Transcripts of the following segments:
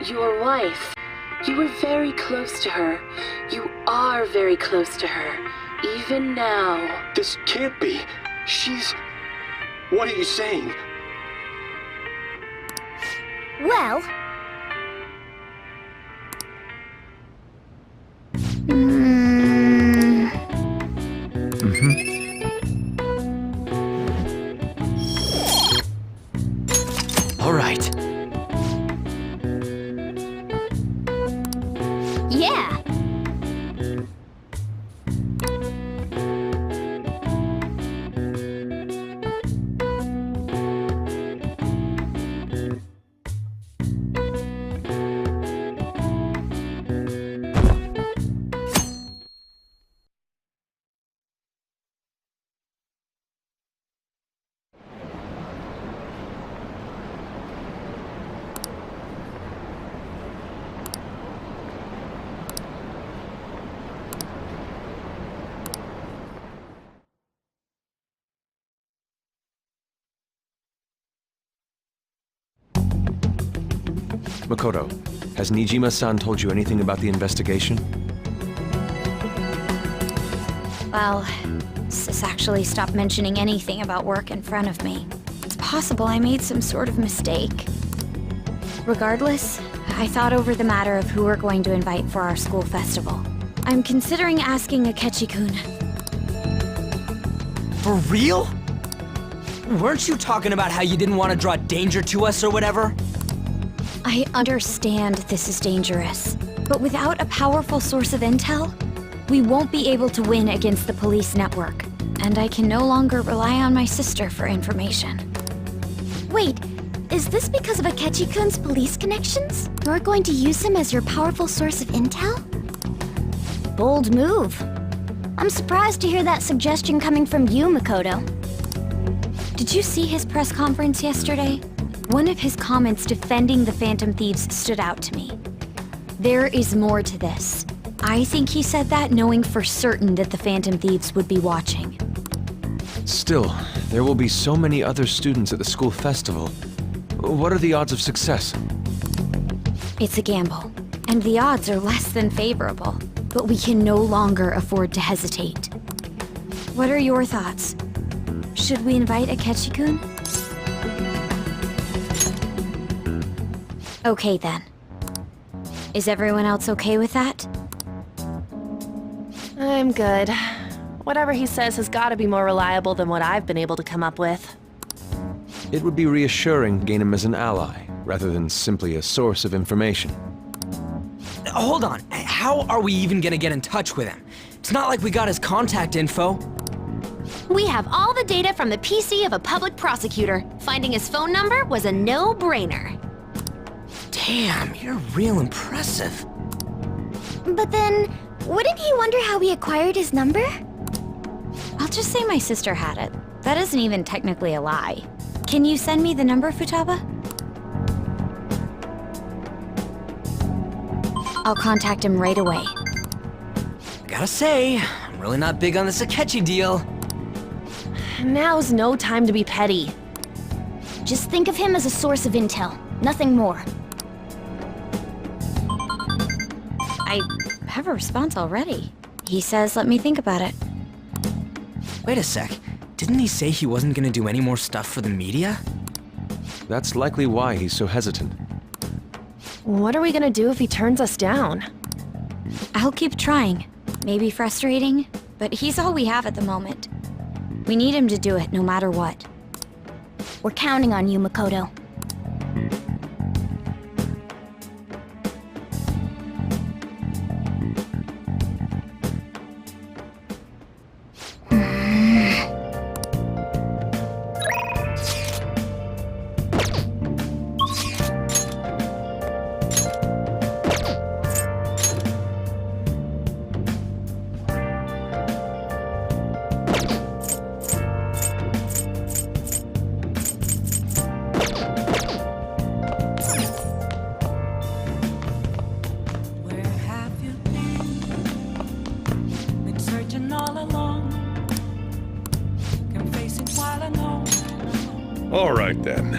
Your wife. You were very close to her. You are very close to her. Even now. This can't be. She's... What are you saying? Well... All right. Yeah. Makoto, has Nijima-san told you anything about the investigation? Well, Sis actually stopped mentioning anything about work in front of me. It's possible I made some sort of mistake. Regardless, I thought over the matter of who we're going to invite for our school festival. I'm considering asking Akechi-kun. For real? Weren't you talking about how you didn't want to draw danger to us or whatever? I understand this is dangerous, but without a powerful source of intel, we won't be able to win against the police network, and I can no longer rely on my sister for information. Wait, is this because of Akechi-kun's police connections? You're going to use him as your powerful source of intel? Bold move. I'm surprised to hear that suggestion coming from you, Makoto. Did you see his press conference yesterday? One of his comments defending the Phantom Thieves stood out to me. There is more to this. I think he said that knowing for certain that the Phantom Thieves would be watching. Still, there will be so many other students at the school festival. What are the odds of success? It's a gamble, and the odds are less than favorable, but we can no longer afford to hesitate. What are your thoughts? Should we invite Akechi-kun? Okay then. Is everyone else okay with that? I'm good. Whatever he says has got to be more reliable than what I've been able to come up with. It would be reassuring to gain him as an ally, rather than simply a source of information. Hold on. How are we even gonna get in touch with him? It's not like we got his contact info. We have all the data from the PC of a public prosecutor. Finding his phone number was a no-brainer. Damn, you're real impressive. But then, wouldn't he wonder how we acquired his number? I'll just say my sister had it. That isn't even technically a lie. Can you send me the number, Futaba? I'll contact him right away. Gotta say, I'm really not big on this Akechi deal. Now's no time to be petty. Just think of him as a source of intel, nothing more. I have a response already. He says let me think about it. Wait a sec. Didn't he say he wasn't gonna do any more stuff for the media? That's likely why he's so hesitant. What are we gonna do if he turns us down? I'll keep trying. Maybe frustrating, but he's all we have at the moment. We need him to do it no matter what. We're counting on you, Makoto. All right, then.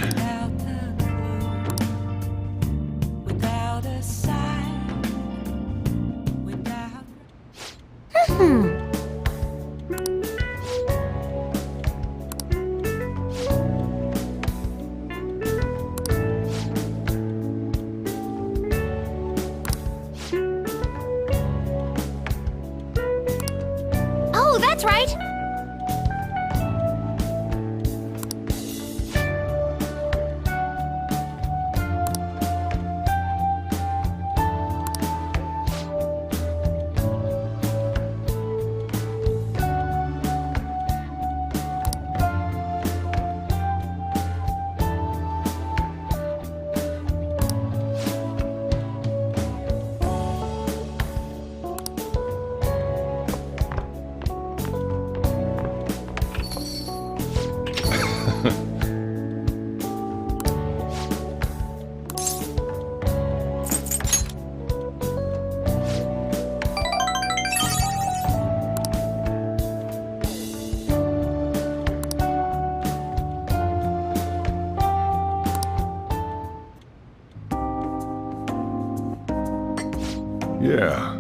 Yeah.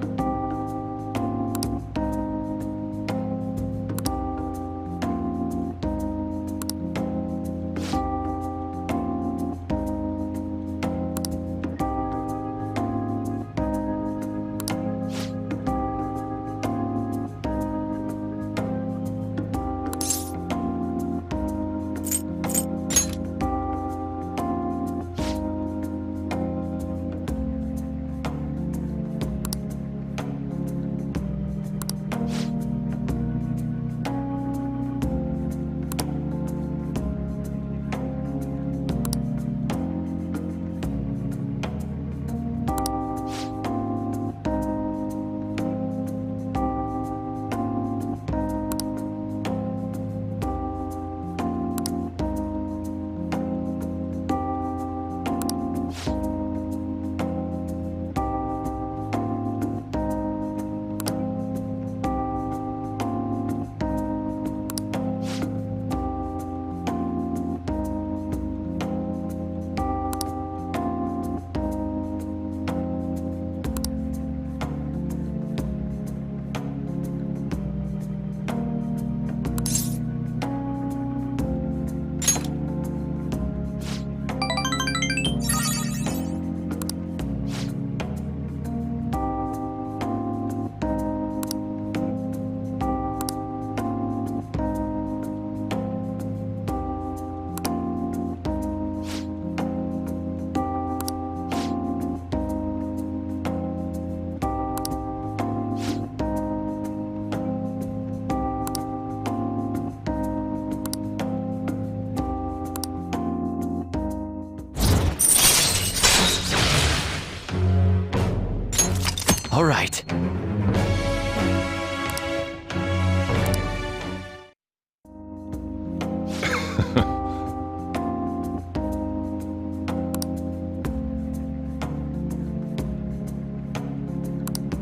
All right.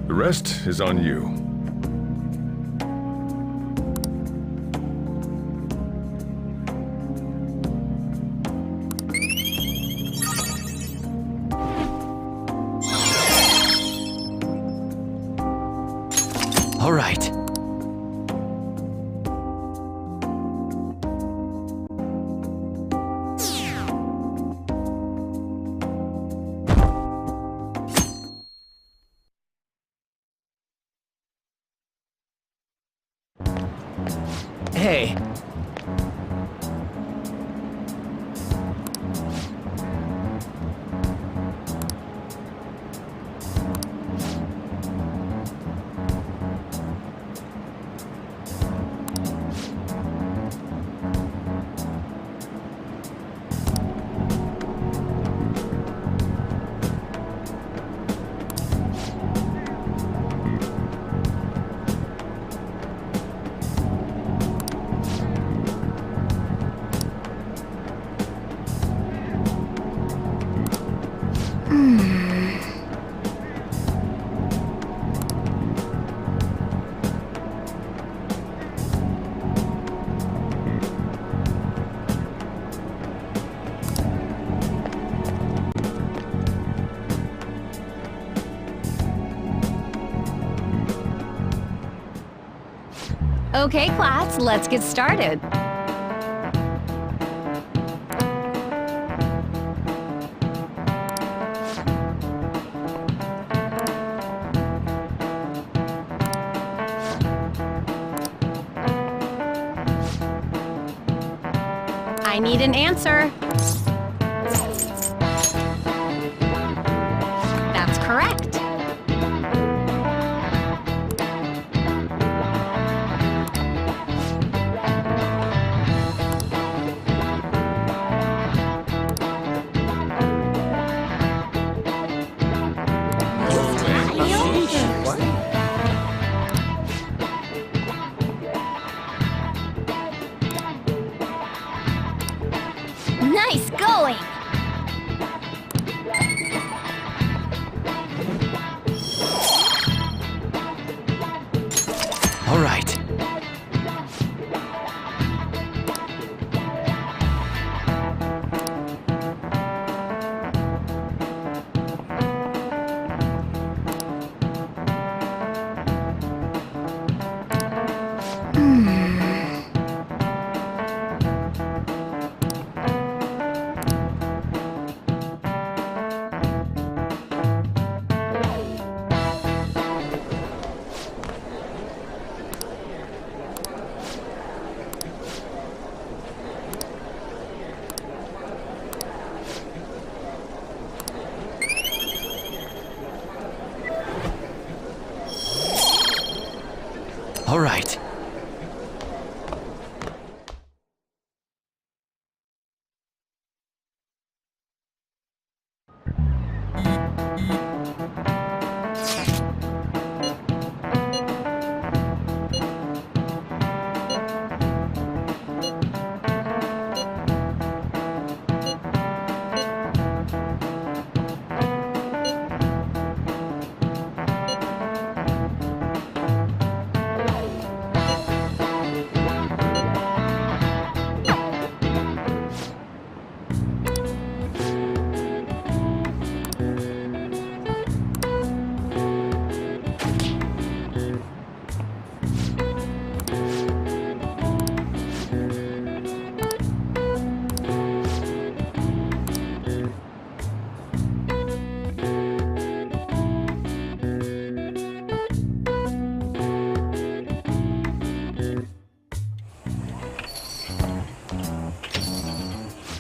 The rest is on you. All right. Hey. Okay, class, let's get started. I need an answer. That's correct. All right.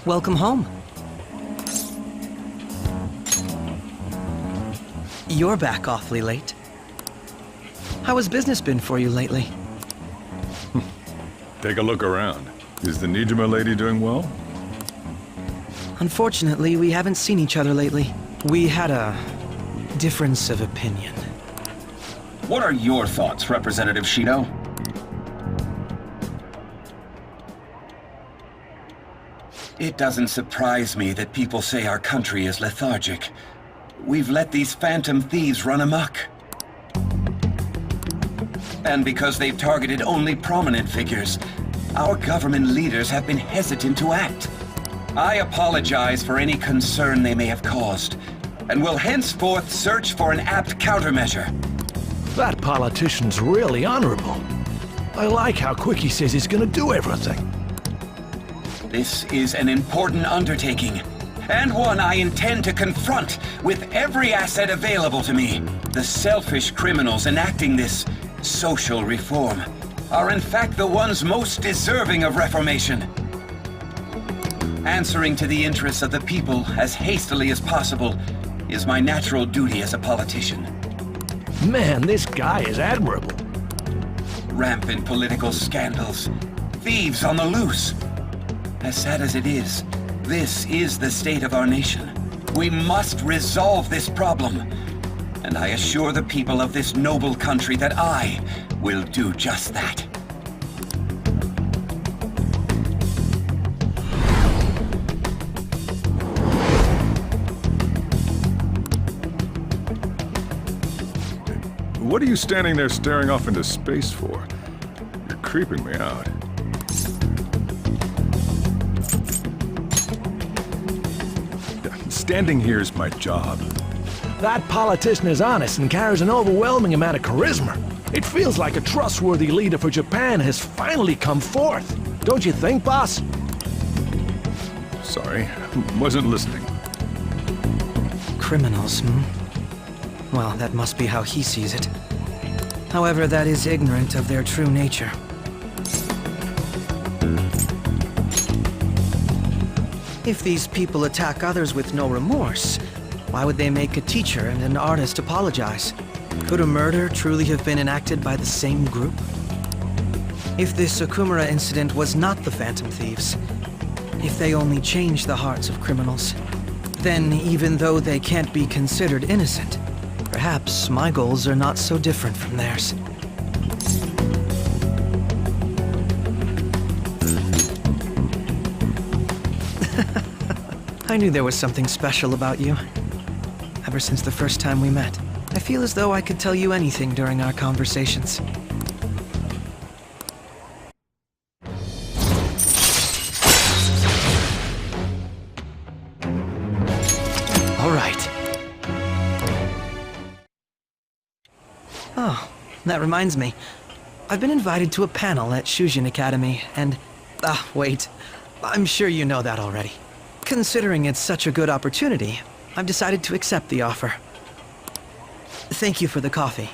Welcome home. You're back awfully late. How has business been for you lately? Take a look around. Is the Nijima lady doing well? Unfortunately, we haven't seen each other lately. We had a difference of opinion. What are your thoughts, Representative Shido? It doesn't surprise me that people say our country is lethargic. We've let these phantom thieves run amok. And because they've targeted only prominent figures, our government leaders have been hesitant to act. I apologize for any concern they may have caused, and will henceforth search for an apt countermeasure. That politician's really honorable. I like how quick he says he's gonna do everything. This is an important undertaking, and one I intend to confront with every asset available to me. The selfish criminals enacting this social reform are in fact the ones most deserving of reformation. Answering to the interests of the people as hastily as possible is my natural duty as a politician. Man, this guy is admirable. Rampant political scandals, thieves on the loose. As sad as it is, this is the state of our nation. We must resolve this problem. And I assure the people of this noble country that I will do just that. What are you standing there staring off into space for? You're creeping me out. Standing here is my job. That politician is honest and carries an overwhelming amount of charisma. It feels like a trustworthy leader for Japan has finally come forth. Don't you think, boss? Sorry, wasn't listening. Criminals, Well, that must be how he sees it. However, that is ignorant of their true nature. If these people attack others with no remorse, why would they make a teacher and an artist apologize? Could a murder truly have been enacted by the same group? If this Okumura incident was not the Phantom Thieves, if they only changed the hearts of criminals, then even though they can't be considered innocent, perhaps my goals are not so different from theirs. I knew there was something special about you. Ever since the first time we met, I feel as though I could tell you anything during our conversations. All right. Oh, that reminds me. I've been invited to a panel at Shujin Academy, and... wait. I'm sure you know that already. Considering it's such a good opportunity, I've decided to accept the offer. Thank you for the coffee.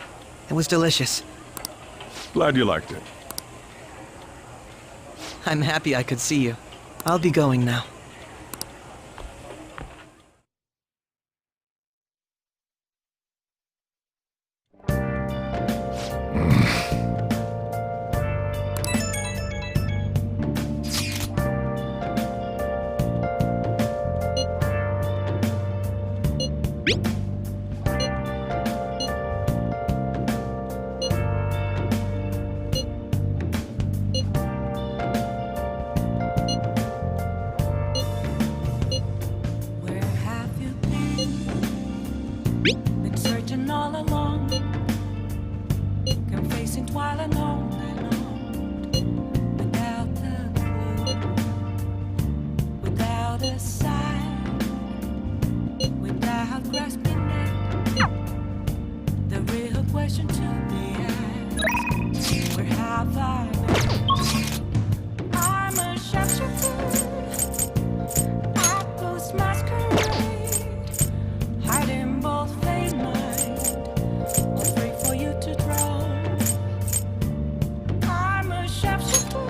It was delicious. Glad you liked it. I'm happy I could see you. I'll be going now. Where have you been? Been searching all along, confessing while alone and on, without the clue, without a sign, without grasping it. The real question to be asked: where have I been? I'm a shapeshifter. I post masquerade, hiding both fate mind, or free for you to draw. I'm a shapeshifter.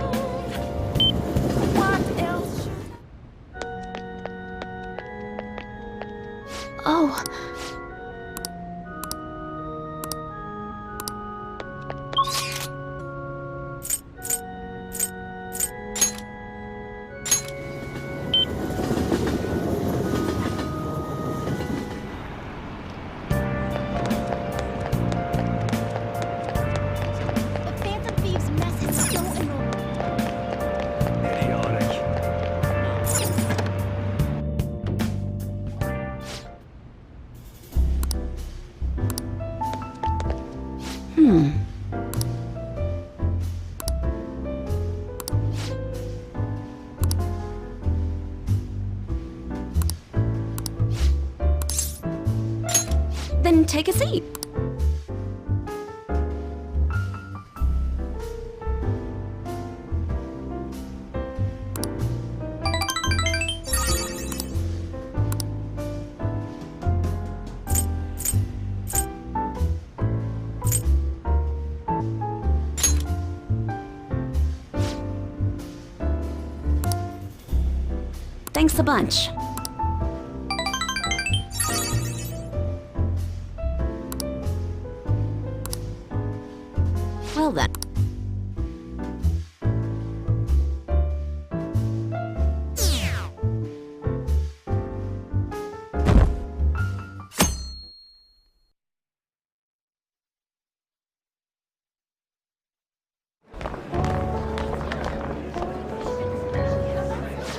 What else should Oh, The Phantom Thieves' mess is so annoying. then take a seat. Thanks a bunch. Well then.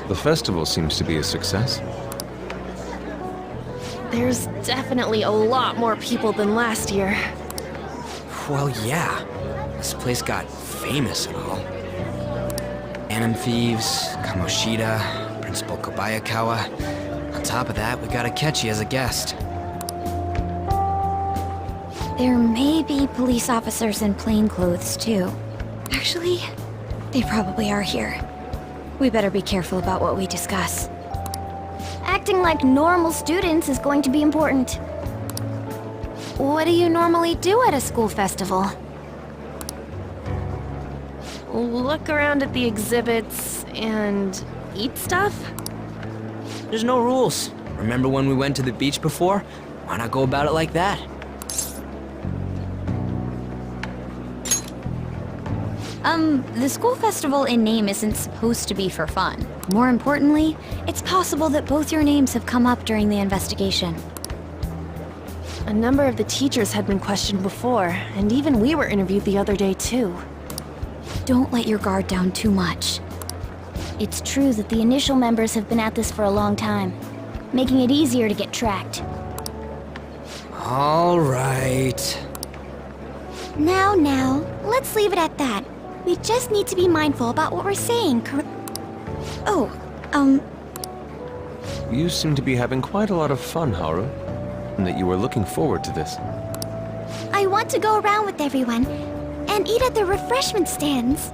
The festival seems to be a success. There's definitely a lot more people than last year. Well, yeah. This place got famous and all. Anim Thieves, Kamoshida, Principal Kobayakawa. On top of that, we got Akechi as a guest. There may be police officers in plain clothes, too. Actually, they probably are here. We better be careful about what we discuss. Acting like normal students is going to be important. What do you normally do at a school festival? Look around at the exhibits and eat stuff? There's no rules. Remember when we went to the beach before? Why not go about it like that? The school festival in name isn't supposed to be for fun. More importantly, it's possible that both your names have come up during the investigation. A number of the teachers had been questioned before, and even we were interviewed the other day too. Don't let your guard down too much. It's true that the initial members have been at this for a long time, making it easier to get tracked. All right. Now, let's leave it at that. We just need to be mindful about what we're saying, Oh, You seem to be having quite a lot of fun, Haru. And that you were looking forward to this. I want to go around with everyone and eat at the refreshment stands.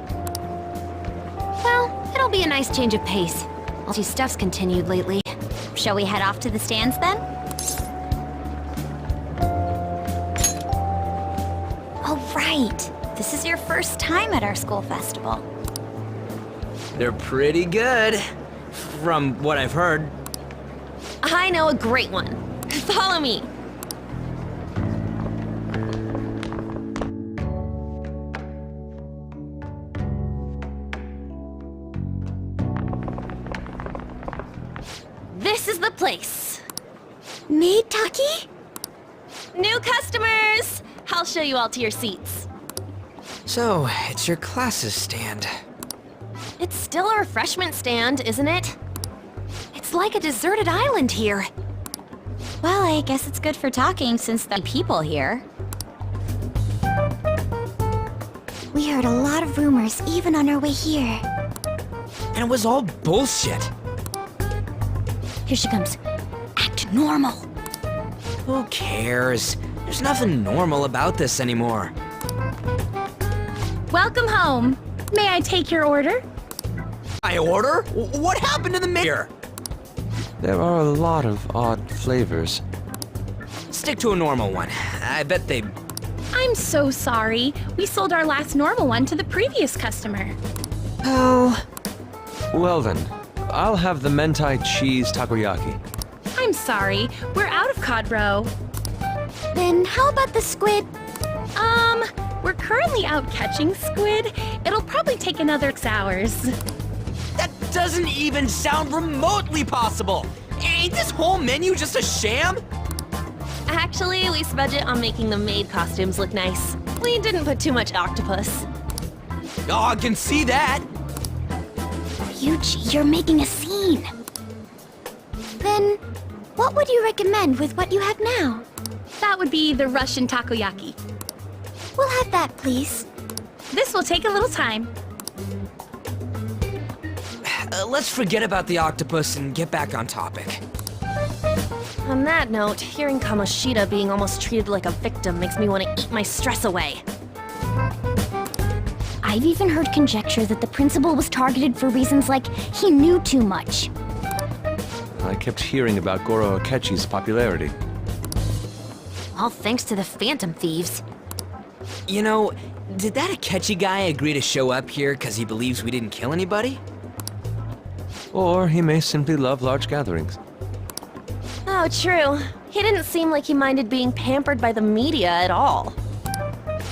well, it'll be a nice change of pace. All these stuff's continued lately. Shall we head off to the stands then? Oh, right. This is your first time at our school festival. They're pretty good, from what I've heard. I know a great one. Follow me. This is the place. Maid Taki? New customers! I'll show you all to your seats. So, it's your class's stand. It's still a refreshment stand, isn't it? It's like a deserted island here. Well, I guess it's good for talking since the people here. We heard a lot of rumors even on our way here. And it was all bullshit. Here she comes. Act normal. Who cares? There's nothing normal about this anymore. Welcome home. May I take your order? My order? What happened to the mayor? There are a lot of odd flavors. Stick to a normal one. I bet they... I'm so sorry. We sold our last normal one to the previous customer. Oh... Well then, I'll have the mentai cheese takoyaki. I'm sorry. We're out of cod roe. Then how about the squid? We're currently out catching squid. It'll probably take another 6 hours. That doesn't even sound remotely possible! Ain't this whole menu just a sham? Actually, we budget on making the maid costumes look nice. We didn't put too much octopus. Oh, I can see that! Ryuji, you're making a scene. Then, what would you recommend with what you have now? That would be the Russian takoyaki. We'll have that, please. This will take a little time. Let's forget about the octopus and get back on topic. On that note, hearing Kamoshida being almost treated like a victim makes me want to eat my stress away. I've even heard conjecture that the principal was targeted for reasons like he knew too much. I kept hearing about Goro Akechi's popularity. All thanks to the Phantom Thieves. You know, did that Akechi guy agree to show up here because he believes we didn't kill anybody? Or he may simply love large gatherings. Oh, true. He didn't seem like he minded being pampered by the media at all.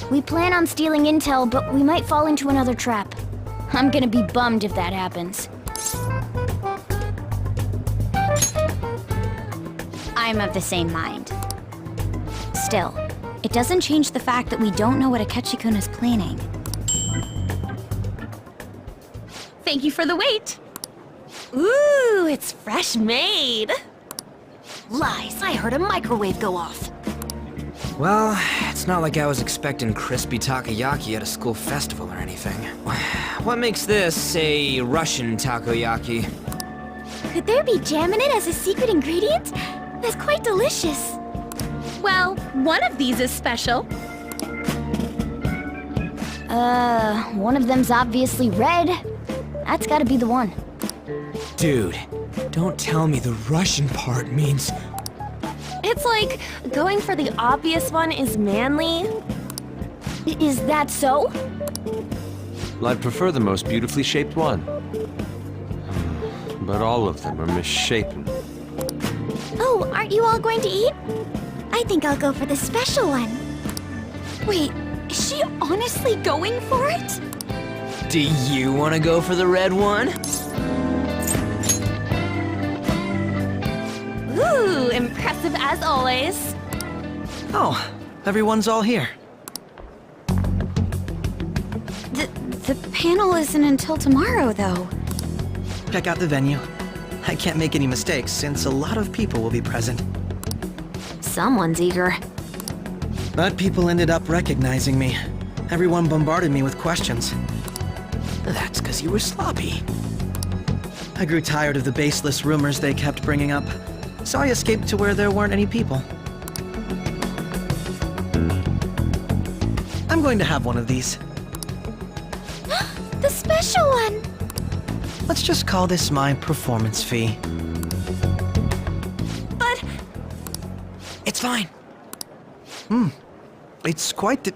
We plan on stealing intel, but we might fall into another trap. I'm gonna be bummed if that happens. I'm of the same mind. Still, it doesn't change the fact that we don't know what Akechi-kun is planning. Thank you for the wait. Ooh, it's fresh made. Lies, I heard a microwave go off. Well, it's not like I was expecting crispy takoyaki at a school festival or anything. What makes this a Russian takoyaki? Could there be jam in it as a secret ingredient? That's quite delicious. Well, one of these is special. One of them's obviously red. That's gotta be the one. Dude, don't tell me the Russian part means... It's like going for the obvious one is manly. Is that so? I'd prefer the most beautifully shaped one. But all of them are misshapen. Oh, aren't you all going to eat? I think I'll go for the special one. Wait, is she honestly going for it? Do you want to go for the red one? Ooh, impressive as always. Oh, everyone's all here. The panel isn't until tomorrow, though. Check out the venue. I can't make any mistakes since a lot of people will be present. Someone's eager. But people ended up recognizing me. Everyone bombarded me with questions. That's because you were sloppy. I grew tired of the baseless rumors they kept bringing up, so I escaped to where there weren't any people. I'm going to have one of these. The special one! Let's just call this my performance fee. But... It's fine. It's quite the...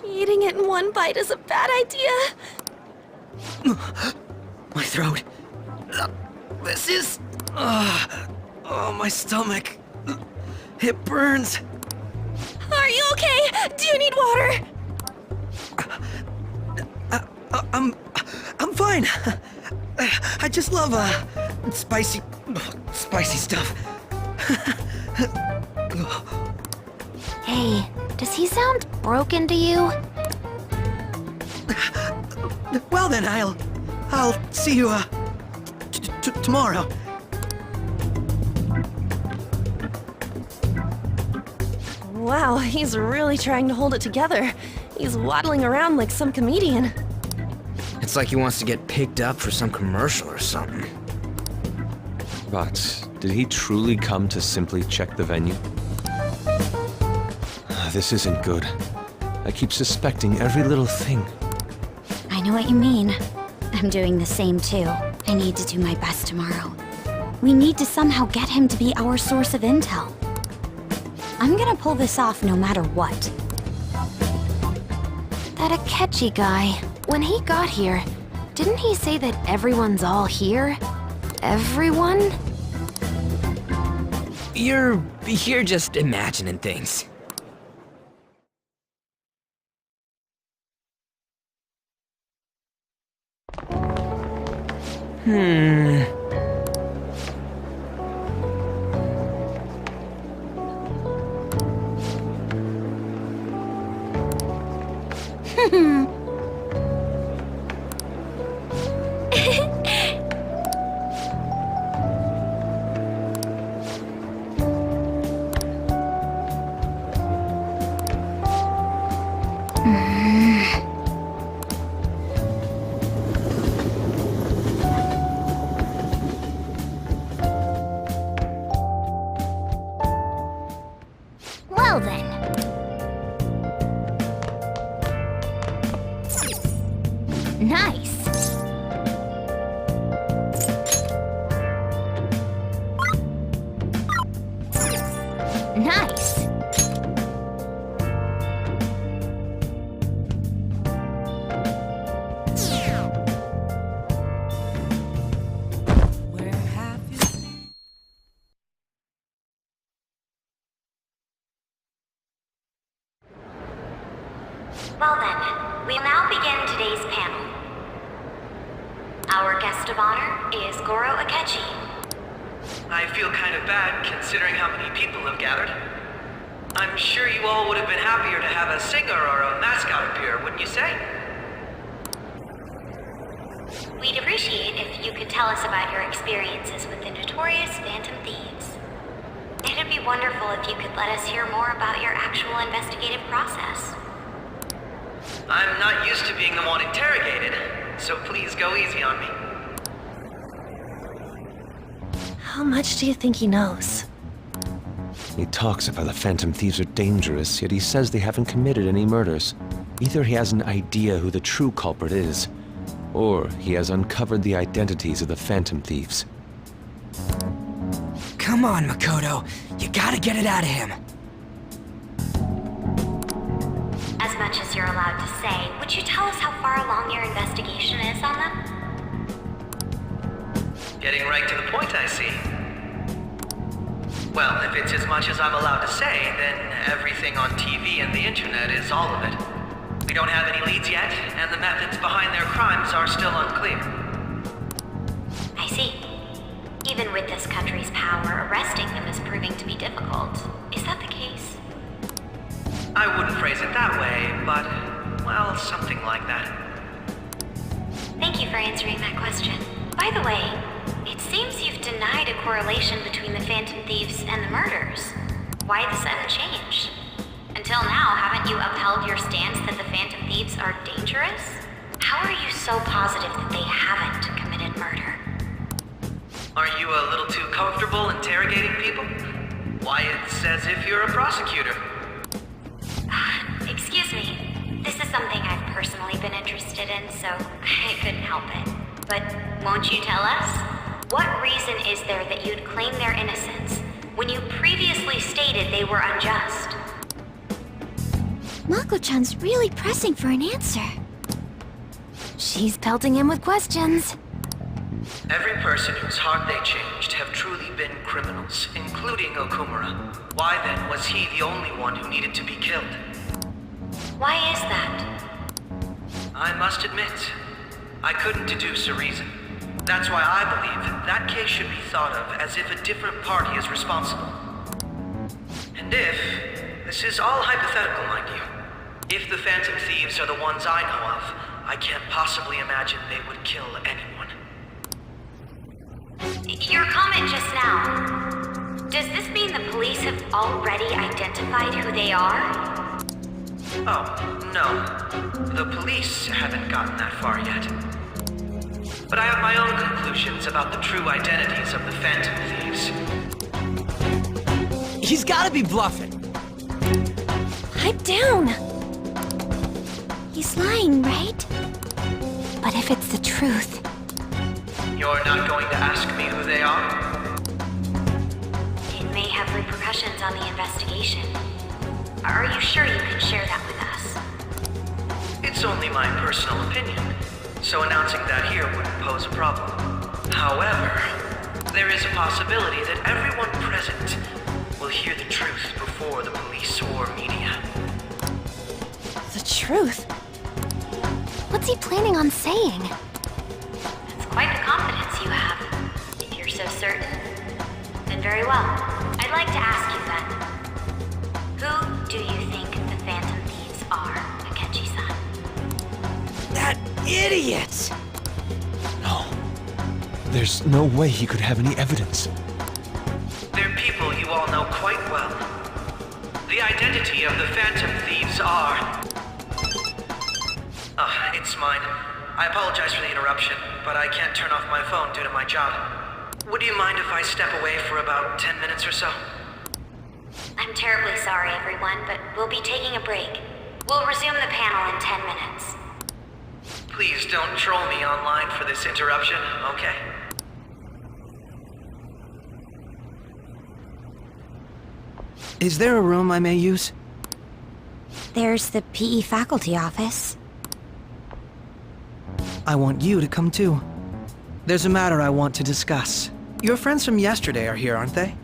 eating it in one bite is a bad idea. My throat. This is... oh, my stomach. It burns. Are you okay? Do you need water? I'm fine. I just love, spicy stuff. Hey, does he sound broken to you? Well then, I'll see you, tomorrow. Wow, he's really trying to hold it together. He's waddling around like some comedian. It's like he wants to get picked up for some commercial or something. But did he truly come to simply check the venue? This isn't good. I keep suspecting every little thing. I know what you mean. I'm doing the same too. I need to do my best tomorrow. We need to somehow get him to be our source of intel. I'm gonna pull this off no matter what. That Akechi guy, when he got here, didn't he say that everyone's all here? Everyone? You're just imagining things. Well then. Nice. Nice. Where have you been? Well then, we'll now begin today's panel. Our guest of honor is Goro Akechi. I feel kind of bad considering how many people have gathered. I'm sure you all would have been happier to have a singer or a mascot appear, wouldn't you say? We'd appreciate if you could tell us about your experiences with the notorious Phantom Thieves. It'd be wonderful if you could let us hear more about your actual investigative process. I'm not used to being the one interrogated, so please go easy on me. How much do you think he knows? He talks about the Phantom Thieves are dangerous, yet he says they haven't committed any murders. Either he has an idea who the true culprit is, or he has uncovered the identities of the Phantom Thieves. Come on, Makoto. You gotta get it out of him. As much as you're allowed to say, would you tell us how far along your investigation is on them? Getting right to the point, I see. Well, if it's as much as I'm allowed to say, then everything on TV and the internet is all of it. We don't have any leads yet, and the methods behind their crimes are still unclear. I see. Even with this country's power, arresting them is proving to be difficult. Is that the case? I wouldn't phrase it that way, but, well, something like that. Thank you for answering that question. By the way, it seems you've denied a correlation between the Phantom Thieves and the murders. Why the sudden change? Until now, haven't you upheld your stance that the Phantom Thieves are dangerous? How are you so positive that they haven't committed murder? Are you a little too comfortable interrogating people? Why, it's as if you're a prosecutor. Excuse me. This is something I've personally been interested in, so I couldn't help it. But won't you tell us? What reason is there that you'd claim their innocence when you previously stated they were unjust? Mako-chan's really pressing for an answer. She's pelting him with questions. Every person whose heart they changed have truly been criminals, including Okumura. Why then was he the only one who needed to be killed? Why is that? I must admit, I couldn't deduce a reason. That's why I believe that case should be thought of as if a different party is responsible. And if, this is all hypothetical, mind you, if the Phantom Thieves are the ones I know of, I can't possibly imagine they would kill anyone. Your comment just now, does this mean the police have already identified who they are? Oh, no. The police haven't gotten that far yet. But I have my own conclusions about the true identities of the Phantom Thieves. He's gotta be bluffing. Pipe down! He's lying, right? But if it's the truth... You're not going to ask me who they are? It may have repercussions on the investigation. Are you sure you can share that with us? It's only my personal opinion, so announcing that here wouldn't pose a problem. However, there is a possibility that everyone present will hear the truth before the police or media. The truth? What's he planning on saying? That's quite the confidence you have. If you're so certain, then very well. I'd like to ask you then. Who do you think the Phantom Thieves are, Akechi-san? That idiot! No. There's no way he could have any evidence. They're people you all know quite well. The identity of the Phantom Thieves are... it's mine. I apologize for the interruption, but I can't turn off my phone due to my job. Would you mind if I step away for about 10 minutes or so? I'm terribly sorry, everyone, but we'll be taking a break. We'll resume the panel in 10 minutes. Please don't troll me online for this interruption, okay? Is there a room I may use? There's the PE faculty office. I want you to come too. There's a matter I want to discuss. Your friends from yesterday are here, aren't they?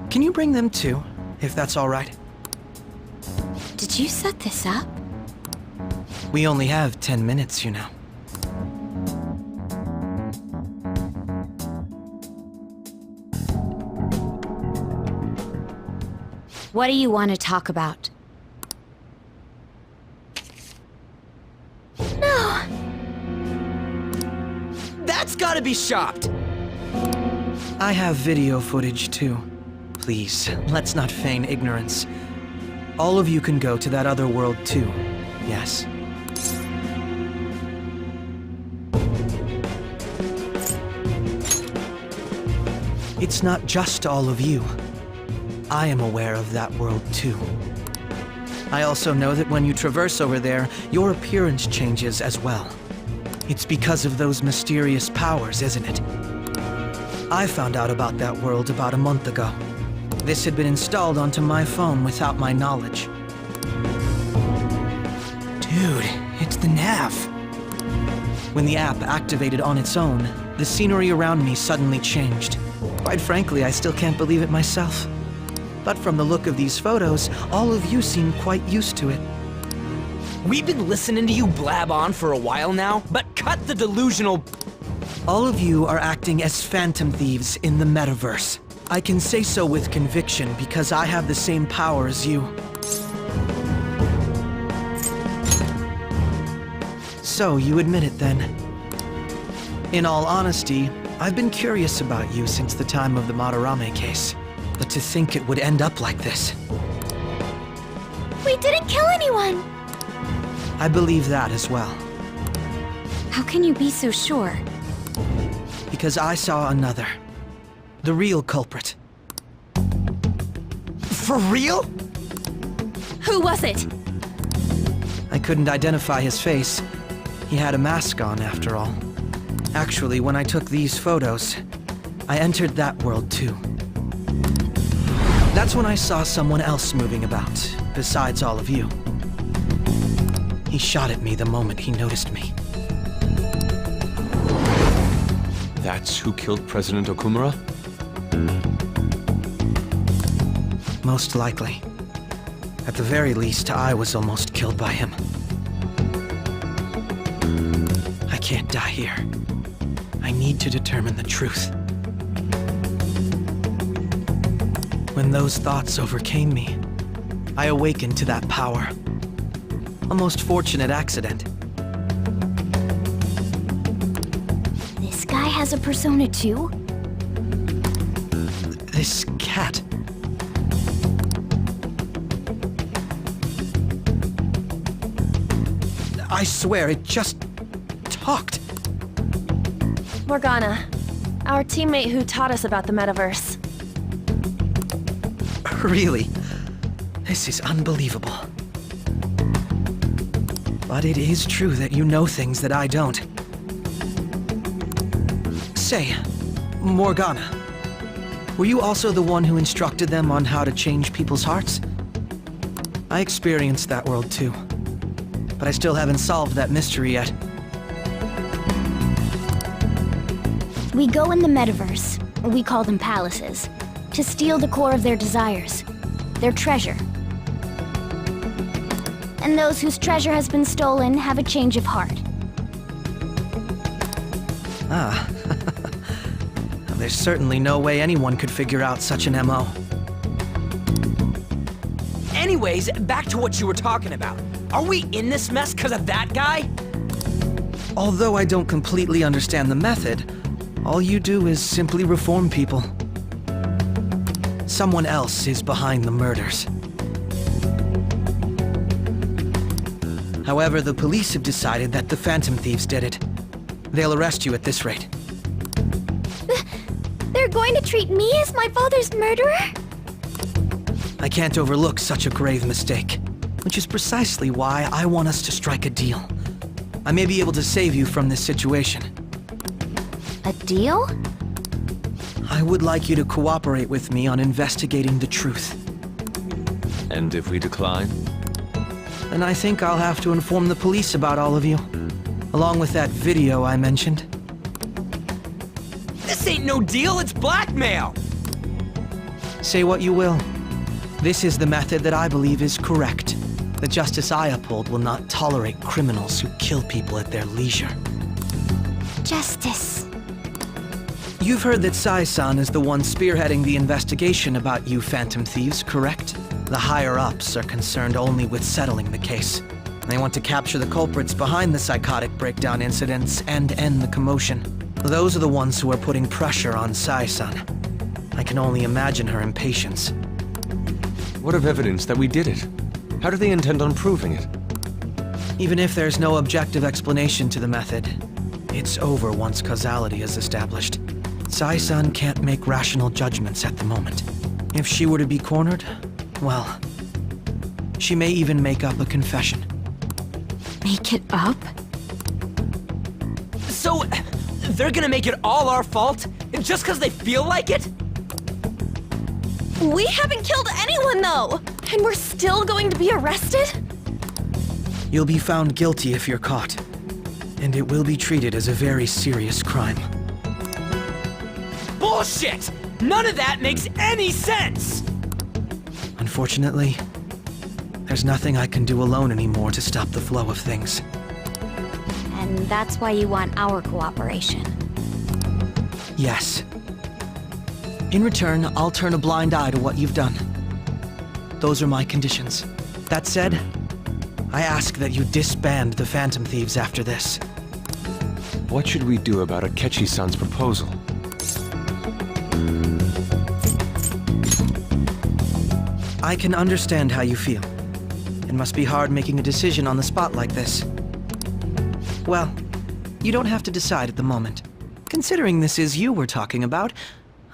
Can you bring them too, if that's all right? Did you set this up? We only have 10 minutes, you know. What do you want to talk about? No! That's gotta be shopped! I have video footage too. Please, let's not feign ignorance. All of you can go to that other world too, yes? It's not just all of you. I am aware of that world too. I also know that when you traverse over there, your appearance changes as well. It's because of those mysterious powers, isn't it? I found out about that world about a month ago. This had been installed onto my phone without my knowledge. Dude, it's the nav. When the app activated on its own, the scenery around me suddenly changed. Quite frankly, I still can't believe it myself. But from the look of these photos, all of you seem quite used to it. We've been listening to you blab on for a while now, but cut the delusional... All of you are acting as Phantom Thieves in the metaverse. I can say so with conviction because I have the same power as you. So, you admit it then. In all honesty, I've been curious about you since the time of the Madarame case. But to think it would end up like this. We didn't kill anyone! I believe that as well. How can you be so sure? Because I saw another. The real culprit. For real? Who was it? I couldn't identify his face. He had a mask on, after all. Actually, when I took these photos, I entered that world too. That's when I saw someone else moving about, besides all of you. He shot at me the moment he noticed me. That's who killed President Okumura? Most likely. At the very least, I was almost killed by him. I can't die here. I I need to determine the truth. When those thoughts overcame me, I awakened to that power. A most fortunate accident. This guy has a persona too? This cat. I swear, it just talked. Morgana, our teammate who taught us about the metaverse. Really? This is unbelievable. But it is true that you know things that I don't. Say, Morgana, were you also the one who instructed them on how to change people's hearts? I experienced that world too, but I still haven't solved that mystery yet. We go in the metaverse, we call them palaces, to steal the core of their desires, their treasure. And those whose treasure has been stolen have a change of heart. Ah. There's certainly no way anyone could figure out such an MO. Anyways, back to what you were talking about. Are we in this mess because of that guy? Although I don't completely understand the method, all you do is simply reform people. Someone else is behind the murders. However, the police have decided that the Phantom Thieves did it. They'll arrest you at this rate. They're going to treat me as my father's murderer? I can't overlook such a grave mistake, which is precisely why I want us to strike a deal. I may be able to save you from this situation. A deal? I would like you to cooperate with me on investigating the truth. And if we decline? Then I think I'll have to inform the police about all of you, along with that video I mentioned. This ain't no deal, it's blackmail! Say what you will. This is the method that I believe is correct. The justice I uphold will not tolerate criminals who kill people at their leisure. Justice. You've heard that Sai-san is the one spearheading the investigation about you Phantom Thieves, correct? The higher-ups are concerned only with settling the case. They want to capture the culprits behind the psychotic breakdown incidents and end the commotion. Those are the ones who are putting pressure on Sai-san. I can only imagine her impatience. What of evidence that we did it? How do they intend on proving it? Even if there's no objective explanation to the method, it's over once causality is established. Sai-san can't make rational judgments at the moment. If she were to be cornered, well, she may even make up a confession. Make it up? So, they're gonna make it all our fault? Just because they feel like it? We haven't killed anyone, though! And we're still going to be arrested? You'll be found guilty if you're caught, and it will be treated as a very serious crime. Bullshit! None of that makes any sense! Unfortunately, there's nothing I can do alone anymore to stop the flow of things. And that's why you want our cooperation. Yes. In return, I'll turn a blind eye to what you've done. Those are my conditions. That said, I ask that you disband the Phantom Thieves after this. What should we do about Akechi-san's proposal? I can understand how you feel. It must be hard making a decision on the spot like this. Well, you don't have to decide at the moment. Considering this is you we're talking about,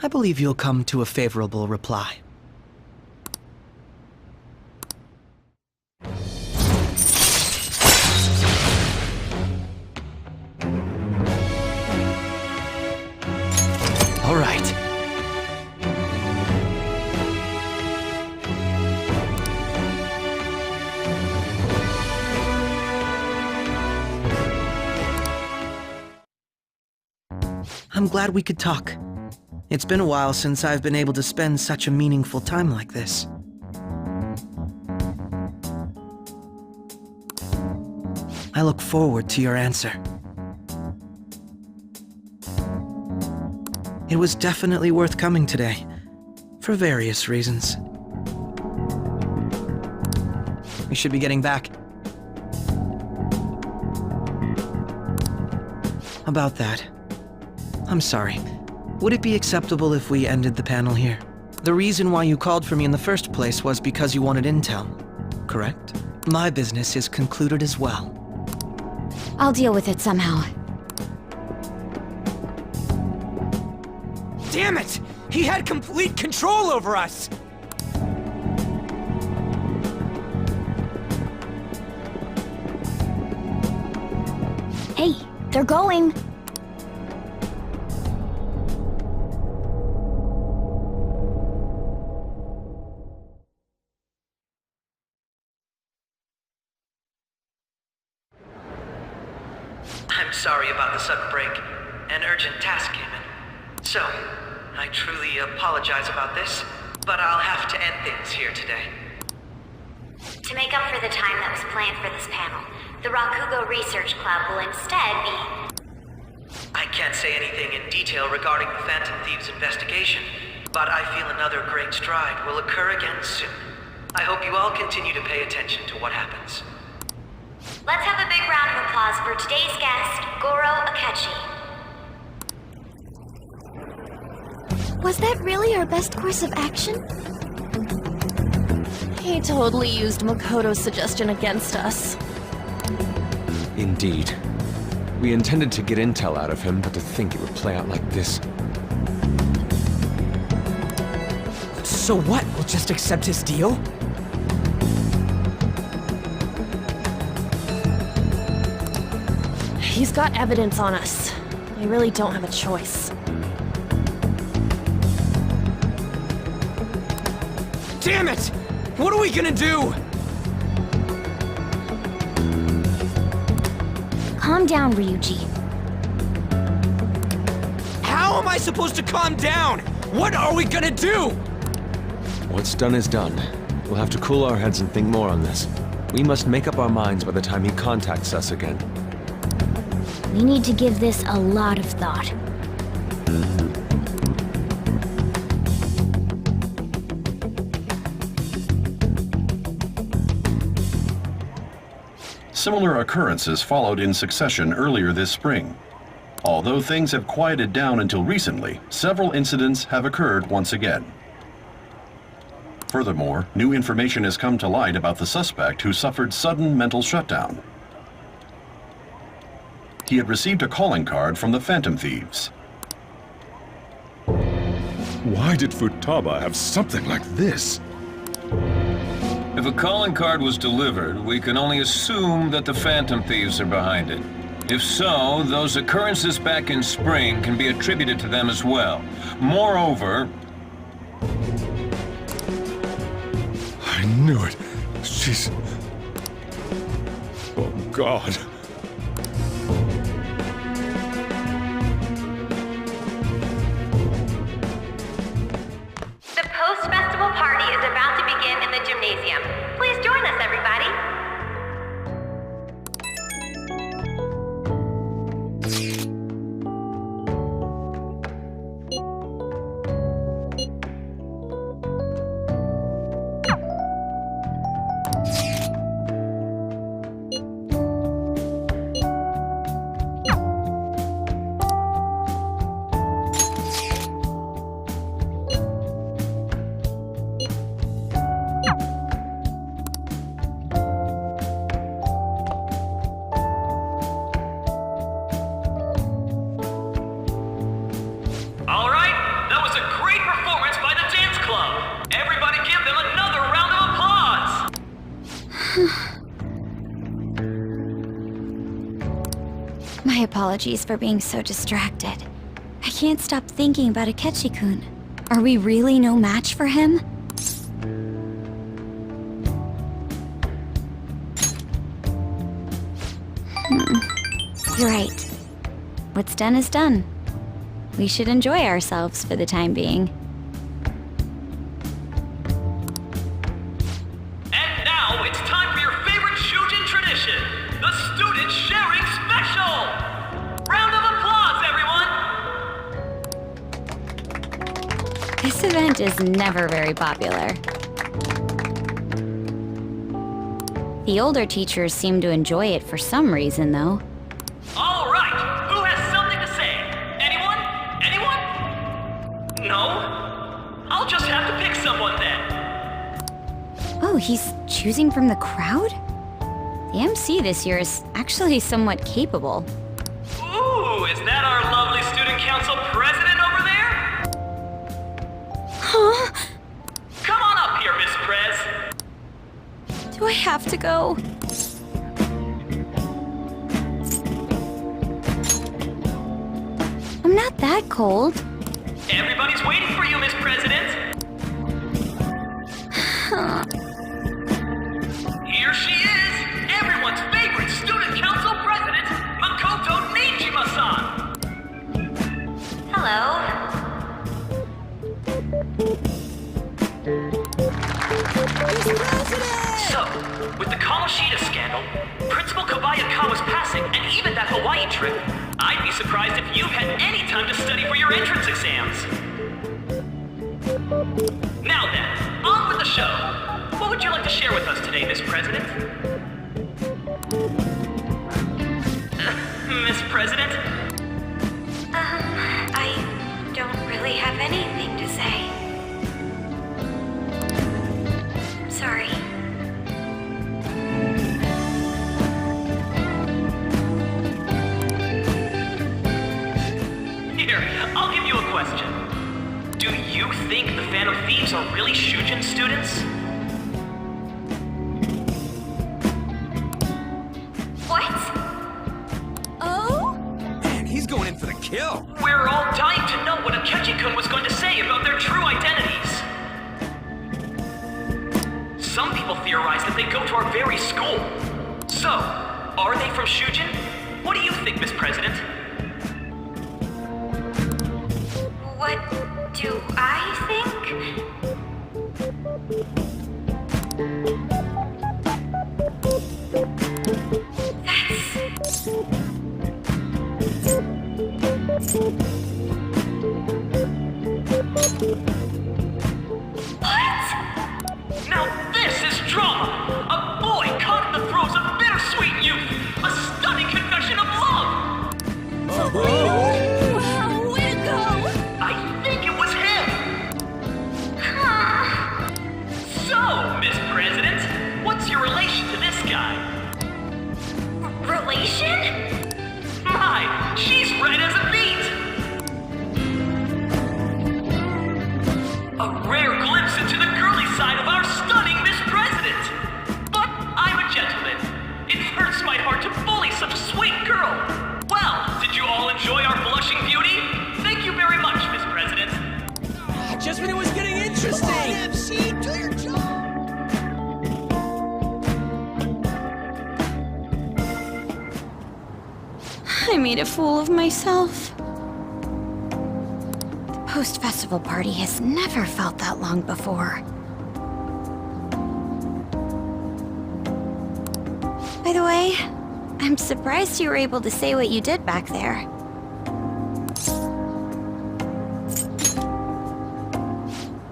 I believe you'll come to a favorable reply. All right. I'm glad we could talk. It's been a while since I've been able to spend such a meaningful time like this. I look forward to your answer. It was definitely worth coming today, for various reasons. We should be getting back. About that, I'm sorry. Would it be acceptable if we ended the panel here? The reason why you called for me in the first place was because you wanted intel, correct? My business is concluded as well. I'll deal with it somehow. Damn it! He had complete control over us! Hey, they're going! I'm sorry about the sudden break. An urgent task came in. So, I truly apologize about this, but I'll have to end things here today. To make up for the time that was planned for this panel, the Rakugo Research Club will instead be... I can't say anything in detail regarding the Phantom Thieves investigation, but I feel another great stride will occur again soon. I hope you all continue to pay attention to what happens. Let's have a big round of applause for today's guest, Goro Akechi. Was that really our best course of action? He totally used Makoto's suggestion against us. Indeed. We intended to get intel out of him, but to think it would play out like this. So what? We'll just accept his deal? He's got evidence on us. We really don't have a choice. Damn it! What are we gonna do? Calm down, Ryuji. How am I supposed to calm down? What are we gonna do? What's done is done. We'll have to cool our heads and think more on this. We must make up our minds by the time he contacts us again. We need to give this a lot of thought. Similar occurrences followed in succession earlier this spring. Although things have quieted down until recently, several incidents have occurred once again. Furthermore, new information has come to light about the suspect who suffered sudden mental shutdown. He had received a calling card from the Phantom Thieves. Why did Futaba have something like this? If a calling card was delivered, we can only assume that the Phantom Thieves are behind it. If so, those occurrences back in spring can be attributed to them as well. Moreover... I knew it. She's... Oh, God. The post-festival party is about to begin in the gymnasium. Please join us, everybody. My apologies for being so distracted. I can't stop thinking about Akechi-kun. Are we really no match for him? You're right. What's done is done. We should enjoy ourselves for the time being. And now it's time for your favorite Shujin tradition, the Student Sharing Special! Round of applause, everyone! This event is never very popular. The older teachers seem to enjoy it for some reason, though. All right, who has something to say? Anyone? Anyone? No? I'll just have to pick someone then. Oh, he's choosing from the crowd? The MC this year is actually somewhat capable. Ooh, is that our lovely student council president over there? Huh? Come on up here, Miss Prez. Do I have to go? I'm not that cold. Everybody's waiting for you, Miss President. Here she is, everyone's favorite student council president, Makoto Nijima-san. Hello. So, with the Kamoshida scandal, Principal Kobayakawa's passing, and even that Hawaii trip, I'd be surprised if you've had any time to study for your entrance exams. Now then, on with the show. What would you like to share with us today, Miss President? Miss President? I don't really have anything to say. Sorry. Here, I'll give you a question. Do you think the Phantom Thieves are really Shujin students? What? Oh? Man, he's going in for the kill. We're all dying to know what Akechi-kun was going to say about their true identities. Some people theorize that they go to our very school. So, are they from Shujin? What do you think, Miss President? What do I think? Now this is drama! A boy caught in the throes of bittersweet youth! A stunning confession of love! Wow, way to go! I think it was him! So, Miss President, what's your relation to this guy? Relation? My, she's red as a beet! A rare glimpse into the girly side of our stunning Miss President! But I'm a gentleman. It hurts my heart to bully such a sweet girl. Well, did you all enjoy our blushing beauty? Thank you very much, Miss President. Just when it was getting interesting. Come on, MC, do your job. I made a fool of myself. The post-festival party has never felt that long before. By the way, I'm surprised you were able to say what you did back there.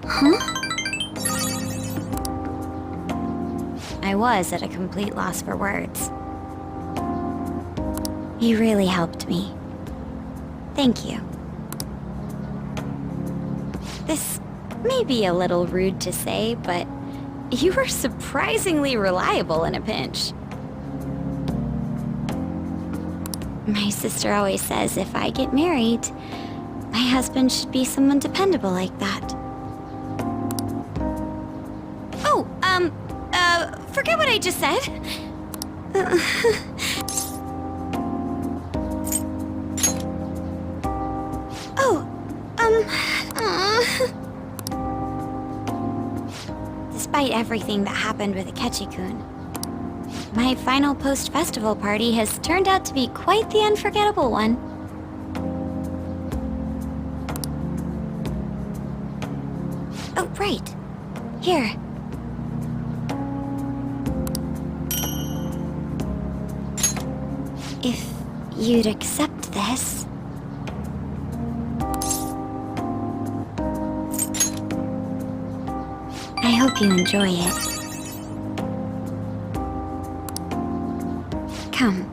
Huh? I was at a complete loss for words. You really helped me. Thank you. This may be a little rude to say, but you were surprisingly reliable in a pinch. My sister always says if I get married, my husband should be someone dependable like that. Oh, forget what I just said. Despite everything that happened with Akechi-kun, my final post-festival party has turned out to be quite the unforgettable one. Oh, right. Here. If you'd accept this... hope you enjoy it. Come,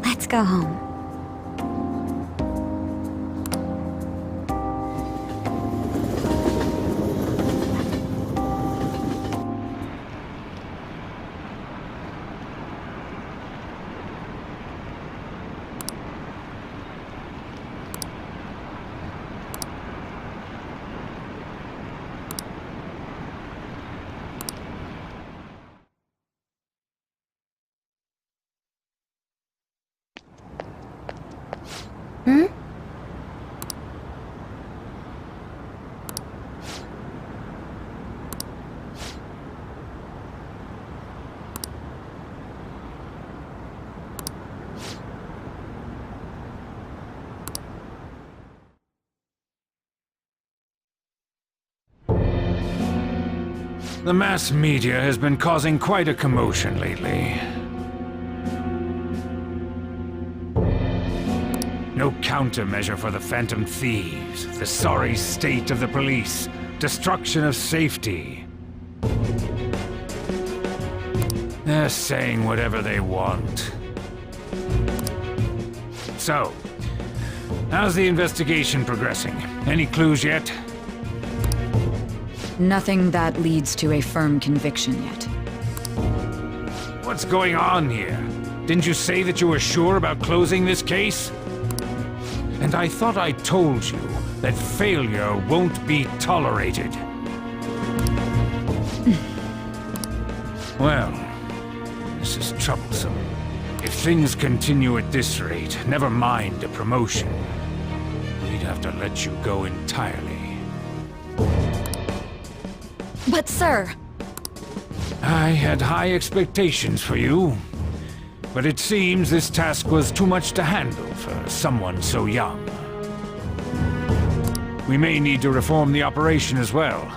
let's go home. Hmm? The mass media has been causing quite a commotion lately. No countermeasure for the Phantom Thieves, the sorry state of the police, destruction of safety. They're saying whatever they want. So, how's the investigation progressing? Any clues yet? Nothing that leads to a firm conviction yet. What's going on here? Didn't you say that you were sure about closing this case? And I thought I told you that failure won't be tolerated. Well, this is troublesome. If things continue at this rate, never mind a promotion, we'd have to let you go entirely. But sir... I had high expectations for you, but it seems this task was too much to handle for someone so young. We may need to reform the operation as well,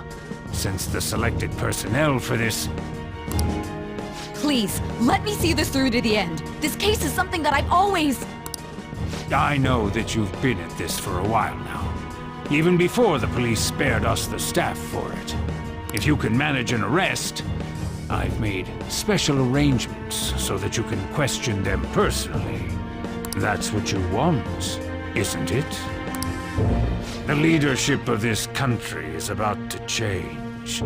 since the selected personnel for this... Please, let me see this through to the end. This case is something that I've always... I know that you've been at this for a while now, even before the police spared us the staff for it. If you can manage an arrest, I've made special arrangements so that you can question them personally. That's what you want, isn't it? The leadership of this country is about to change.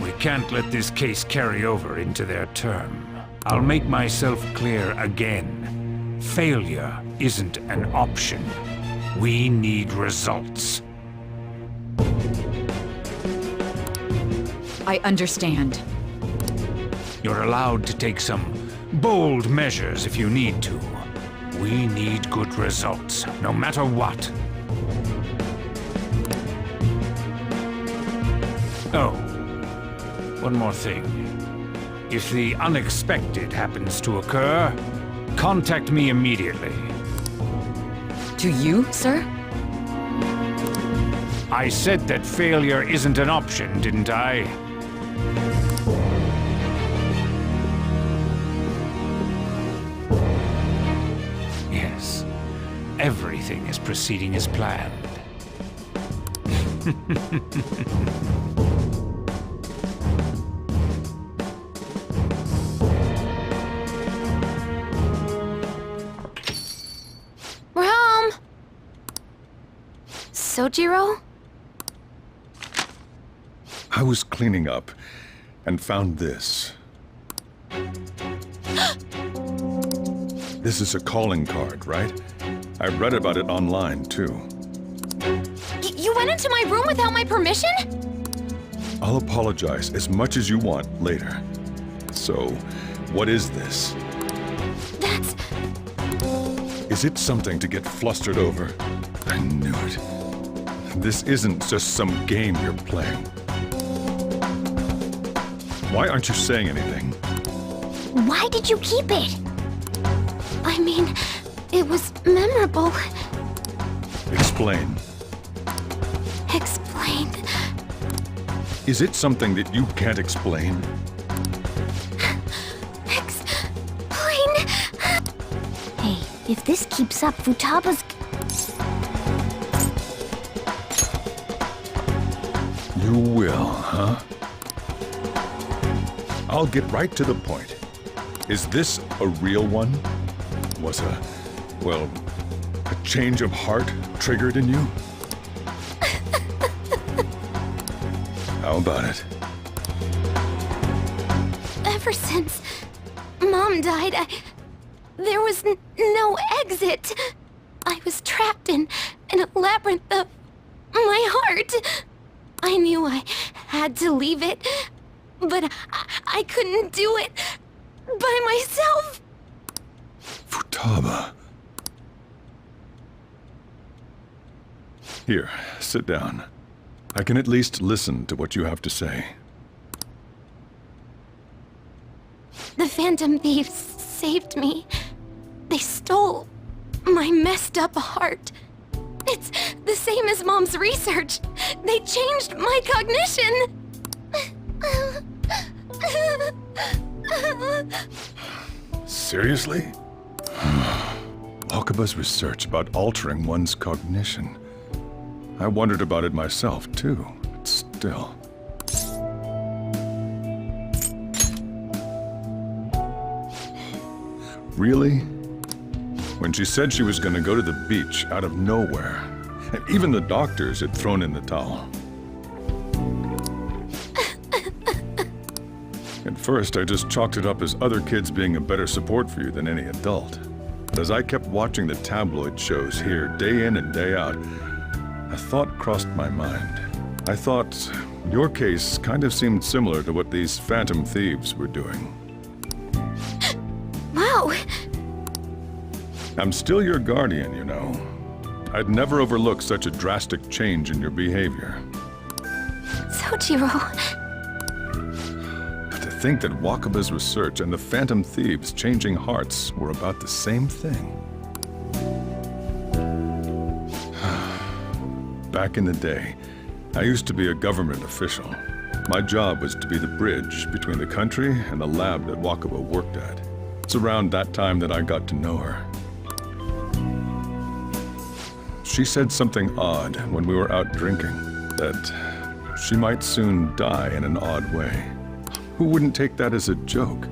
We can't let this case carry over into their term. I'll make myself clear again. Failure isn't an option. We need results. I understand. You're allowed to take some bold measures if you need to. We need good results, no matter what. Oh, one more thing. If the unexpected happens to occur, contact me immediately. To you, sir? I said that failure isn't an option, didn't I? Yes, everything is proceeding as planned. We're home! Sojiro? I was cleaning up and found this. This is a calling card, right? I read about it online, too. You went into my room without my permission? I'll apologize as much as you want later. So, what is this? That's... Is it something to get flustered over? I knew it. This isn't just some game you're playing. Why aren't you saying anything? Why did you keep it? I mean, it was memorable. Explain. Explain. Is it something that you can't explain? Explain. Hey, if this keeps up, Futaba's... You will, huh? I'll get right to the point. Is this a real one? Was a change of heart triggered in you? How about it? Ever since Mom died, there was no exit. I was trapped in a labyrinth of my heart. I knew I had to leave it, but I couldn't do it by myself. Futaba. Here, sit down. I can at least listen to what you have to say. The Phantom Thieves saved me. They stole my messed up heart. It's the same as Mom's research. They changed my cognition. Seriously? Wakaba's research about altering one's cognition. I wondered about it myself, too, but still. Really? When she said she was going to go to the beach out of nowhere, and even the doctors had thrown in the towel. At first, I just chalked it up as other kids being a better support for you than any adult. But as I kept watching the tabloid shows here, day in and day out, a thought crossed my mind. I thought your case kind of seemed similar to what these Phantom Thieves were doing. Wow. I'm still your guardian, you know. I'd never overlook such a drastic change in your behavior. Sojiro. But to think that Wakaba's research and the Phantom Thieves changing hearts were about the same thing. Back in the day, I used to be a government official. My job was to be the bridge between the country and the lab that Wakaba worked at. It's around that time that I got to know her. She said something odd when we were out drinking, that she might soon die in an odd way. Who wouldn't take that as a joke?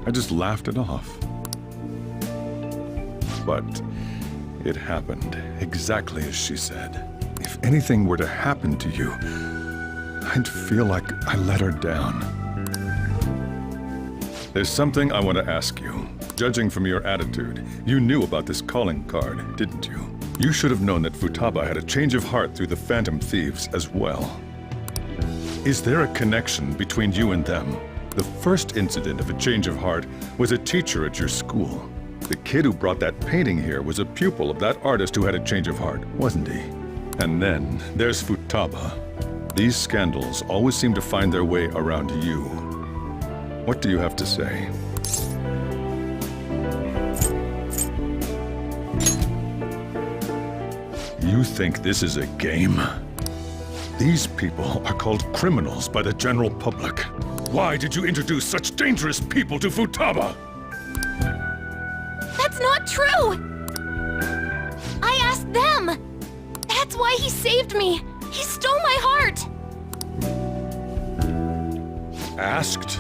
I just laughed it off. But it happened exactly as she said. If anything were to happen to you, I'd feel like I let her down. There's something I want to ask you. Judging from your attitude, you knew about this calling card, didn't you? You should have known that Futaba had a change of heart through the Phantom Thieves as well. Is there a connection between you and them? The first incident of a change of heart was a teacher at your school. The kid who brought that painting here was a pupil of that artist who had a change of heart, wasn't he? And then there's Futaba. These scandals always seem to find their way around you. What do you have to say? You think this is a game? These people are called criminals by the general public. Why did you introduce such dangerous people to Futaba? That's not true! I asked them! That's why he saved me! He stole my heart! Asked?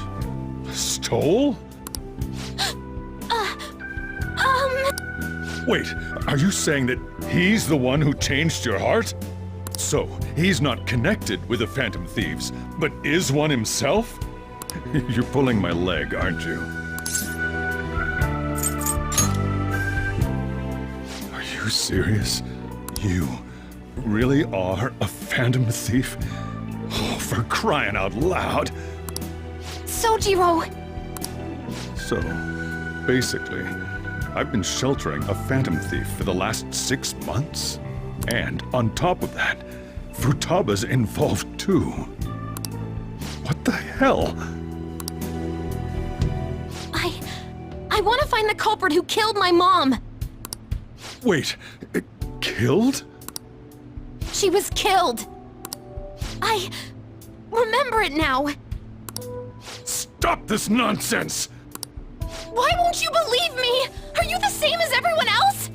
Stole? Wait, are you saying that he's the one who changed your heart? So, he's not connected with the Phantom Thieves, but is one himself? You're pulling my leg, aren't you? Are you serious? You really are a Phantom Thief? Oh, for crying out loud! Sojiro! So, basically, I've been sheltering a Phantom Thief for the last 6 months. And on top of that, Futaba's involved too. What the hell? I want to find the culprit who killed my mom! Wait, killed? She was killed! I remember it now! Stop this nonsense! Why won't you believe me? Are you the same as everyone else?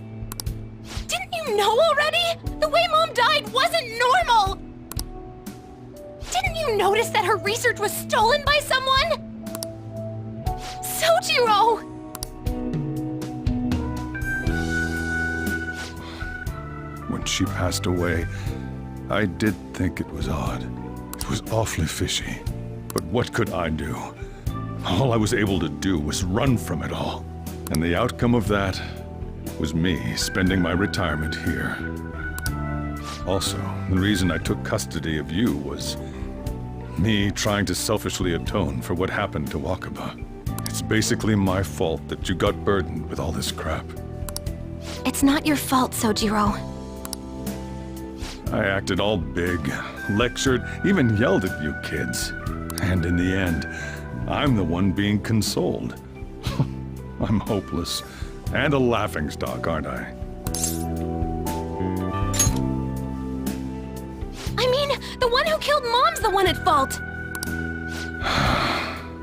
Didn't you know already? The way Mom died wasn't normal! Didn't you notice that her research was stolen by someone? Sojiro! When she passed away, I did think it was odd. It was awfully fishy. But what could I do? All I was able to do was run from it all. And the outcome of that was me spending my retirement here. Also, the reason I took custody of you was me trying to selfishly atone for what happened to Wakaba. It's basically my fault that you got burdened with all this crap. It's not your fault, Sojiro. I acted all big, lectured, even yelled at you kids. And in the end, I'm the one being consoled. I'm hopeless. And a laughingstock, aren't I? I mean, the one who killed Mom's the one at fault!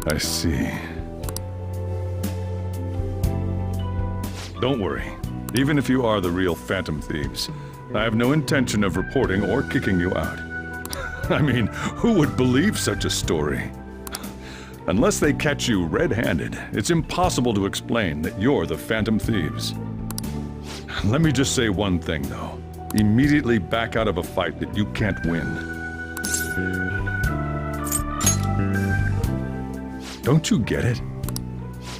I see. Don't worry. Even if you are the real Phantom Thieves, I have no intention of reporting or kicking you out. I mean, who would believe such a story? Unless they catch you red-handed, it's impossible to explain that you're the Phantom Thieves. Let me just say one thing, though. Immediately back out of a fight that you can't win. Don't you get it?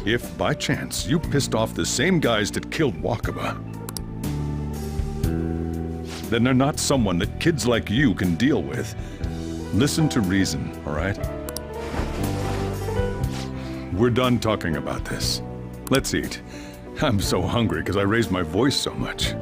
If, by chance, you pissed off the same guys that killed Wakaba, then they're not someone that kids like you can deal with. Listen to reason, all right? We're done talking about this. Let's eat. I'm so hungry because I raised my voice so much.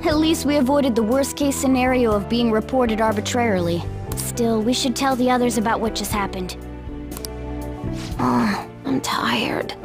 At least we avoided the worst-case scenario of being reported arbitrarily. Still, we should tell the others about what just happened. Oh, I'm tired.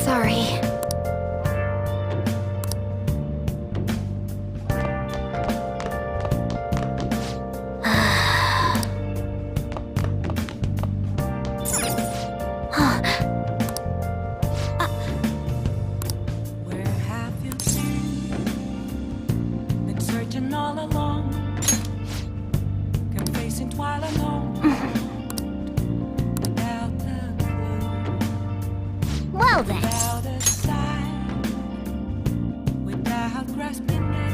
Sorry. Where have you been? Been searching all along. Kept facing twilight alone. Without a clue. Well then. Without a sign. Without grasping it.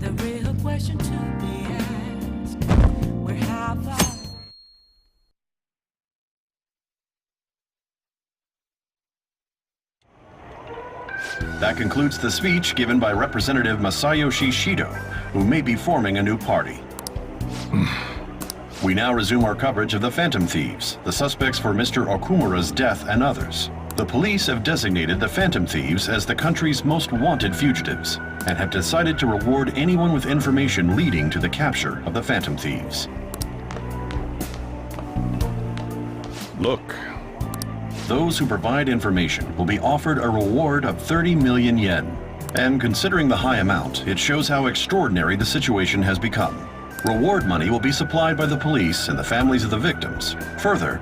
The real question to be asked. Where have I? That concludes the speech given by Representative Masayoshi Shido, who may be forming a new party. We now resume our coverage of the Phantom Thieves, the suspects for Mr. Okumura's death and others. The police have designated the Phantom Thieves as the country's most wanted fugitives, and have decided to reward anyone with information leading to the capture of the Phantom Thieves. Look. Those who provide information will be offered a reward of 30 million yen. And considering the high amount, it shows how extraordinary the situation has become. Reward money will be supplied by the police and the families of the victims. Further,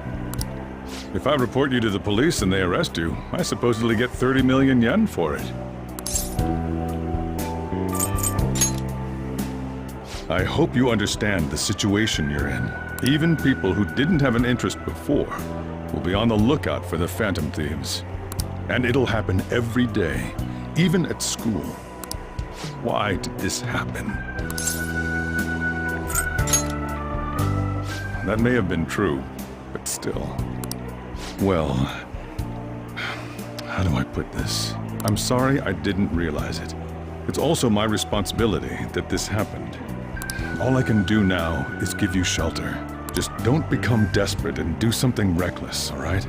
if I report you to the police and they arrest you, I supposedly get 30 million yen for it. I hope you understand the situation you're in. Even people who didn't have an interest before will be on the lookout for the Phantom Thieves. And it'll happen every day, even at school. Why did this happen? That may have been true, but still. Well, how do I put this? I'm sorry I didn't realize it. It's also my responsibility that this happened. All I can do now is give you shelter. Just don't become desperate and do something reckless, all right?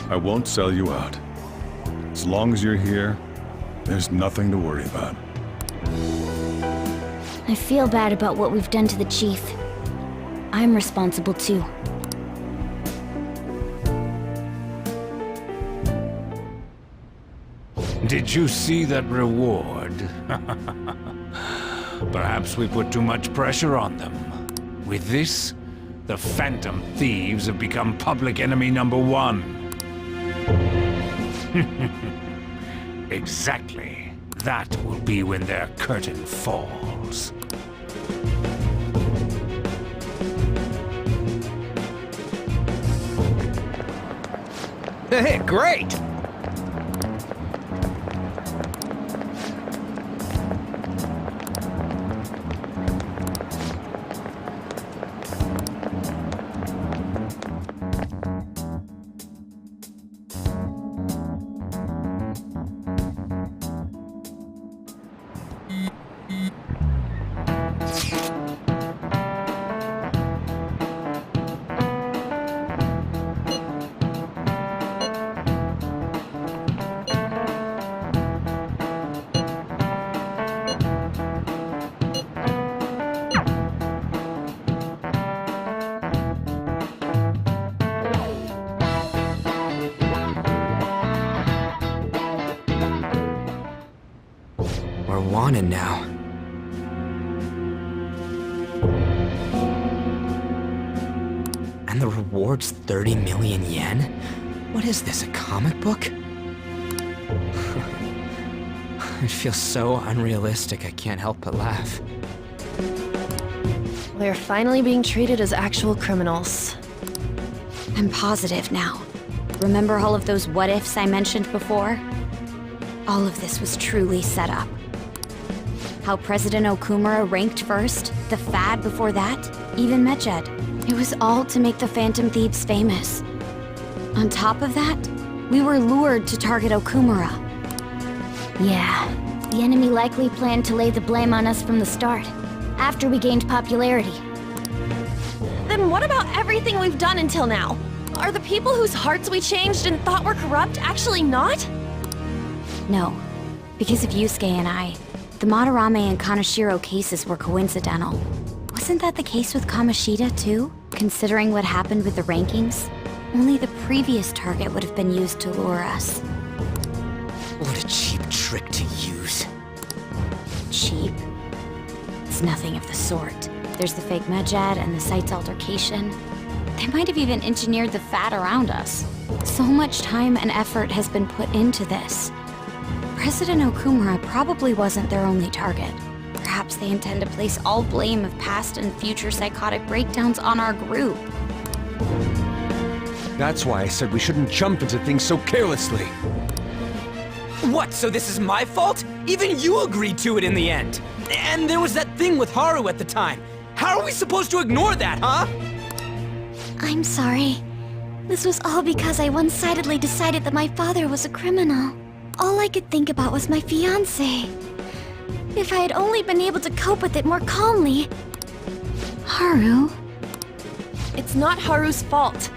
I won't sell you out. As long as you're here, there's nothing to worry about. I feel bad about what we've done to the chief. I'm responsible too. Did you see that reward? Perhaps we put too much pressure on them. With this, the Phantom Thieves have become public enemy number 1. Exactly. That will be when their curtain falls. Hey, great! We're wanted now. And the reward's 30 million yen? What is this, a comic book? It feels so unrealistic I can't help but laugh. We're finally being treated as actual criminals. I'm positive now. Remember all of those what-ifs I mentioned before? All of this was truly set up. How President Okumura ranked first, the Fad before that, even Medjed. It was all to make the Phantom Thieves famous. On top of that, we were lured to target Okumura. Yeah, the enemy likely planned to lay the blame on us from the start, after we gained popularity. Then what about everything we've done until now? Are the people whose hearts we changed and thought were corrupt actually not? No, because of Yusuke and I, the Madarame and Kaneshiro cases were coincidental. Wasn't that the case with Kamoshida, too? Considering what happened with the rankings, only the previous target would have been used to lure us. What a cheap trick to use. Cheap? It's nothing of the sort. There's the fake Medjed and the site's altercation. They might have even engineered the Fad around us. So much time and effort has been put into this. President Okumura probably wasn't their only target. Perhaps they intend to place all blame of past and future psychotic breakdowns on our group. That's why I said we shouldn't jump into things so carelessly. What, so this is my fault? Even you agreed to it in the end. And there was that thing with Haru at the time. How are we supposed to ignore that, huh? I'm sorry. This was all because I one-sidedly decided that my father was a criminal. All I could think about was my fiancé. If I had only been able to cope with it more calmly. Haru? It's not Haru's fault.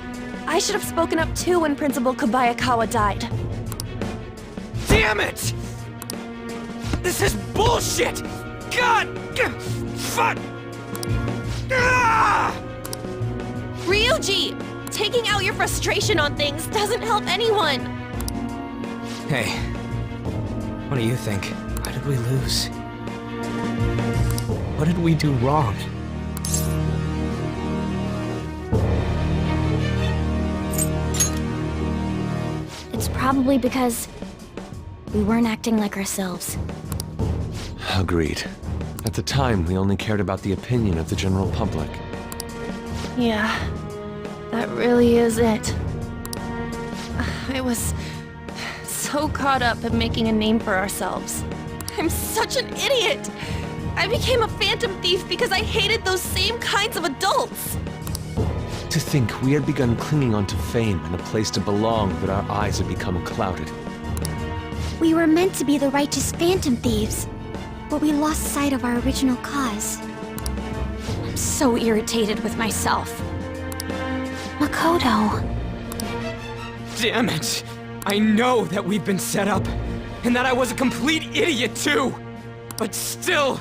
I should have spoken up too when Principal Kobayakawa died. Damn it! This is bullshit! God! Fuck! Ah! Ryuji! Taking out your frustration on things doesn't help anyone! Hey, what do you think? Why did we lose? What did we do wrong? It's probably because we weren't acting like ourselves. Agreed. At the time, we only cared about the opinion of the general public. Yeah, that really is it. I was so caught up in making a name for ourselves. I'm such an idiot! I became a phantom thief because I hated those same kinds of adults! To think we had begun clinging onto fame and a place to belong, but our eyes had become clouded. We were meant to be the righteous phantom thieves, but we lost sight of our original cause. I'm so irritated with myself. Makoto. Damn it! I know that we've been set up, and that I was a complete idiot too! But still,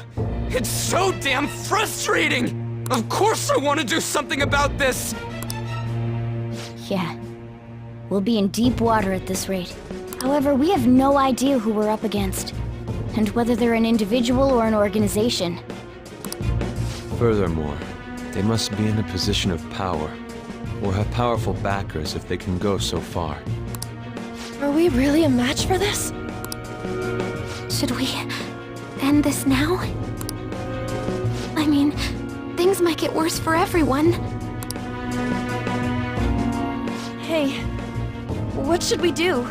it's so damn frustrating! Of course I want to do something about this! Yeah. We'll be in deep water at this rate. However, we have no idea who we're up against, and whether they're an individual or an organization. Furthermore, they must be in a position of power, or have powerful backers if they can go so far. Are we really a match for this? Should we end this now? I mean, things might get worse for everyone. Hey, what should we do?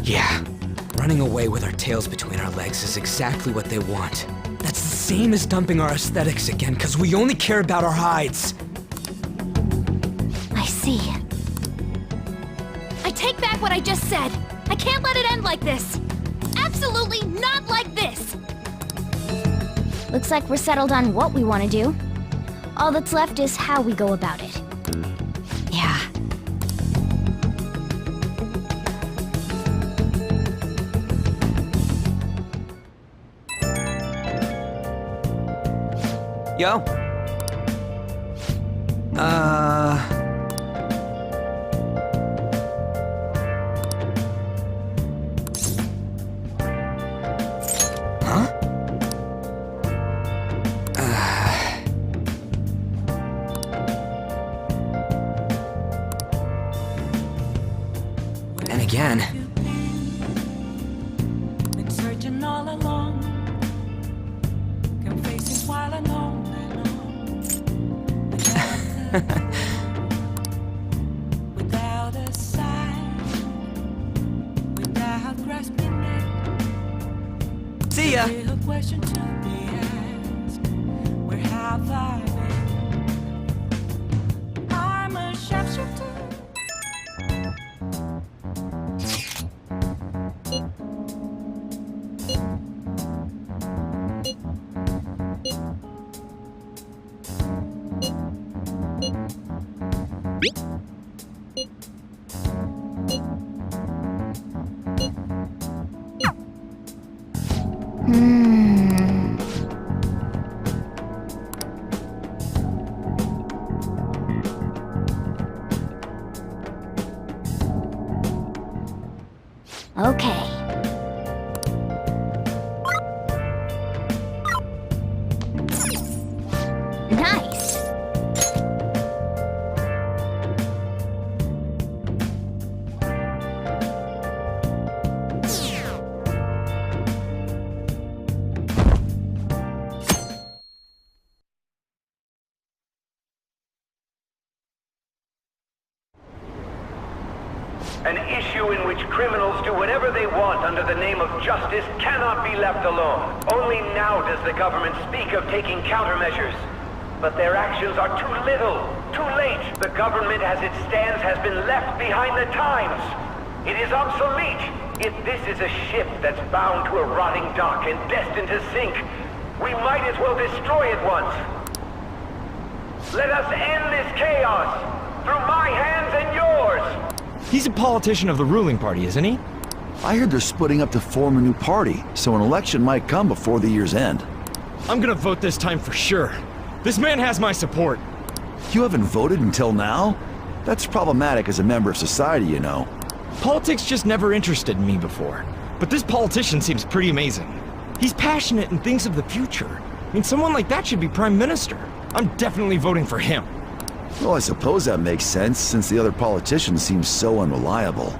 Yeah, running away with our tails between our legs is exactly what they want. That's the same as dumping our aesthetics again, because we only care about our hides. I see. I take back what I just said. I can't let it end like this. Absolutely not like this! Looks like we're settled on what we want to do. All that's left is how we go about it. Yeah. Yo. And again. Been searching all along. Can face it while alone. Without a sign, without grasping it. See ya. A question to be asked. Where have I been? I'm a sharpshooter. Okay. Nice. An issue in which criminals do whatever they want under the name of justice cannot be left alone. Only now does the government speak of taking countermeasures. But their actions are too little, too late. The government as it stands has been left behind the times. It is obsolete. If this is a ship that's bound to a rotting dock and destined to sink, we might as well destroy it once. Let us end this chaos through my hands and yours. He's a politician of the ruling party, isn't he? I heard they're splitting up to form a new party, so an election might come before the year's end. I'm gonna vote this time for sure. This man has my support. You haven't voted until now? That's problematic as a member of society, you know. Politics just never interested me before. But this politician seems pretty amazing. He's passionate and thinks of the future. I mean, someone like that should be prime minister. I'm definitely voting for him. Well, I suppose that makes sense, since the other politicians seem so unreliable.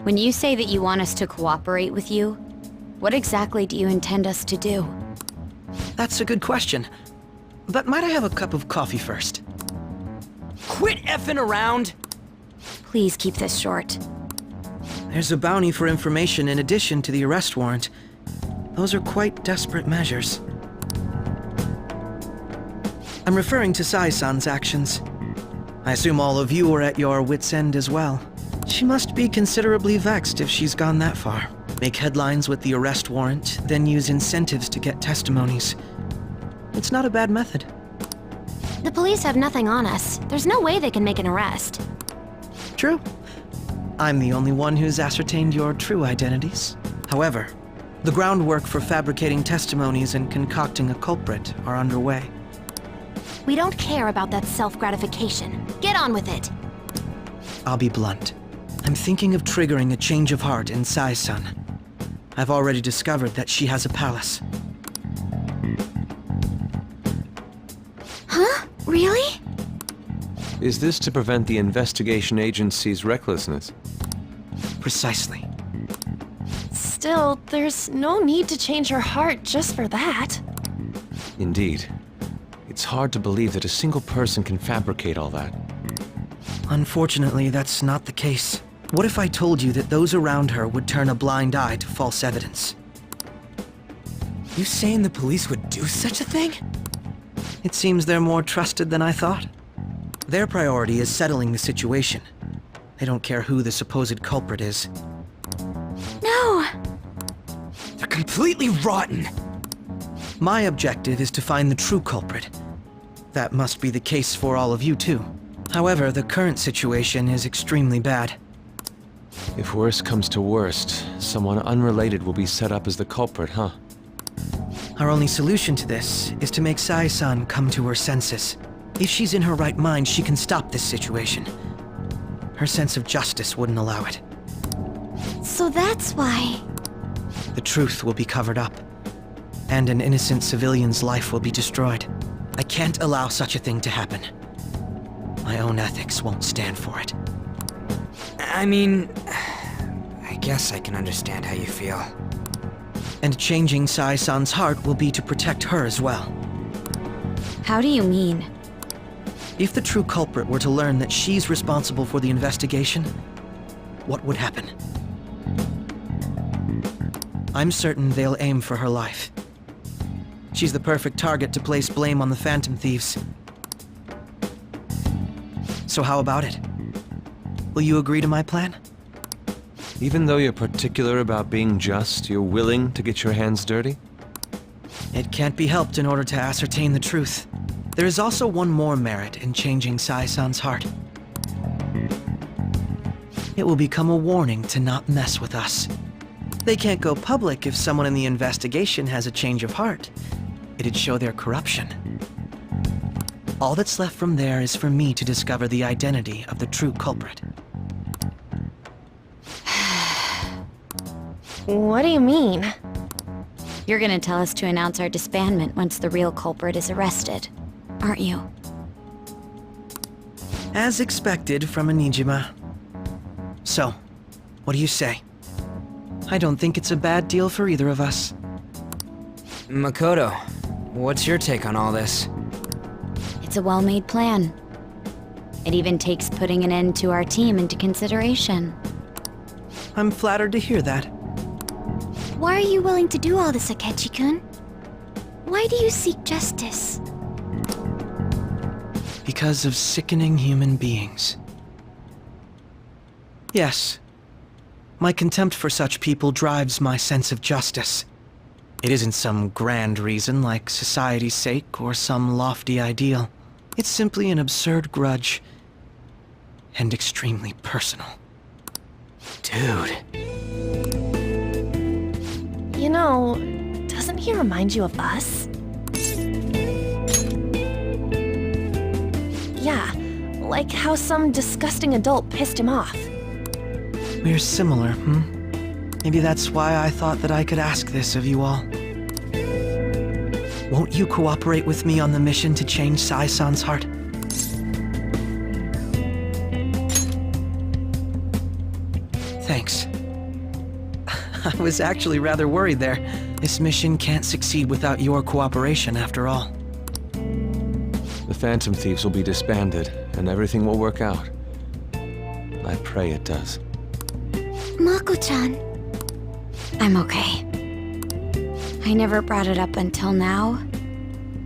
When you say that you want us to cooperate with you, what exactly do you intend us to do? That's a good question. But might I have a cup of coffee first? Quit effing around! Please keep this short. There's a bounty for information in addition to the arrest warrant. Those are quite desperate measures. I'm referring to Sai-san's actions. I assume all of you are at your wits' end as well. She must be considerably vexed if she's gone that far. Make headlines with the arrest warrant, then use incentives to get testimonies. It's not a bad method. The police have nothing on us. There's no way they can make an arrest. True. I'm the only one who's ascertained your true identities. However, the groundwork for fabricating testimonies and concocting a culprit are underway. We don't care about that self-gratification. Get on with it. I'll be blunt. I'm thinking of triggering a change of heart in Sai-san. I've already discovered that she has a palace. Huh? Really? Is this to prevent the investigation agency's recklessness? Precisely. Still, there's no need to change her heart just for that. Indeed. It's hard to believe that a single person can fabricate all that. Unfortunately, that's not the case. What if I told you that those around her would turn a blind eye to false evidence? You saying the police would do such a thing? It seems they're more trusted than I thought. Their priority is settling the situation. They don't care who the supposed culprit is. No! They're completely rotten! My objective is to find the true culprit. That must be the case for all of you too. However, the current situation is extremely bad. If worst comes to worst, someone unrelated will be set up as the culprit, huh? Our only solution to this is to make Sai-san come to her senses. If she's in her right mind, she can stop this situation. Her sense of justice wouldn't allow it. So that's why... The truth will be covered up, and an innocent civilian's life will be destroyed. I can't allow such a thing to happen. My own ethics won't stand for it. I mean, I guess I can understand how you feel. And changing Sai-san's heart will be to protect her as well. How do you mean? If the true culprit were to learn that she's responsible for the investigation, what would happen? I'm certain they'll aim for her life. She's the perfect target to place blame on the Phantom Thieves. So how about it? Will you agree to my plan? Even though you're particular about being just, you're willing to get your hands dirty? It can't be helped in order to ascertain the truth. There is also one more merit in changing Sai-san's heart. It will become a warning to not mess with us. They can't go public if someone in the investigation has a change of heart. It'd show their corruption. All that's left from there is for me to discover the identity of the true culprit. What do you mean? You're gonna tell us to announce our disbandment once the real culprit is arrested, aren't you? As expected from Onijima. So, what do you say? I don't think it's a bad deal for either of us. Makoto, what's your take on all this? It's a well-made plan. It even takes putting an end to our team into consideration. I'm flattered to hear that. Why are you willing to do all this, Akechi-kun? Why do you seek justice? Because of sickening human beings. Yes. My contempt for such people drives my sense of justice. It isn't some grand reason like society's sake or some lofty ideal. It's simply an absurd grudge. And extremely personal. Dude. You know, doesn't he remind you of us? Yeah, like how some disgusting adult pissed him off. We're similar, Maybe that's why I thought that I could ask this of you all. Won't you cooperate with me on the mission to change Sai-san's heart? Thanks. I was actually rather worried there. This mission can't succeed without your cooperation, after all. The Phantom Thieves will be disbanded, and everything will work out. I pray it does. Mako-chan. I'm okay. I never brought it up until now,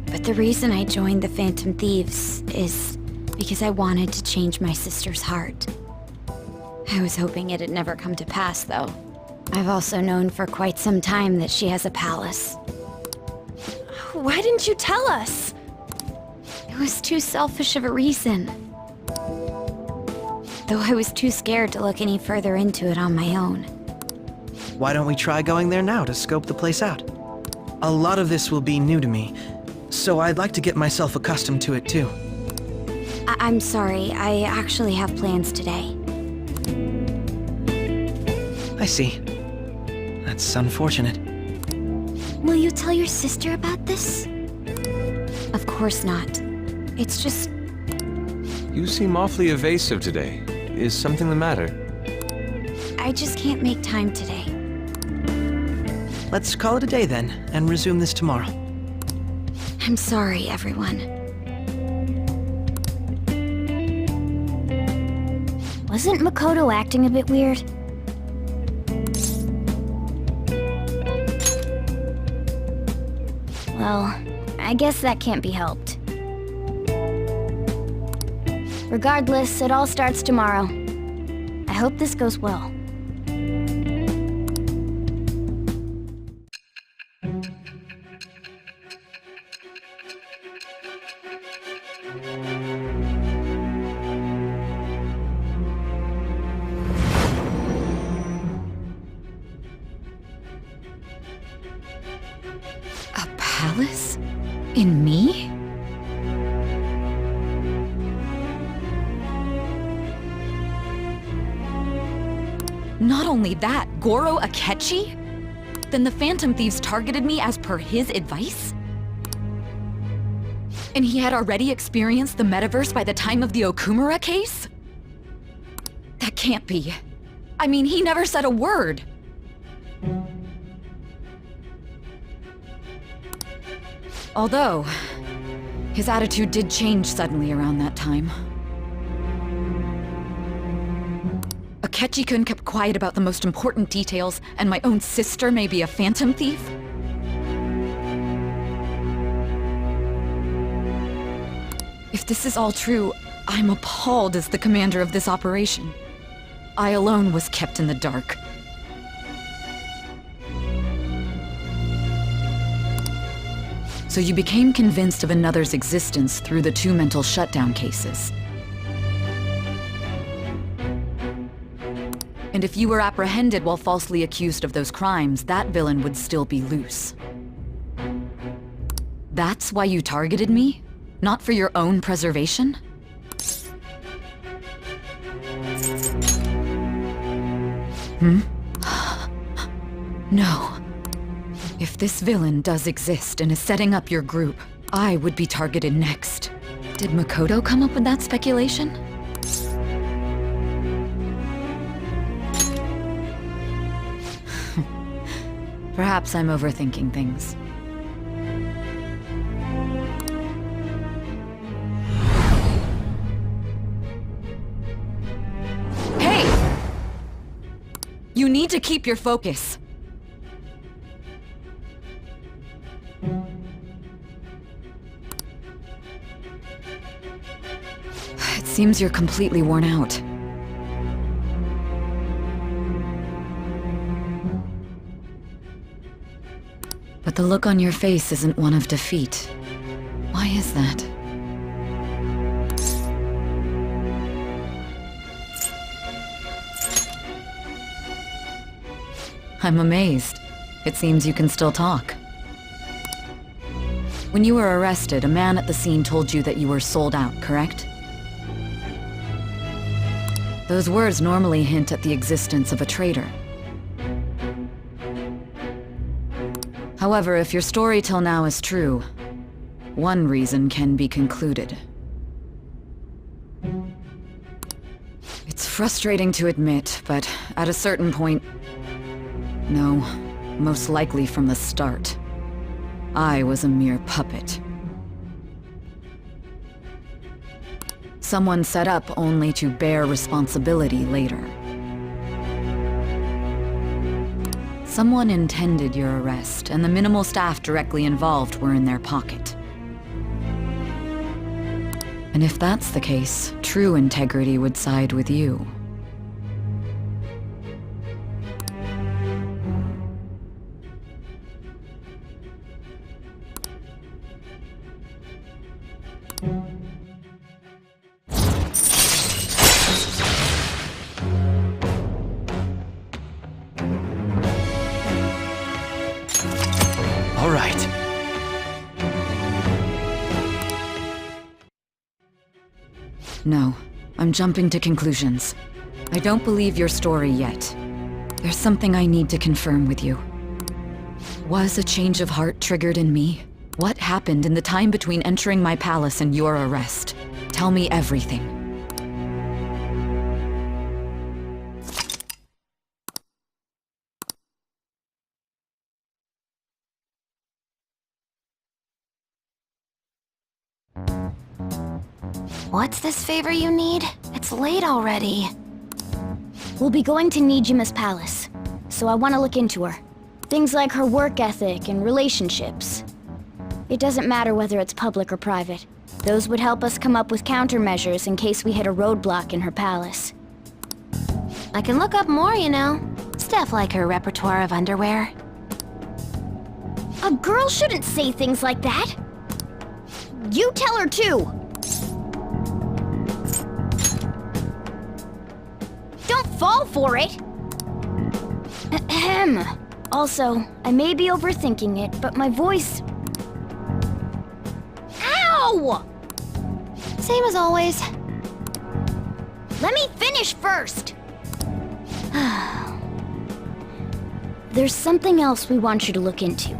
but the reason I joined the Phantom Thieves is because I wanted to change my sister's heart. I was hoping it'd never come to pass, though. I've also known for quite some time that she has a palace. Why didn't you tell us? It was too selfish of a reason. Though I was too scared to look any further into it on my own. Why don't we try going there now to scope the place out? A lot of this will be new to me, so I'd like to get myself accustomed to it too. I'm sorry, I actually have plans today. I see. That's unfortunate. Will you tell your sister about this? Of course not. It's just... You seem awfully evasive today. Is something the matter? I just can't make time today. Let's call it a day then, and resume this tomorrow. I'm sorry, everyone. Wasn't Makoto acting a bit weird? Well, I guess that can't be helped. Regardless, it all starts tomorrow. I hope this goes well. A palace? In me? Not only that, Goro Akechi? Then the Phantom Thieves targeted me as per his advice? And he had already experienced the metaverse by the time of the Okumura case? That can't be. I mean, he never said a word. Although, his attitude did change suddenly around that time. Akechi-kun kept quiet about the most important details, and my own sister may be a phantom thief? If this is all true, I'm appalled as the commander of this operation. I alone was kept in the dark. So you became convinced of another's existence through the 2 mental shutdown cases. And if you were apprehended while falsely accused of those crimes, that villain would still be loose. That's why you targeted me? Not for your own preservation? No. If this villain does exist and is setting up your group, I would be targeted next. Did Makoto come up with that speculation? Perhaps I'm overthinking things. Hey! You need to keep your focus. It seems you're completely worn out. But the look on your face isn't one of defeat. Why is that? I'm amazed. It seems you can still talk. When you were arrested, a man at the scene told you that you were sold out, correct? Those words normally hint at the existence of a traitor. However, if your story till now is true, one reason can be concluded. It's frustrating to admit, but at a certain point... No, most likely from the start. I was a mere puppet. Someone set up only to bear responsibility later. Someone intended your arrest, and the minimal staff directly involved were in their pocket. And if that's the case, true integrity would side with you. All right. No, I'm jumping to conclusions. I don't believe your story yet. There's something I need to confirm with you. Was a change of heart triggered in me? What happened in the time between entering my palace and your arrest? Tell me everything. What's this favor you need? It's late already. We'll be going to Nijima's palace, so I want to look into her. Things like her work ethic and relationships. It doesn't matter whether it's public or private. Those would help us come up with countermeasures in case we hit a roadblock in her palace. I can look up more, you know. Stuff like her repertoire of underwear. A girl shouldn't say things like that. You tell her too. Don't fall for it! Ahem. Also, I may be overthinking it, but my voice... Ow! Same as always. Let me finish first! There's something else we want you to look into.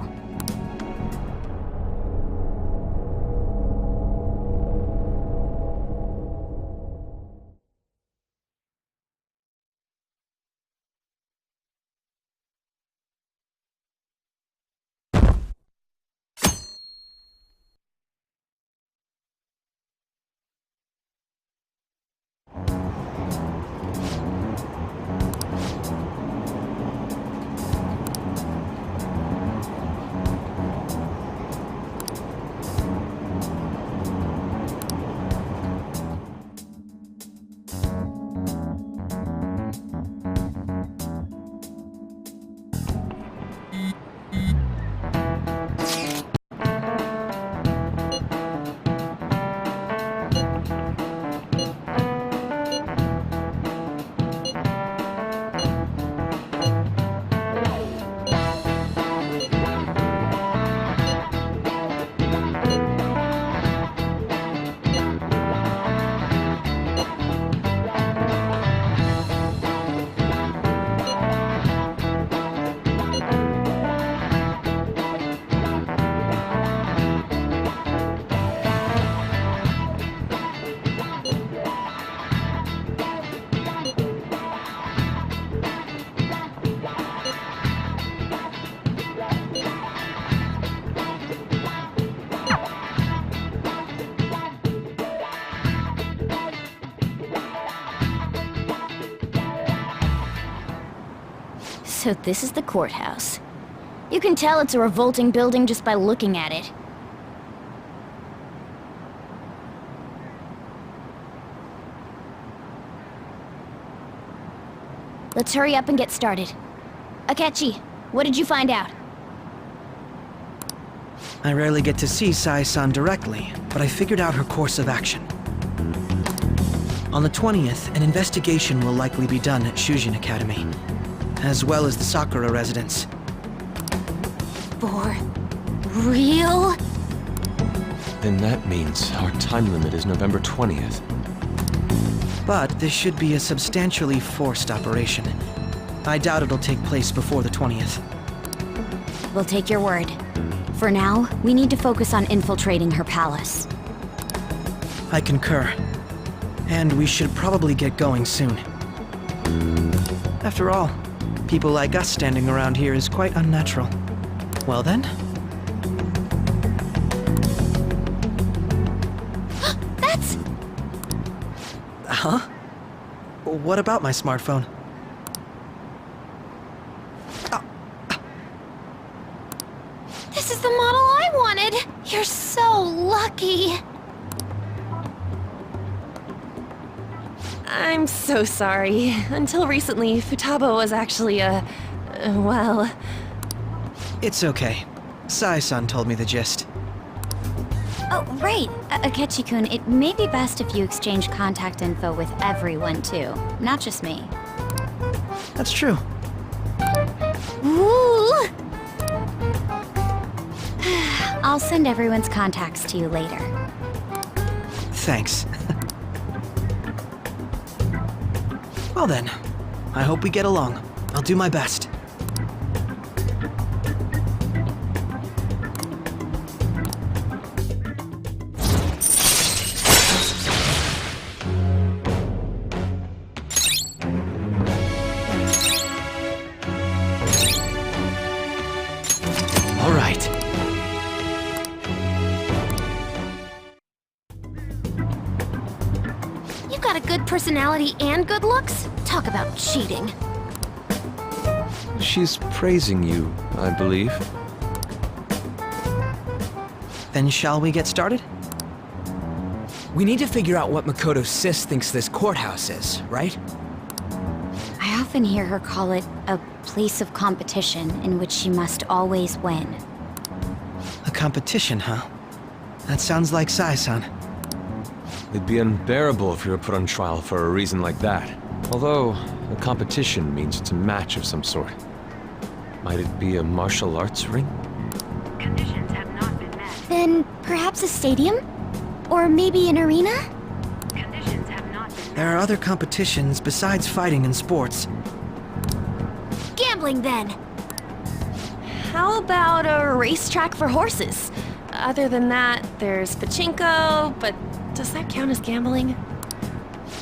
So this is the courthouse. You can tell it's a revolting building just by looking at it. Let's hurry up and get started. Akechi, what did you find out? I rarely get to see Sai-san directly, but I figured out her course of action. On the 20th, an investigation will likely be done at Shujin Academy, as well as the Sakura residence. For real? Then that means our time limit is November 20th. But this should be a substantially forced operation. I doubt it'll take place before the 20th. We'll take your word. For now, we need to focus on infiltrating her palace. I concur. And we should probably get going soon. After all, people like us standing around here is quite unnatural. Well then? That's... Huh? What about my smartphone? This is the model I wanted! You're so lucky! I'm so sorry. Until recently, Futaba was actually well... It's okay. Sai-san told me the gist. Oh, right. Akechi-kun, it may be best if you exchange contact info with everyone, too. Not just me. That's true. Ooh! I'll send everyone's contacts to you later. Thanks. Well then, I hope we get along. I'll do my best. All right. You got a good personality and good looks? Talk about cheating. She's praising you, I believe. Then shall we get started? We need to figure out what Makoto Sis thinks this courthouse is, right? I often hear her call it a place of competition in which she must always win. A competition, huh? That sounds like Sai-san. It'd be unbearable if you were put on trial for a reason like that. Although, a competition means it's a match of some sort. Might it be a martial arts ring? Conditions have not been met. Then perhaps a stadium? Or maybe an arena? Conditions have not been met. There are other competitions besides fighting and sports. Gambling then! How about a racetrack for horses? Other than that, there's pachinko, but does that count as gambling?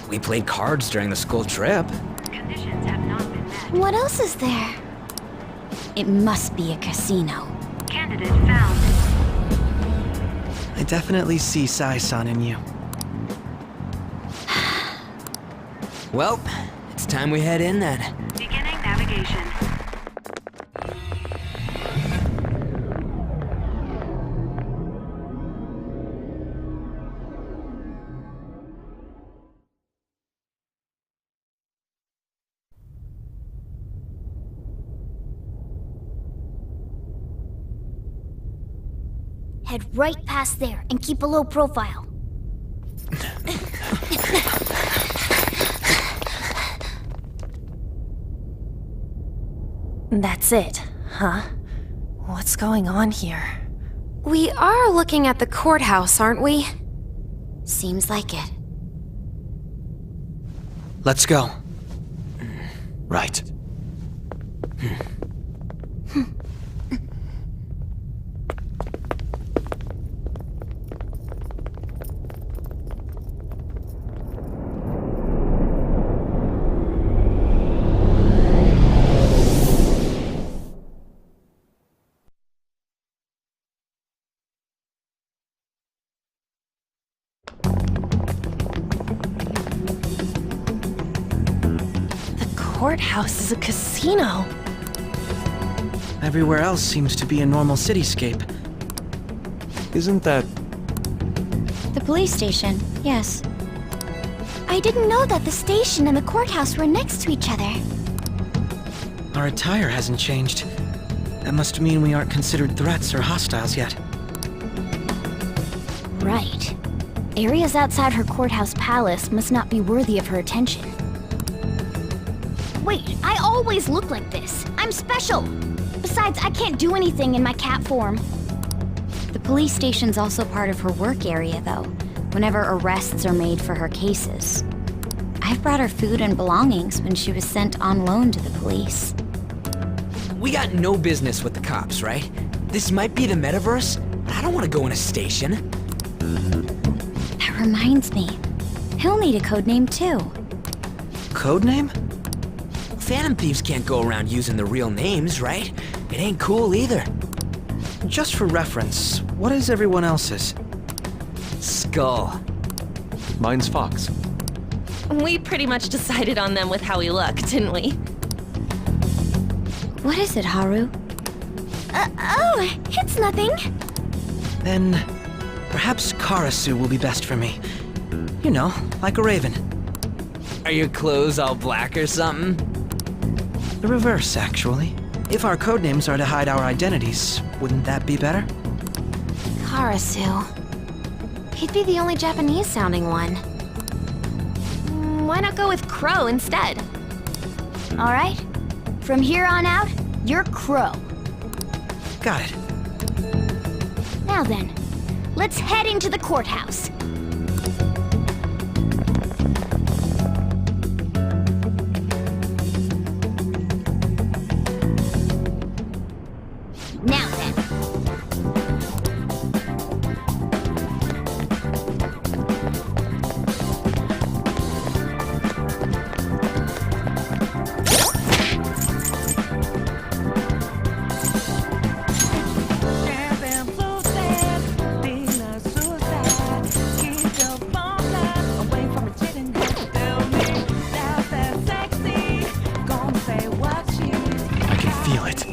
We played cards during the school trip. Conditions have not been met. What else is there? It must be a casino. Candidate found. I definitely see Sai-san in you. Well, it's time we head in then. Beginning navigation. Head right past there and keep a low profile. That's it, huh? What's going on here? We are looking at the courthouse, aren't we? Seems like it. Let's go. Right. Courthouse is a casino. Everywhere else seems to be a normal cityscape. Isn't that... The police station, yes. I didn't know that the station and the courthouse were next to each other. Our attire hasn't changed. That must mean we aren't considered threats or hostiles yet. Right. Areas outside her courthouse palace must not be worthy of her attention. Wait, I always look like this. I'm special. Besides, I can't do anything in my cat form. The police station's also part of her work area, though, whenever arrests are made for her cases. I've brought her food and belongings when she was sent on loan to the police. We got no business with the cops, right? This might be the metaverse, but I don't want to go in a station. That reminds me. He'll need a code name too. Code name? Phantom thieves can't go around using the real names, right? It ain't cool either. Just for reference, what is everyone else's? Skull. Mine's Fox. We pretty much decided on them with how we look, didn't we? What is it, Haru? Oh, it's nothing. Then perhaps Karasu will be best for me. You know, like a raven. Are your clothes all black or something? The reverse, actually. If our codenames are to hide our identities, wouldn't that be better? Karasu. He'd be the only Japanese-sounding one. Why not go with Crow instead? All right. From here on out, you're Crow. Got it. Now then, let's head into the courthouse. Now then. I can feel it.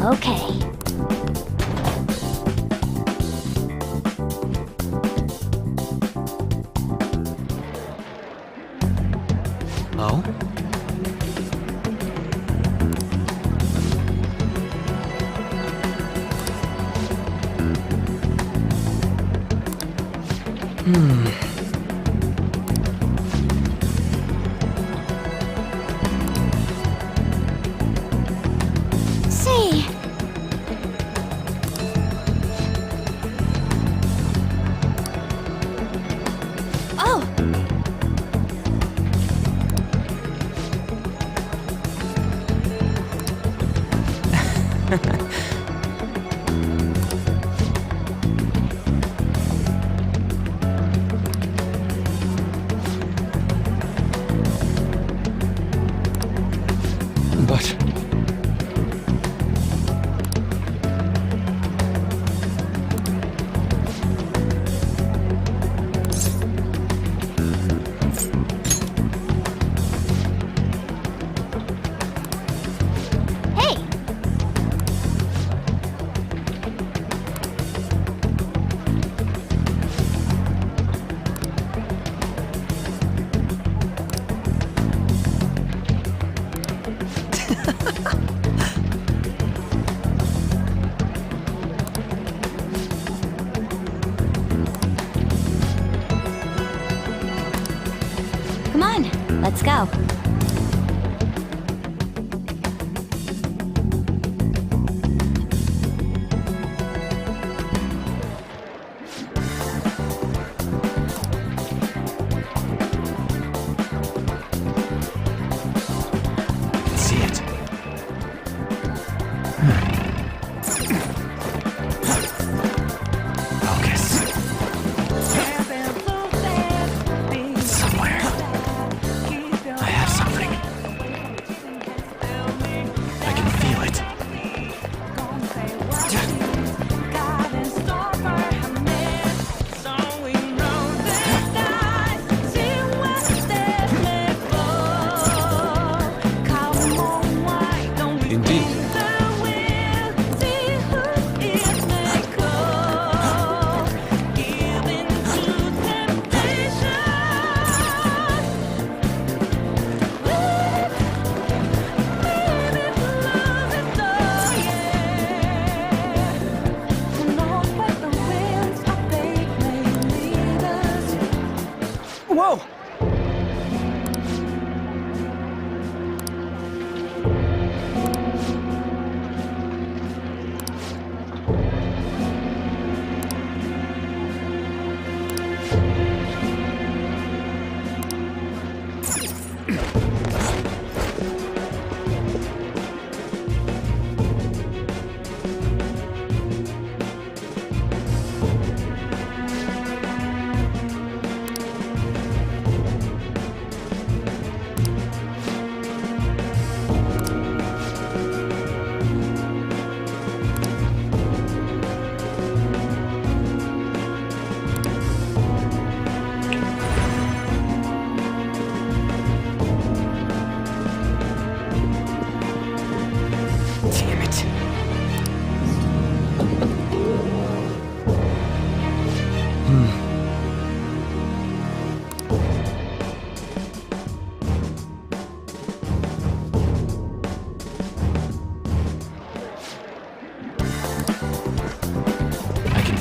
Okay. Oh? See. Oh! But... Hey! Come on, let's go. See it. Focus. Somewhere. I have something.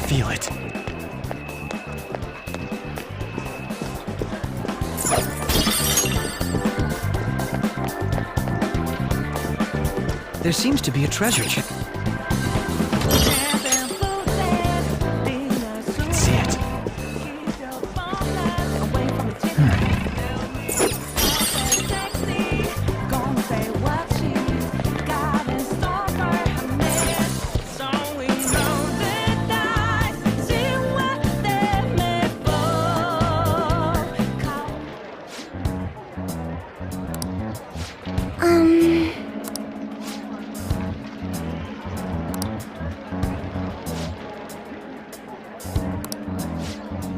feel it. There seems to be a treasure chest. Can see it.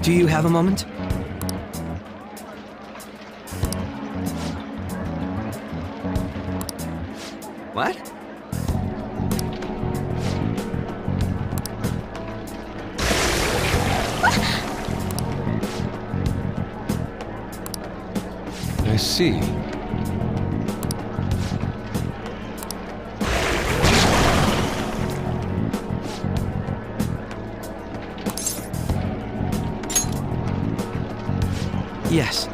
Do you have a moment? What? I see. Yes.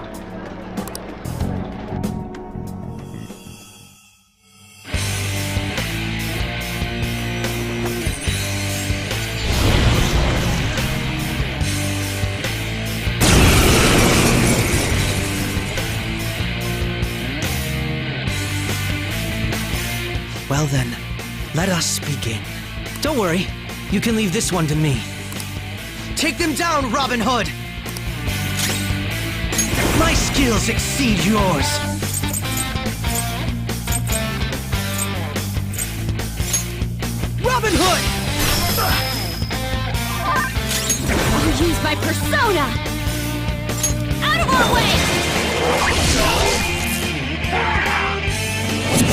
Well then, let us begin. Don't worry, you can leave this one to me. Take them down, Robin Hood! My skills exceed yours! Robin Hood! I'll use my persona! Out of our way!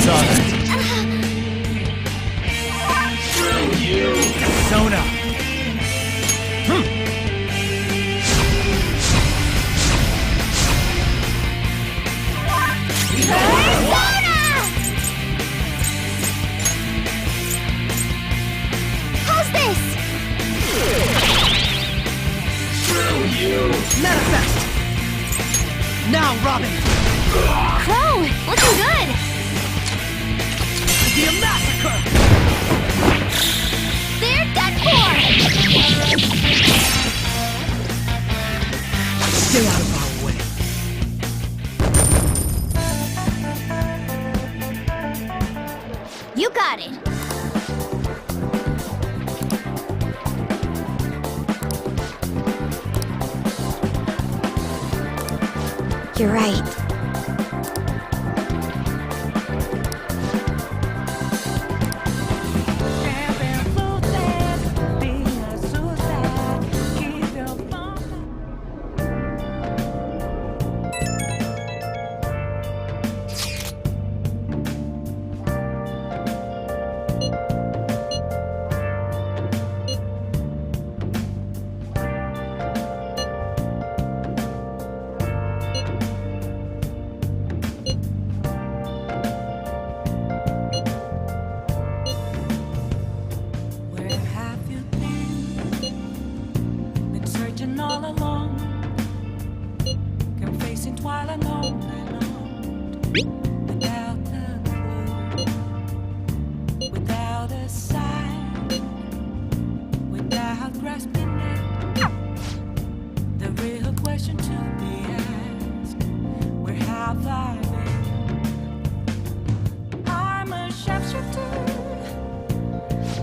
Saw that. Screw you! Persona! How's this? Screw you! Manifest! Now, Robin! Crow, looking good! Be a massacre! They're done for! Stay out of our way. You got it! You're right.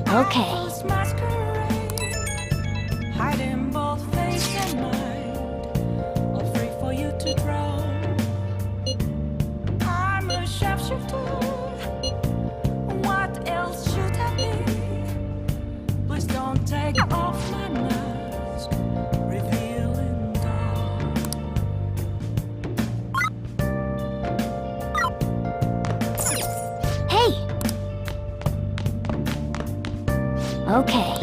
Okay. Hiding both face and mind, all free for you to draw. I'm a sharpshooter. What else should I be? Please don't take off my mask, revealing dawn. Hey! Okay.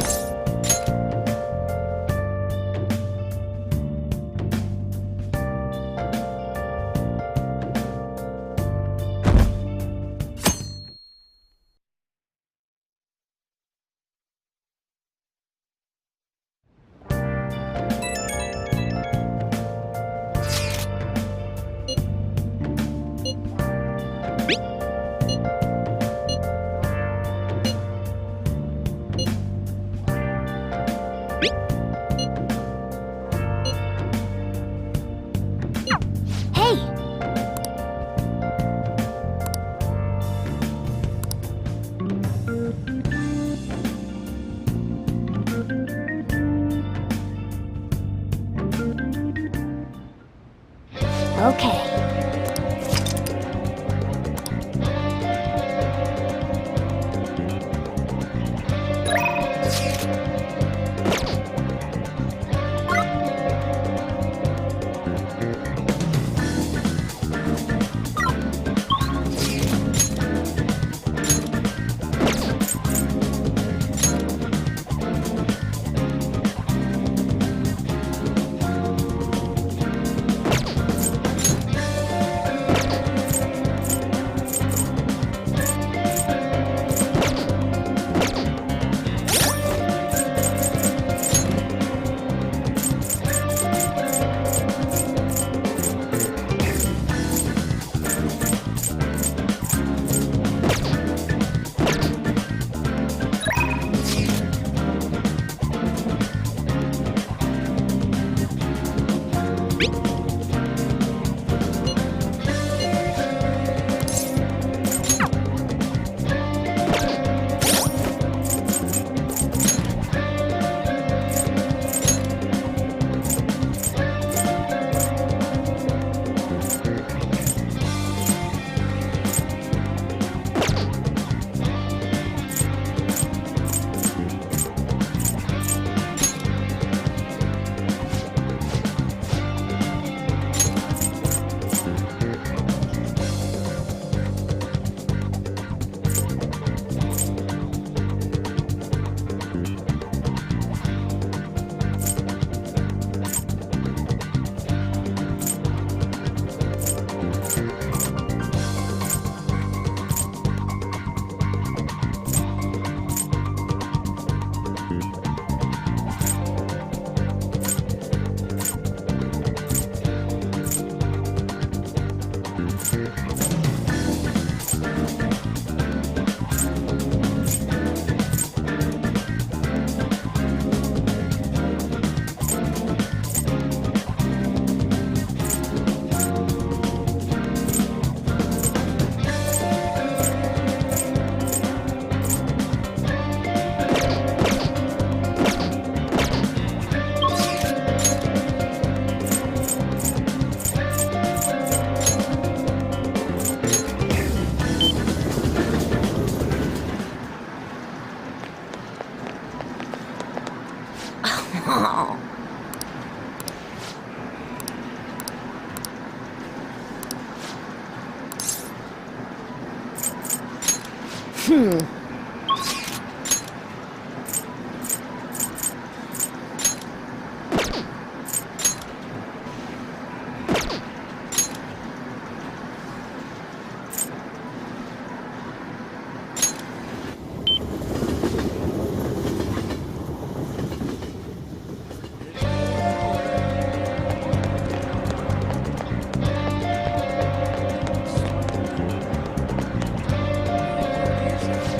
Okay.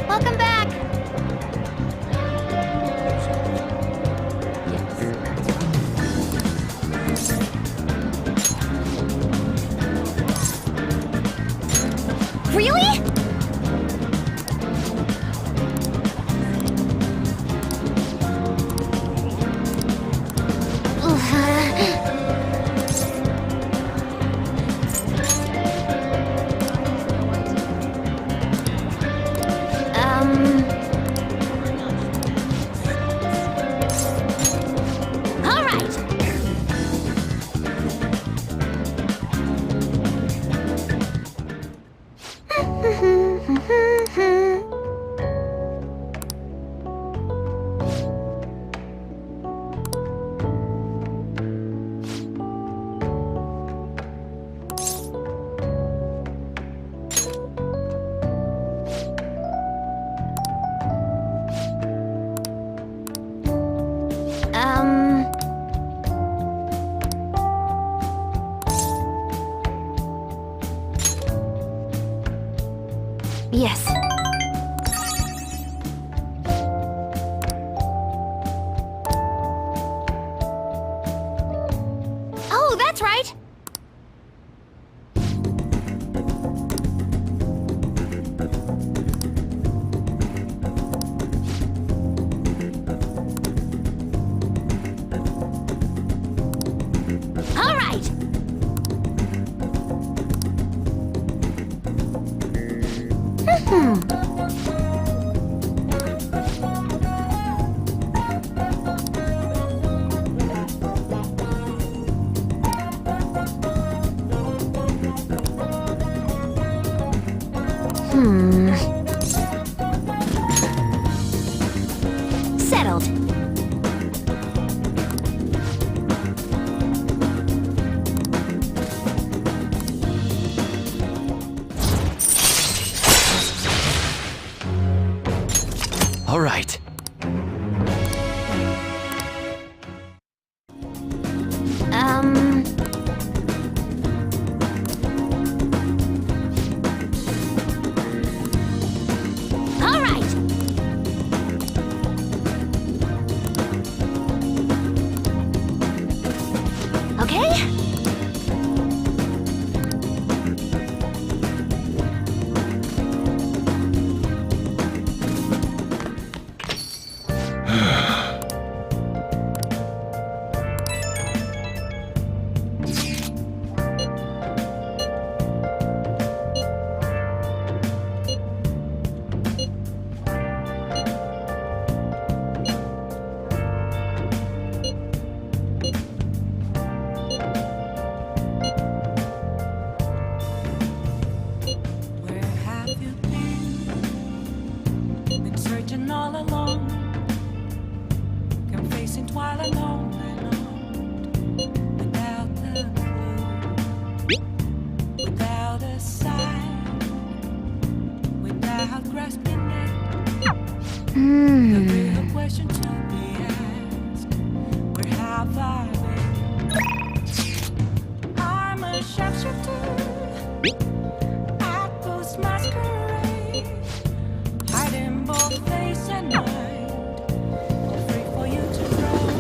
Welcome back! Really? All right. Yes. Oh, that's right. All right. Settled. All right. All right. Okay. Where have you been searching all along, confessing while alone without a clue, without a sign, without grasping it. The real question to be asked: where have I been? I'm a sharpshooter. Apples masquerade, hiding both face and mind, all free for you to roam.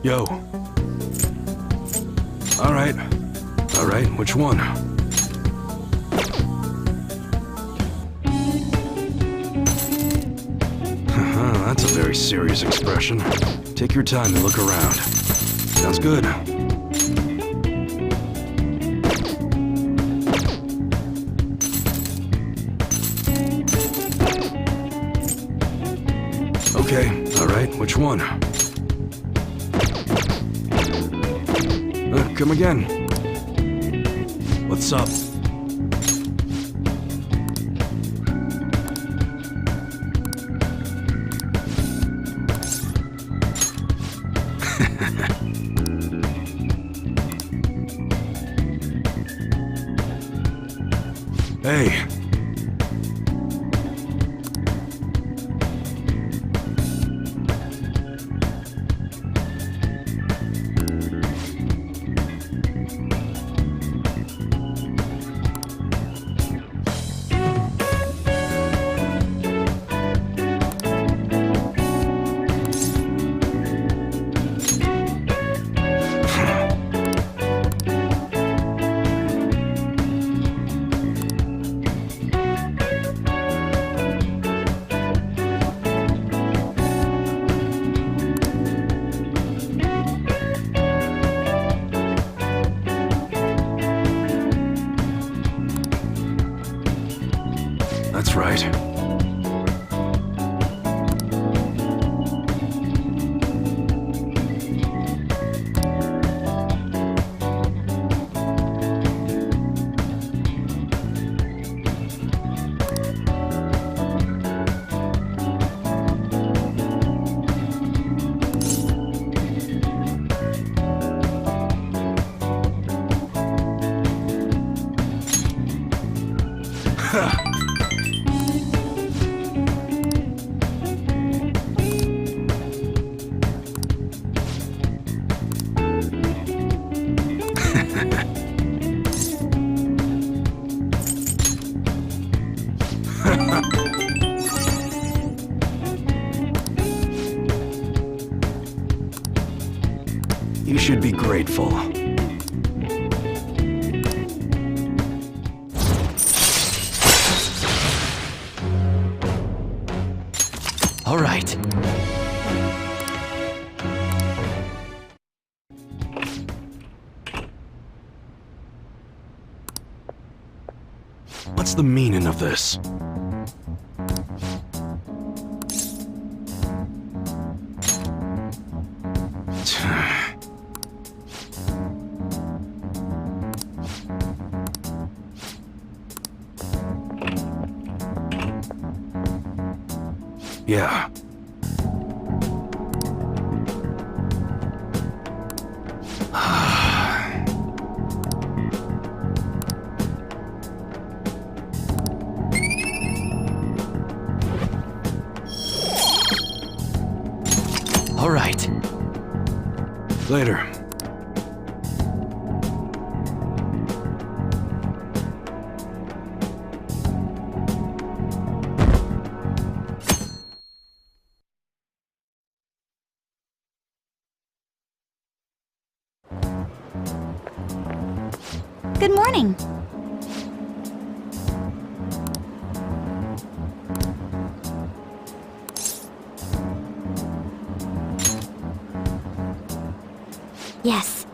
Yo. All right, which one? That's a very serious expression. Take your time and look around. Sounds good. Okay, all right, which one? Come again. What's up? Hey. That's right. You should be grateful. All right. What's the meaning of this? Yeah. All right. Later. Good morning. Yes.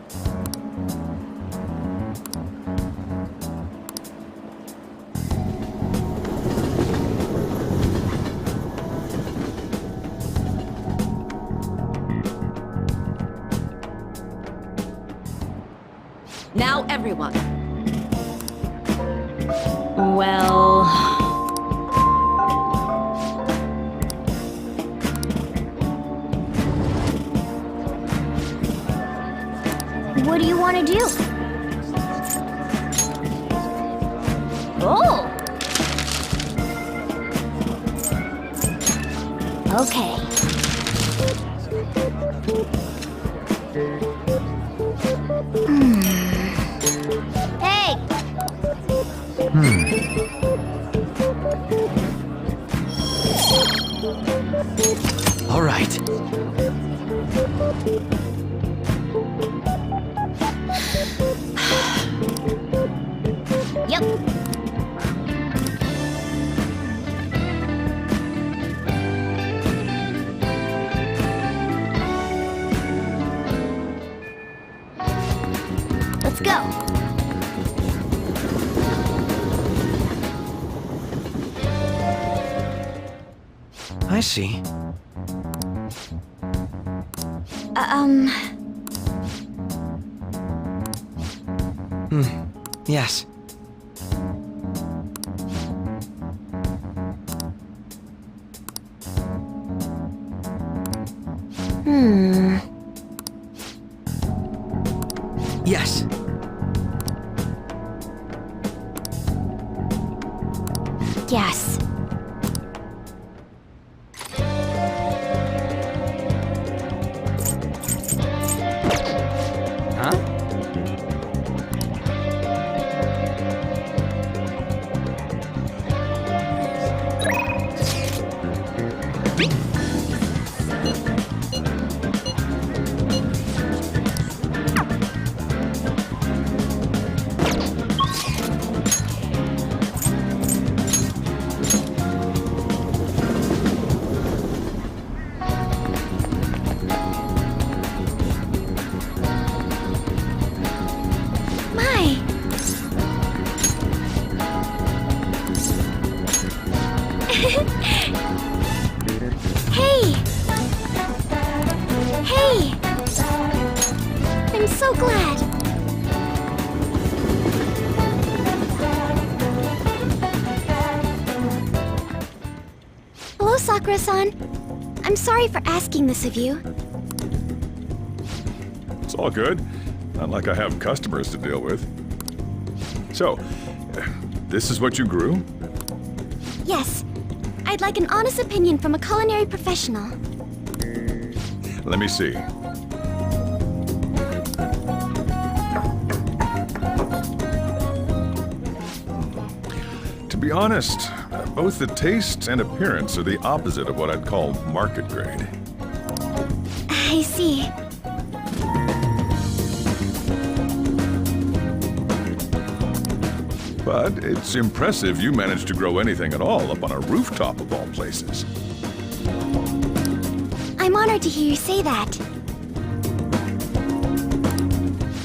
Now, everyone. Well... What do you want to do? Oh! Okay. Hey! All right. Yep. Let's go. I see. Yes. Yes. Yes. Huh? My. Hey! Hey! I'm so glad. Hello, Sakura-san. I'm sorry for asking this of you. It's all good. Not like I have customers to deal with. So, this is what you grew? Yes. I'd like an honest opinion from a culinary professional. Let me see. To be honest, both the taste and appearance are the opposite of what I'd call market grade. I see. But it's impressive you managed to grow anything at all up on a rooftop of all places. I'm honored to hear you say that.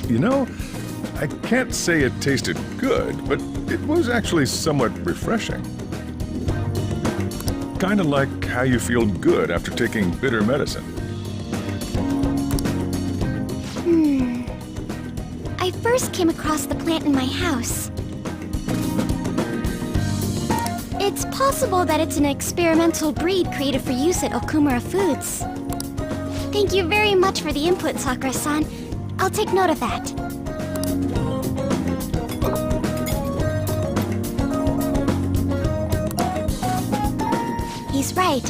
You know, I can't say it tasted good, but it was actually somewhat refreshing. Kinda like how you feel good after taking bitter medicine. I first came across the plant in my house. It's possible that it's an experimental breed created for use at Okumura Foods. Thank you very much for the input, Sakura-san. I'll take note of that. He's right.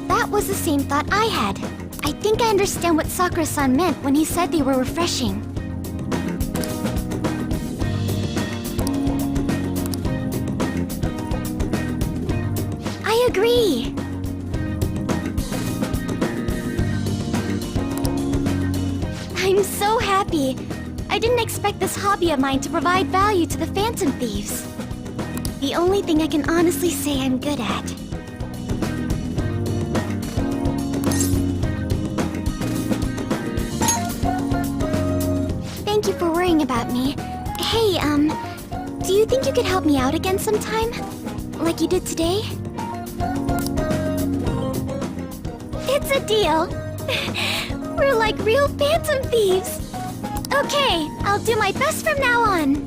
That was the same thought I had. I think I understand what Sakura-san meant when he said they were refreshing. I agree. I'm so happy. I didn't expect this hobby of mine to provide value to the Phantom Thieves. The only thing I can honestly say I'm good at. Thank you for worrying about me. Hey, do you think you could help me out again sometime? Like you did today? It's a deal. We're like real Phantom Thieves. Okay, I'll do my best from now on.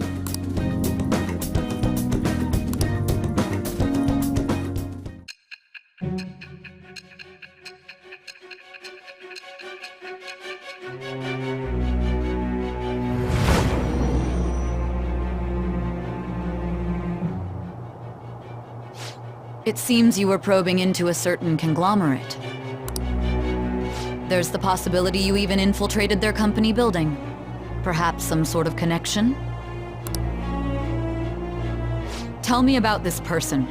It seems you were probing into a certain conglomerate. There's the possibility you even infiltrated their company building. Perhaps some sort of connection? Tell me about this person.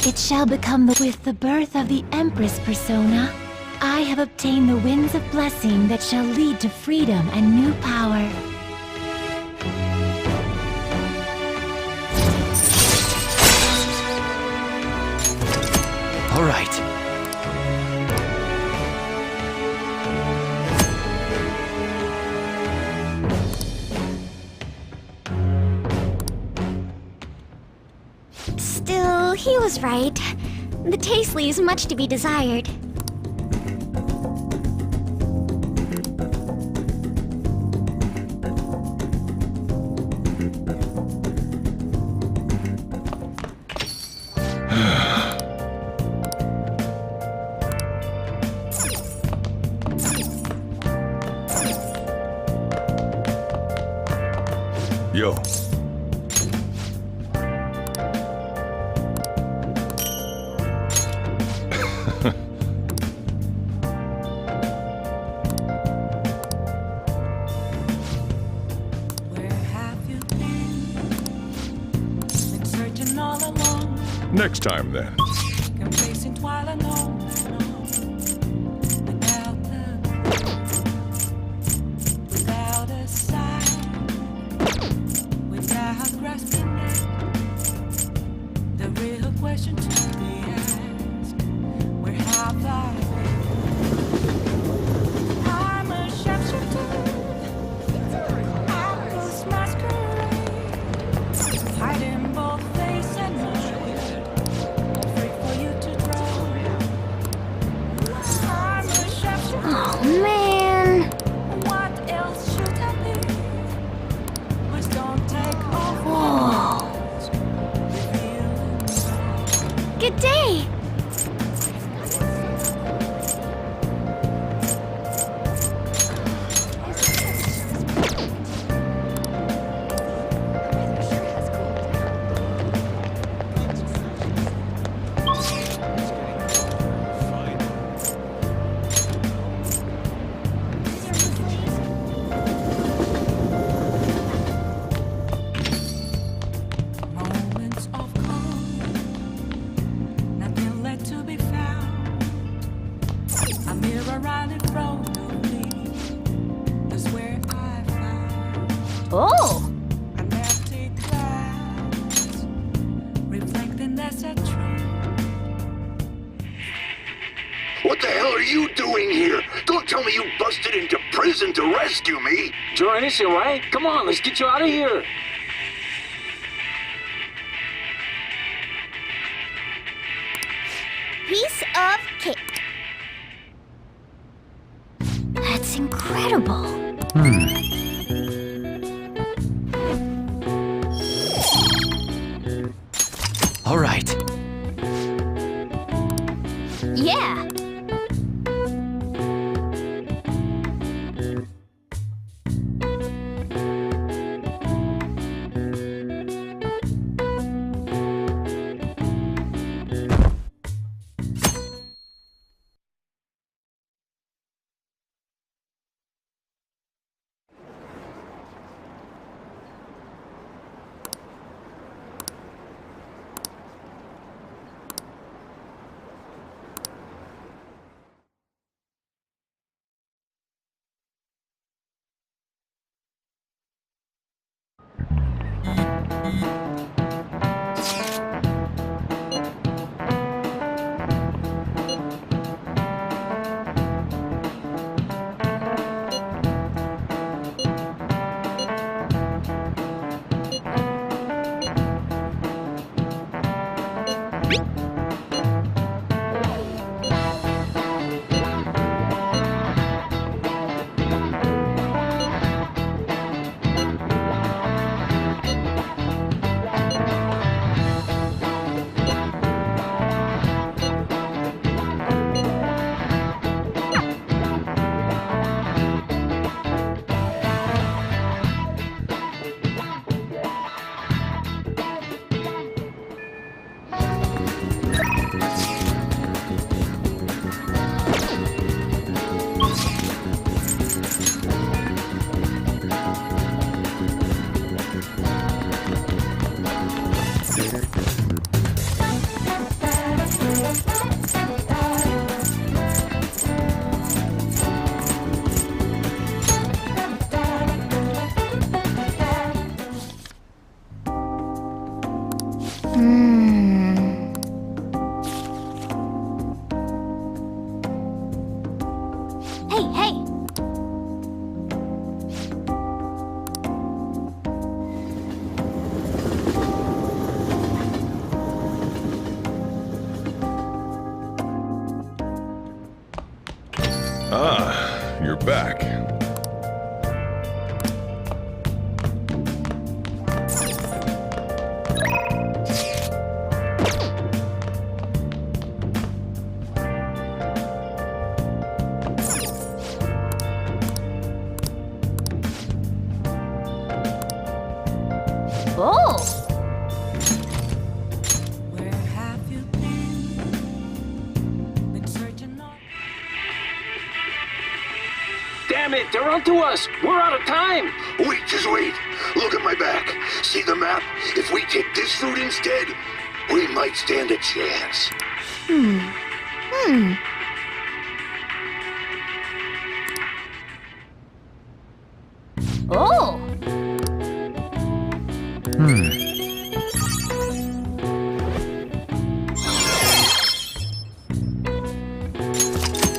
It shall become with the birth of the Empress persona. I have obtained the winds of blessing that shall lead to freedom and new power. All right. Still, he was right. The taste leaves much to be desired. Yo. Next time, then. Complacent while alone. Without a sign. Without grasping it. The real question to be asked. Where have I been? I'm a sharpshooter. Apples masquerade. Hiding both face and mind. Oh, man. What else should I be? Please don't take off. Whoa. Good day. Moments of calm, nothing left to be found. A mirror right in front of me is where I found Oh! an empty glass, reflecting as a tree. What the hell are you doing here? Don't tell me you busted into prison to rescue me! Join us, right? Come on, let's get you out of here! Piece of cake. That's incredible. All right. Yeah. Hey, hey! Ah, you're back. Oh! Where have you been? Been searching all... Damn it, they're onto us. We're out of time. Wait, just wait. Look at my back. See the map? If we take this route instead, we might stand a chance. Oh!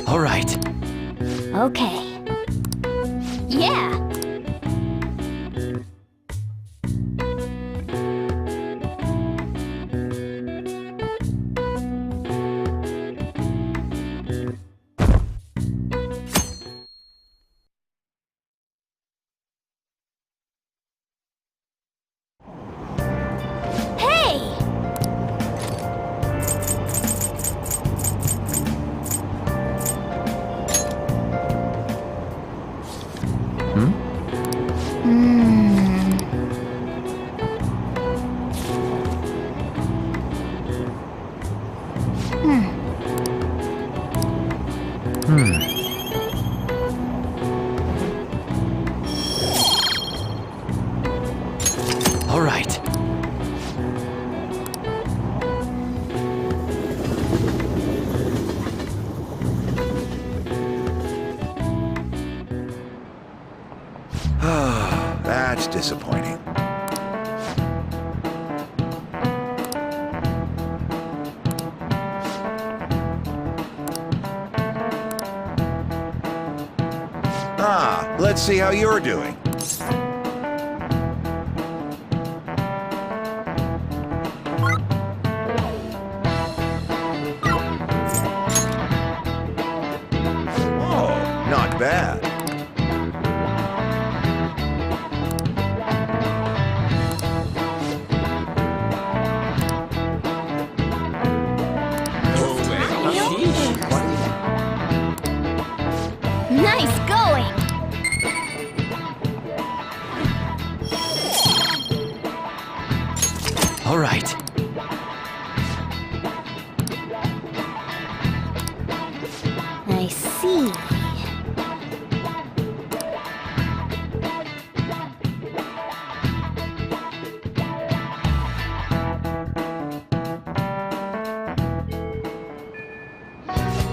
All right. Okay. Yeah! Hey! All right. That's disappointing. Ah, let's see how you're doing. Oh, not bad. All right. I see.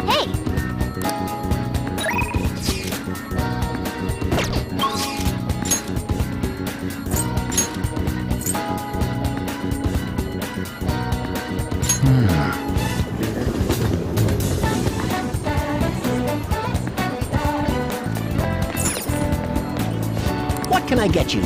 Hey! What can I get you?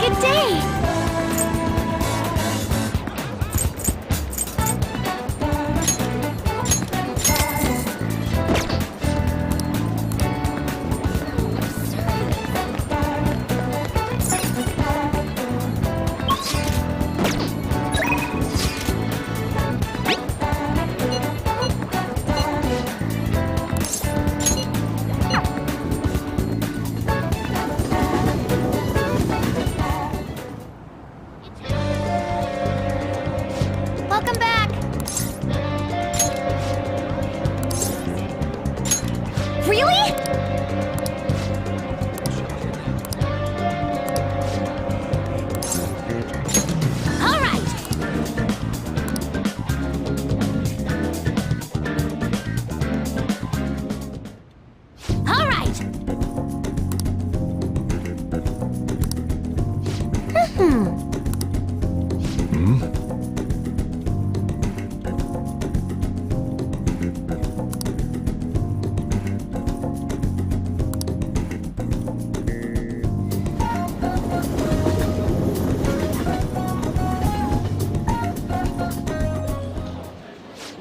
Good day! Welcome back! Really? All right. All right.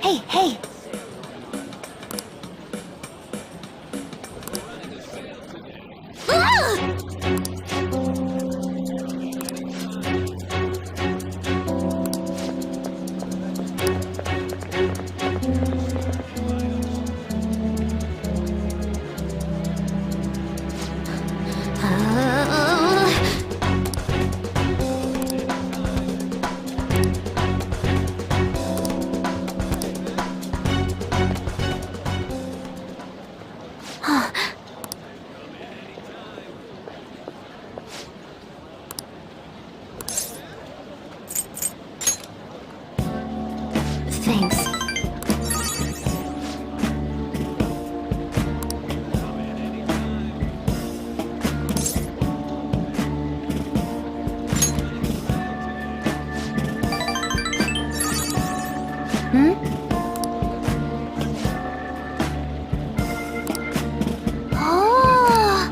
Hey, hey! Thanks. Hmm? Oh!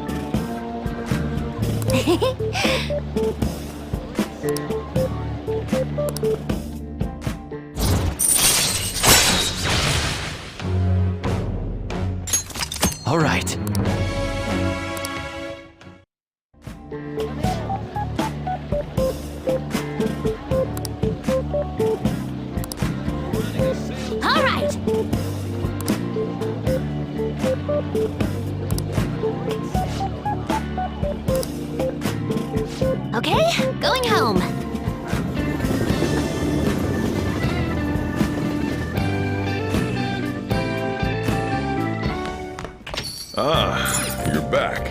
All right. All right. Okay, going home. Ah, you're back.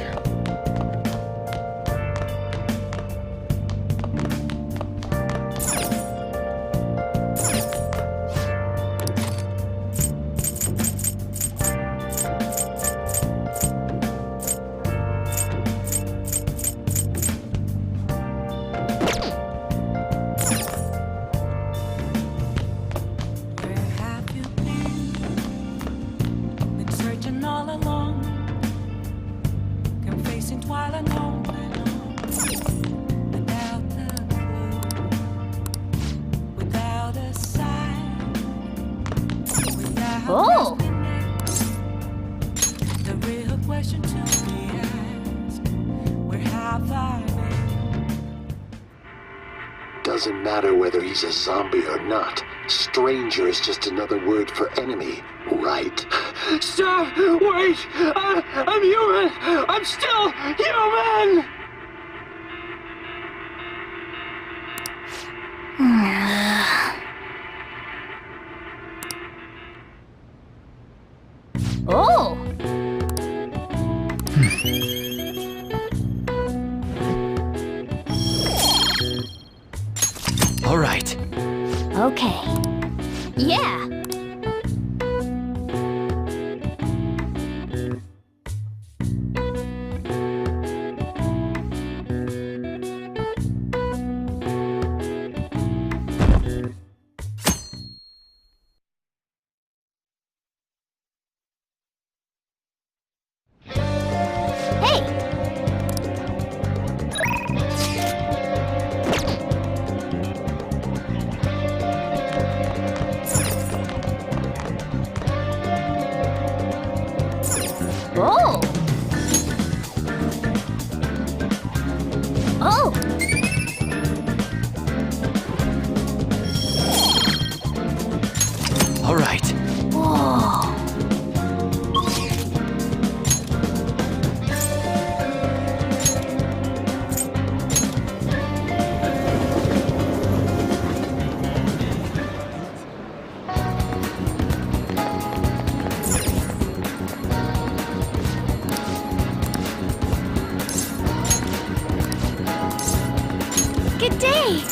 Oh! The real question to be asked, where have I been? doesn't matter whether he's a zombie or not. Stranger is just another word for enemy, right? Stop! Wait! I'm human! I'm still human! Oh! All right. Okay. Yeah! Oh! Oh! All right. Whoa! Good day!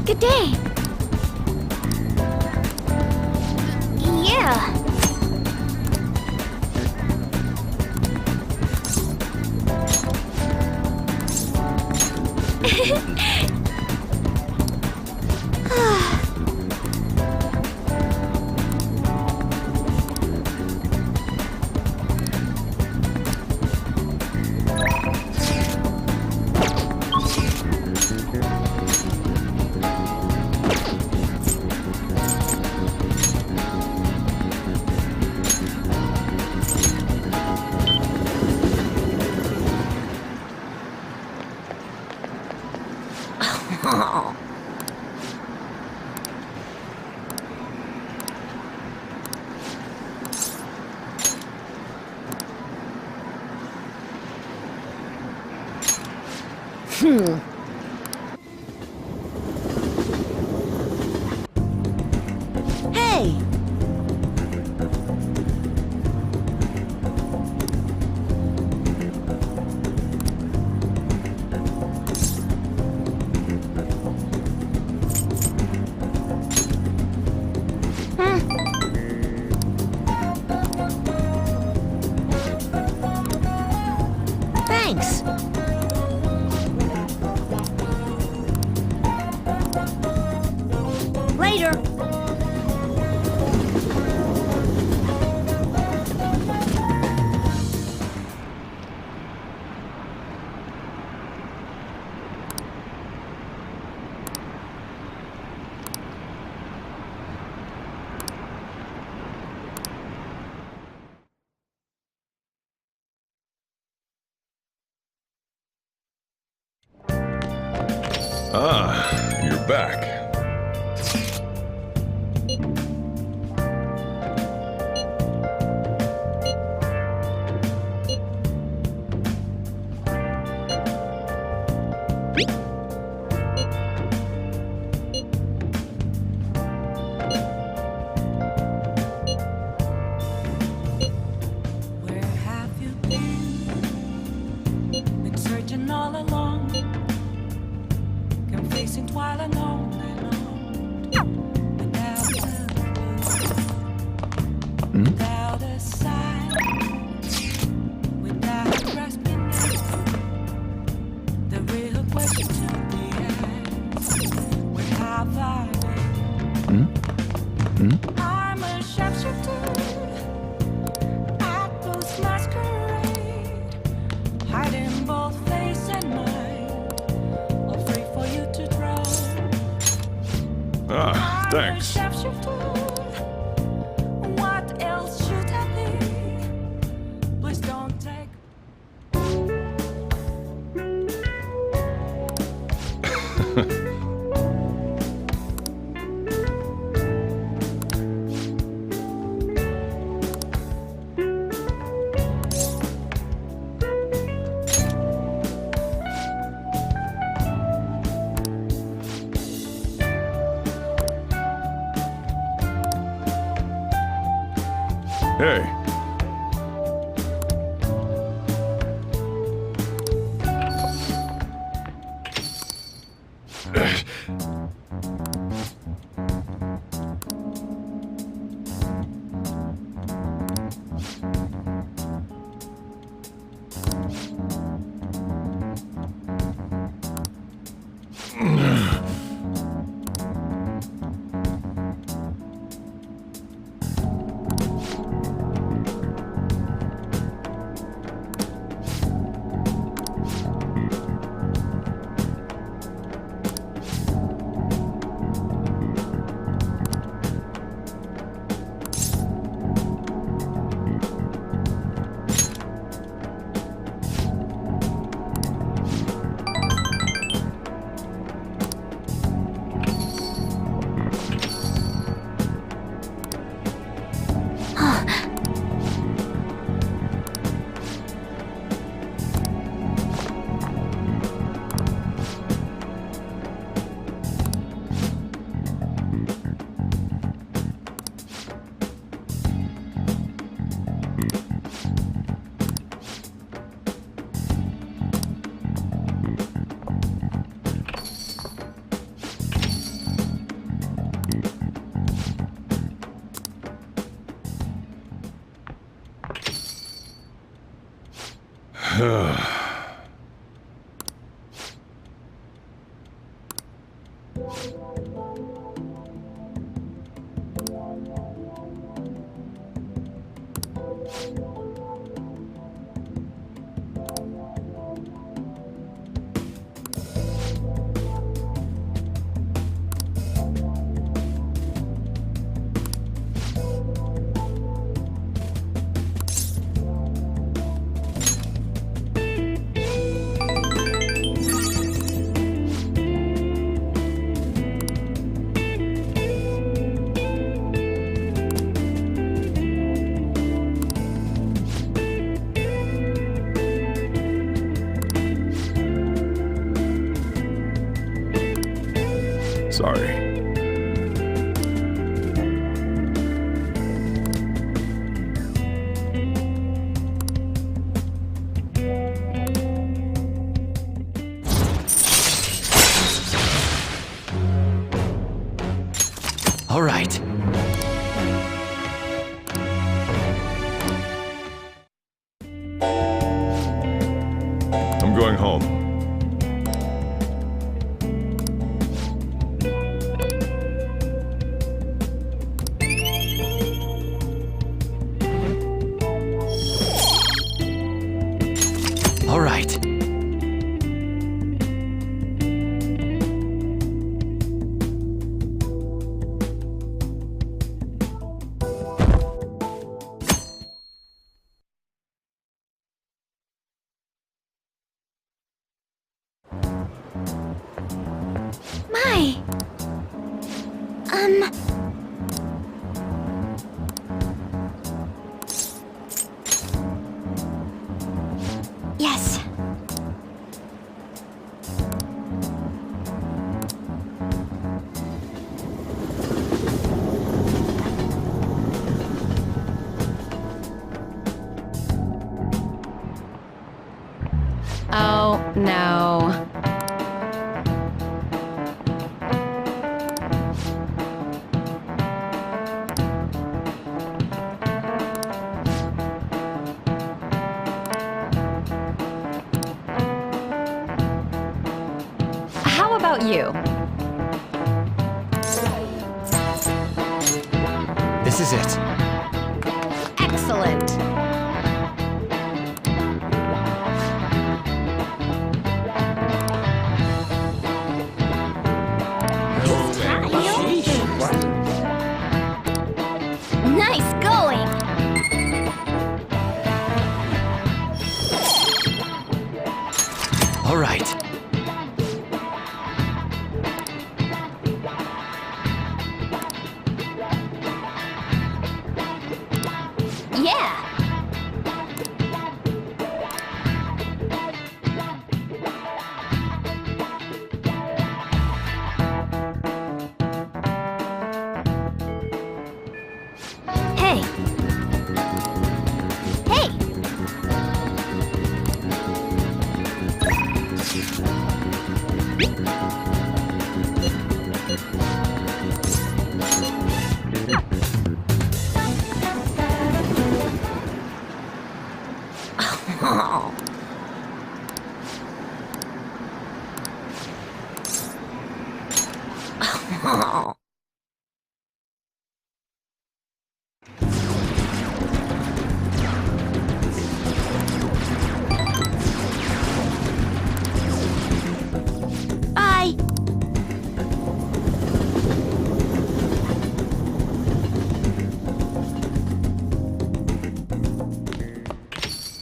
Good day! Yeah! Oh. Hey! Thanks. Later. Ah, you're back. other side, without grasping the real question to be asked, where have I been? I'm a sharpshooter at Ghost Masquerade, hiding both face and mind, afraid for you to draw. Ah, thanks. What else should I be? Please don't take. Hey. Sorry. All right. I'm going home. All right. My. Yes. Oh, no. about you. This is it. Excellent. Nice going! All right. Yeah! Hey! Hey! Oh. Oh. Bye.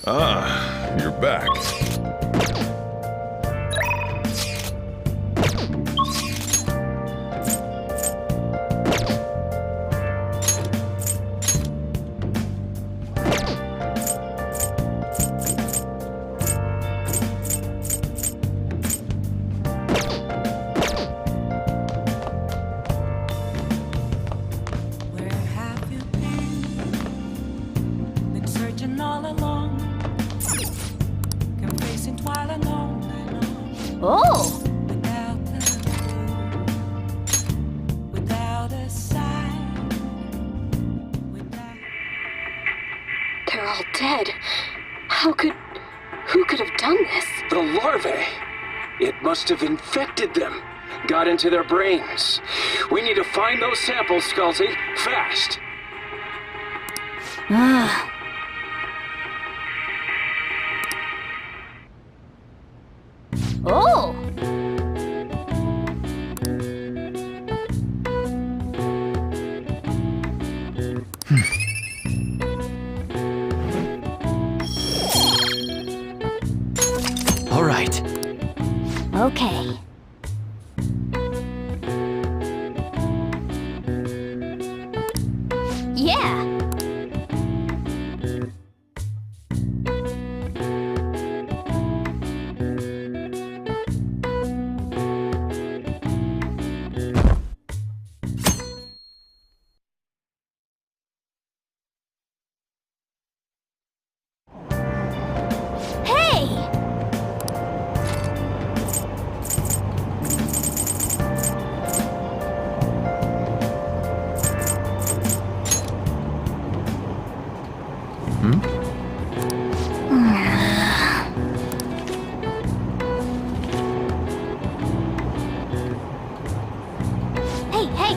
Ah, you're back. Where have you been searching all along, confessing twilight alone and on. Oh! Without a sign, They're all dead. Who could have done this? The larvae! It must have infected them. Got into their brains. We need to find those samples, Skullsy. Fast! Ah. Oh! All right. Okay. Yeah! Hey! Hey, hey!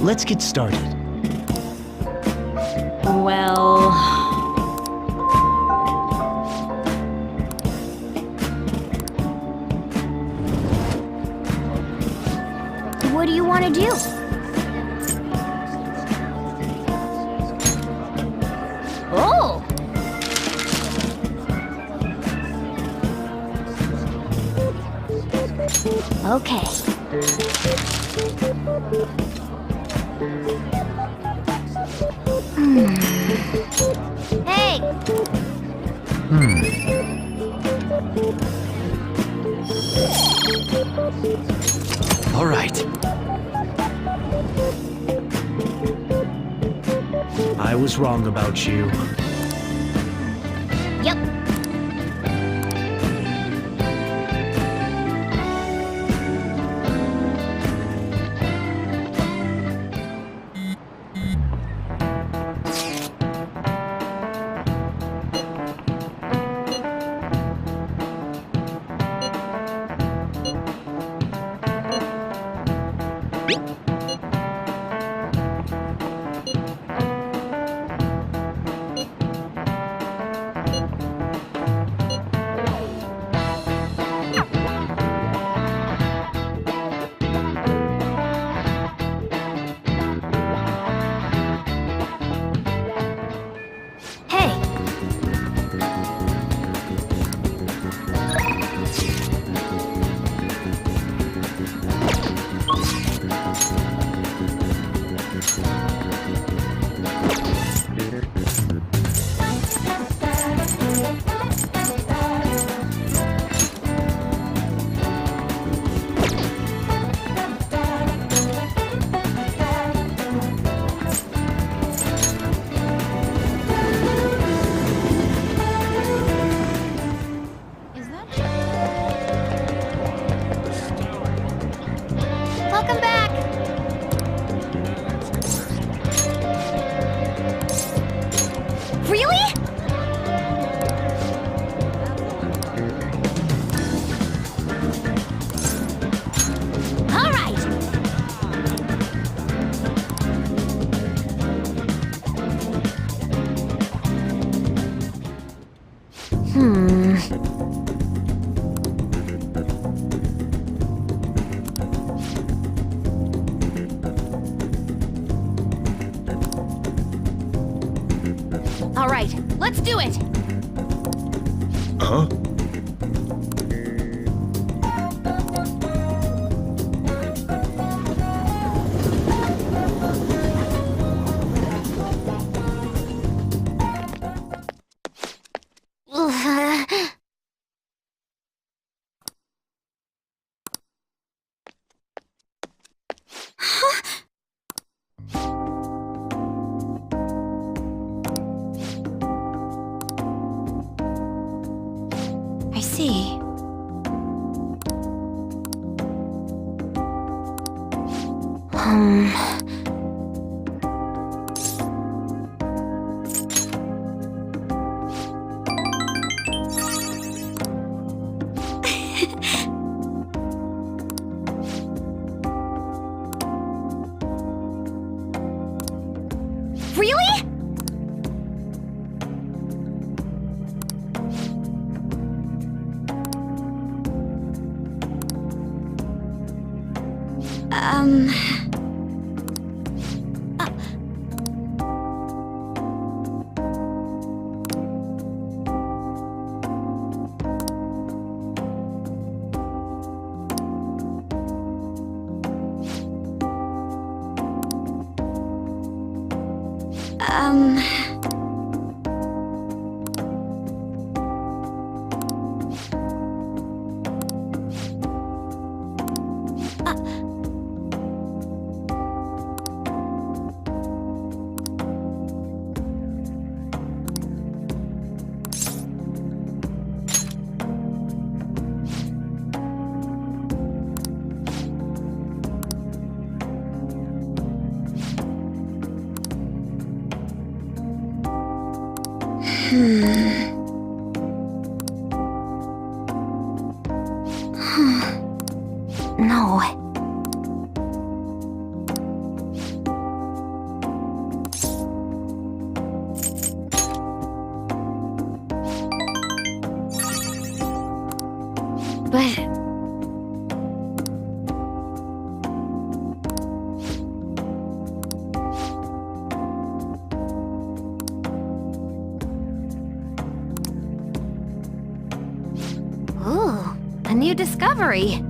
Let's get started. Well... What do you want to do? Oh! Okay. Hey! All right. I was wrong about you. Yep. All right, let's do it! Huh? I see. Really? No. But... Ooh, a new discovery.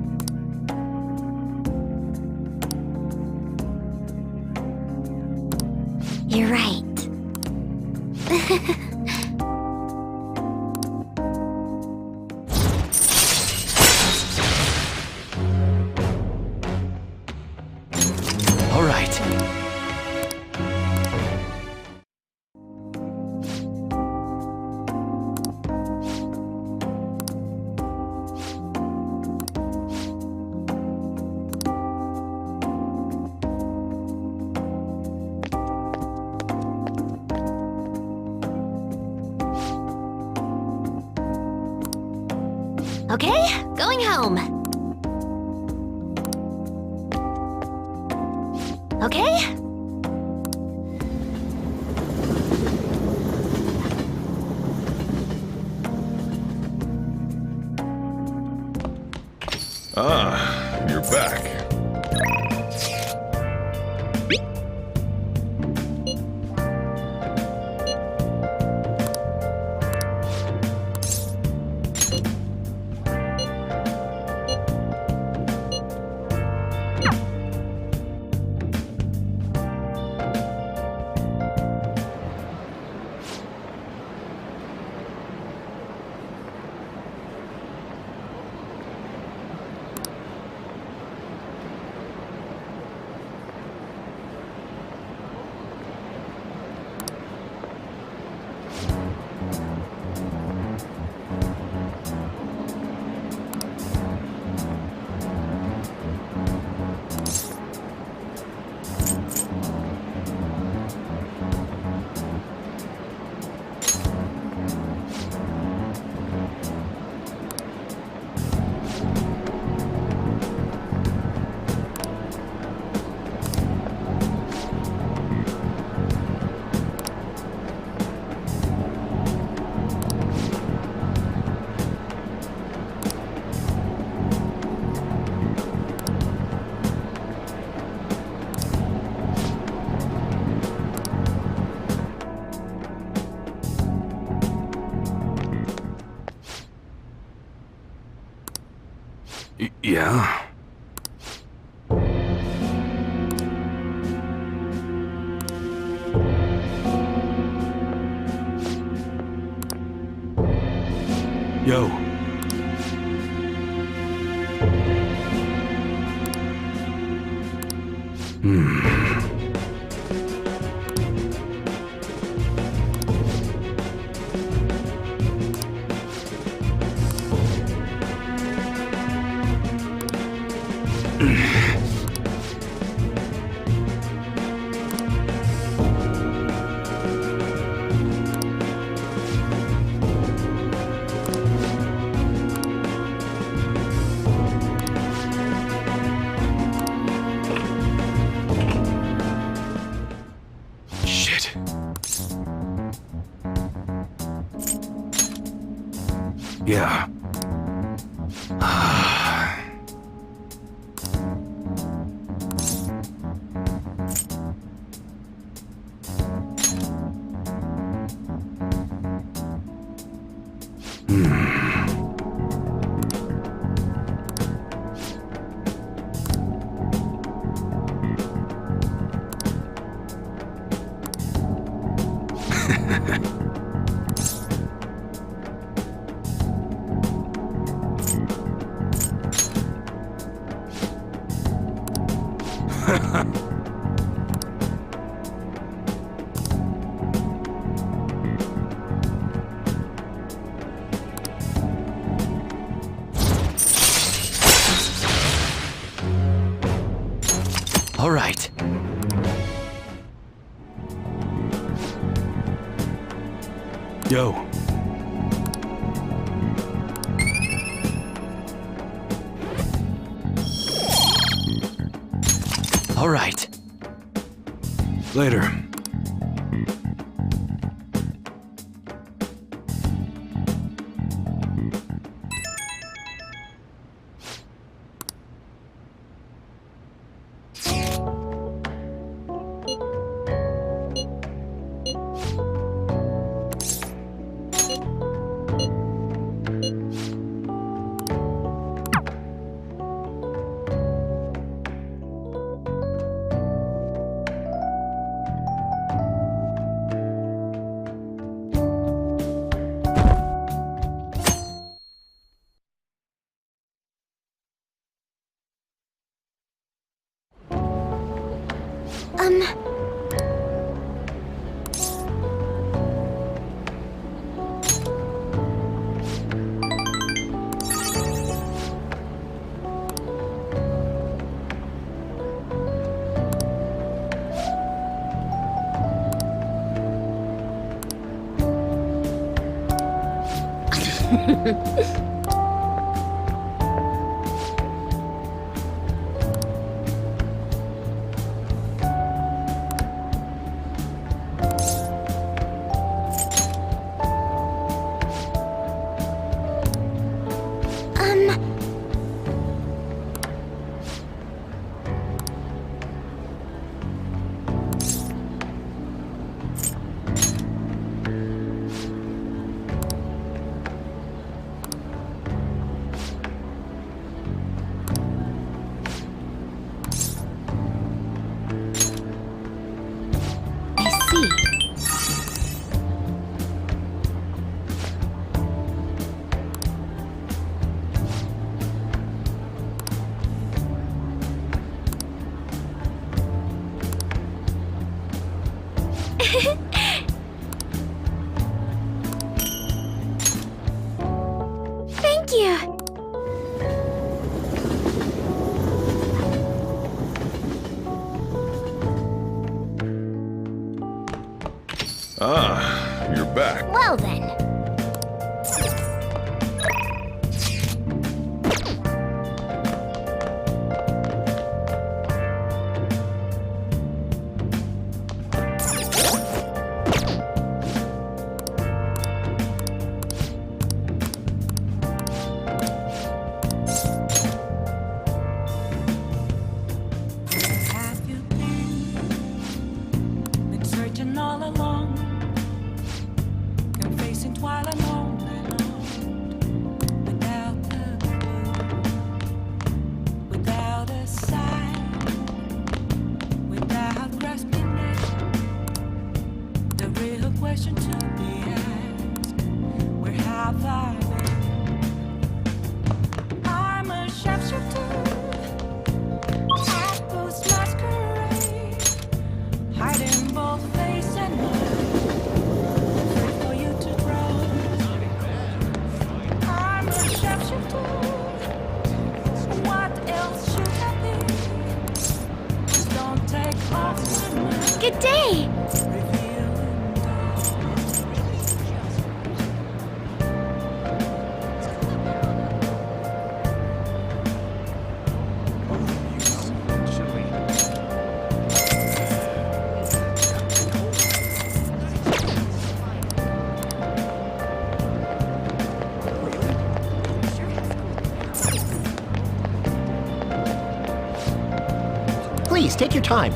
You're right. All right. Okay, going home. Okay? Ah, you're back. Yeah? Yo. Shit. Yeah. All right. Yo. All right. Later. Thank you. Ah, you're back. Well then. Have you been searching all along, confessing while alone, without a clue? Hey! Please, take your time.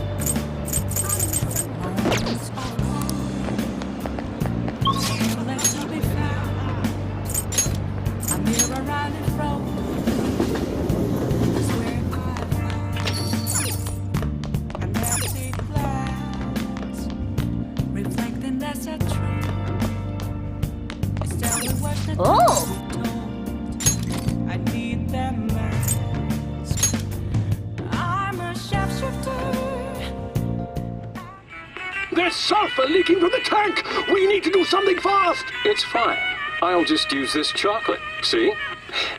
Oh! I need them masks. I'm a shapeshifter. There's sulfur leaking from the tank! We need to do something fast! It's fine. I'll just use this chocolate. See?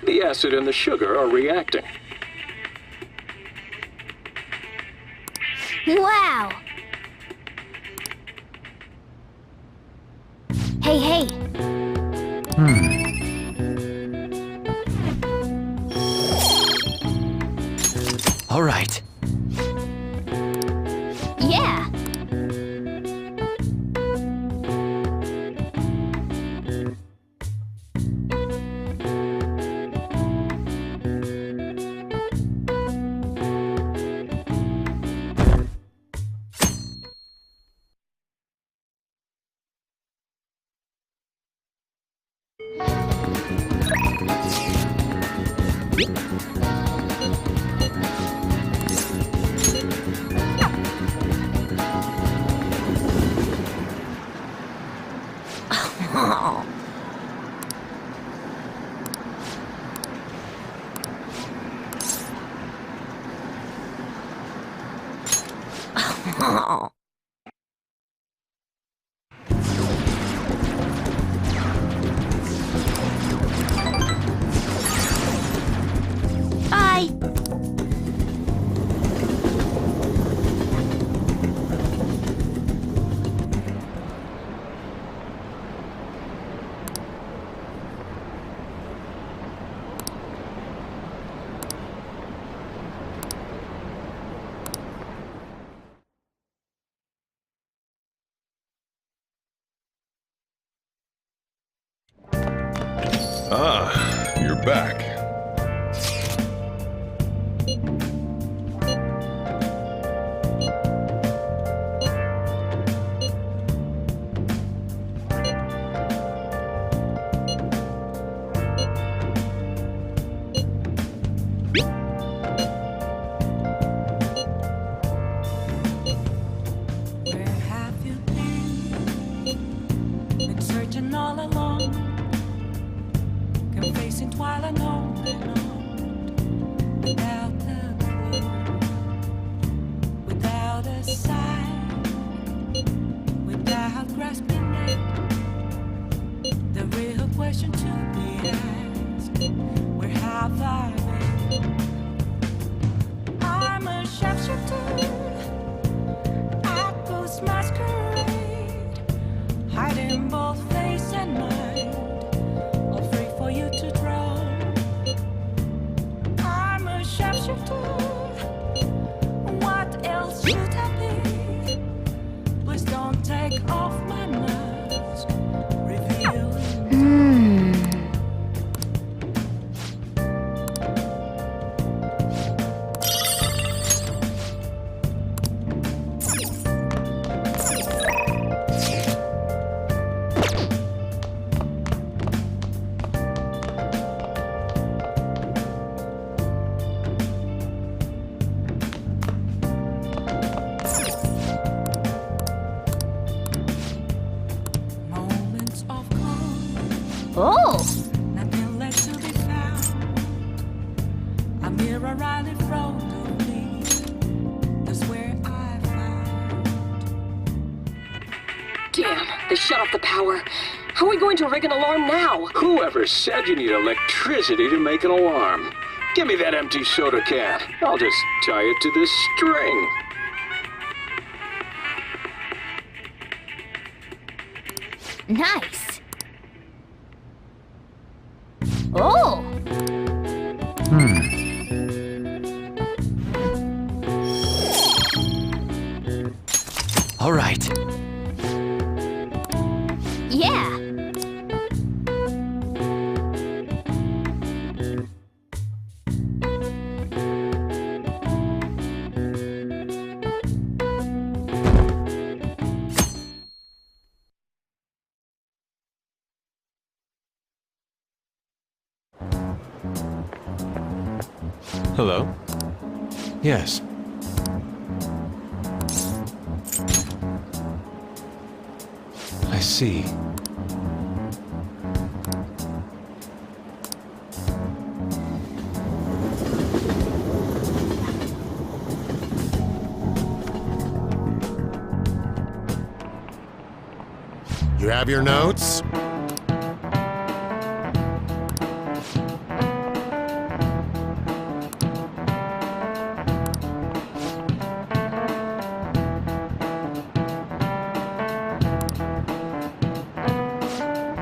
The acid and the sugar are reacting. Wow! Hey, hey! All right. Yeah! Oh. Oh. Bye. Ah, you're back. Where have you been searching all along, confessing while alone and on, without a clue, without a sign, without grasping it. The real question to be asked: where have I been? I'm a shapeshifter. Masquerade, hiding both face and mind, all free for you to draw. I'm a shapeshifter. What else should I be? Please don't take off my mask. Reveal. Oh! Nothing left to be found. A mirror right in front of me. That's where I found. Damn, they shut off the power. How are we going to rig an alarm now? Whoever said you need electricity to make an alarm? Give me that empty soda can. I'll just tie it to this string. Nice. Oh! All right. Yeah. Hello? Yes. I see. You have your notes?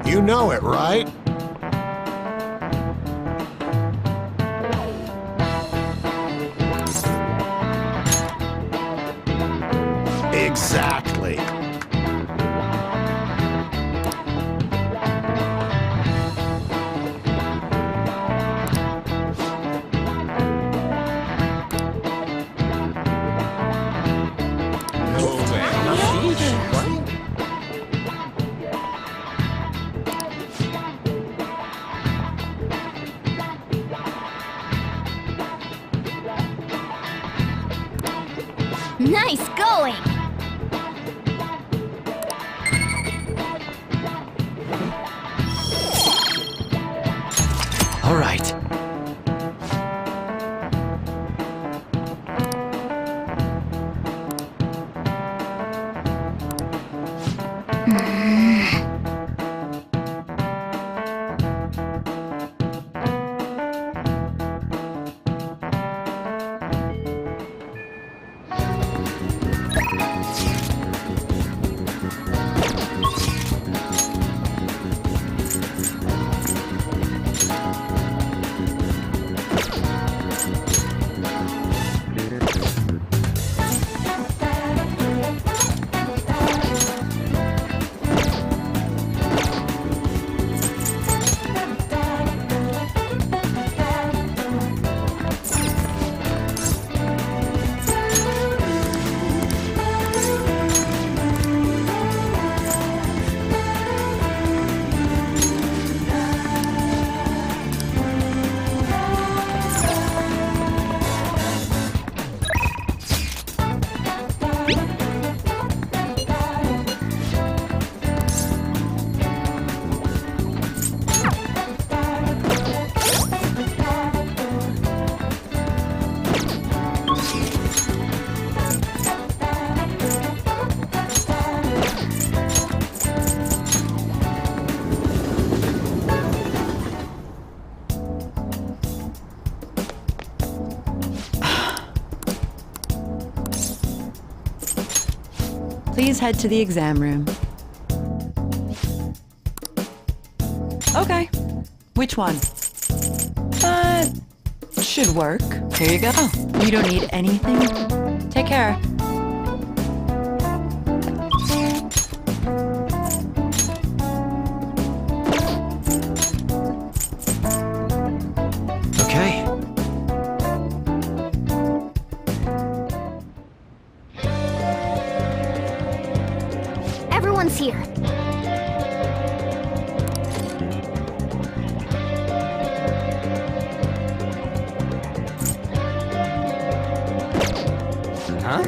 You know it, right? Exactly. Nice going! All right. Please head to the exam room. Okay. Which one? Should work. Here you go. You don't need anything? Take care. Okay. Everyone's here. Huh?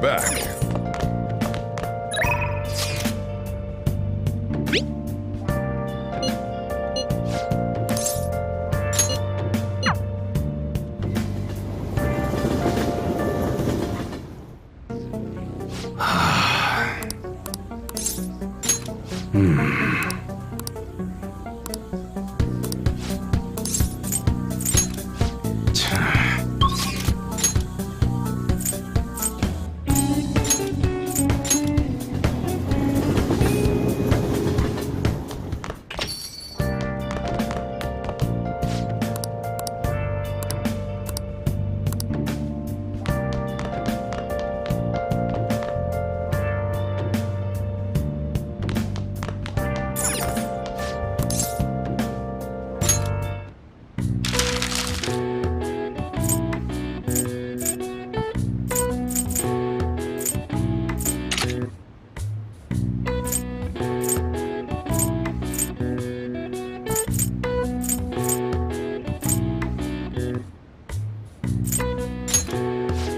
back.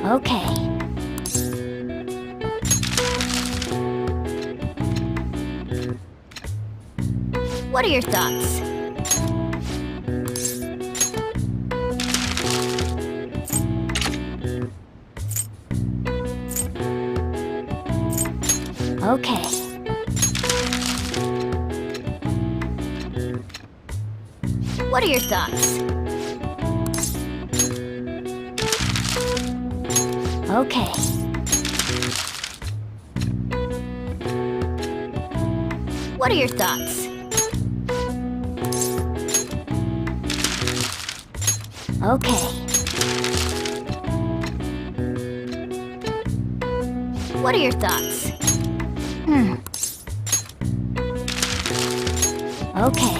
Okay. What are your thoughts? Okay. What are your thoughts? Okay. What are your thoughts? Okay. What are your thoughts? Okay.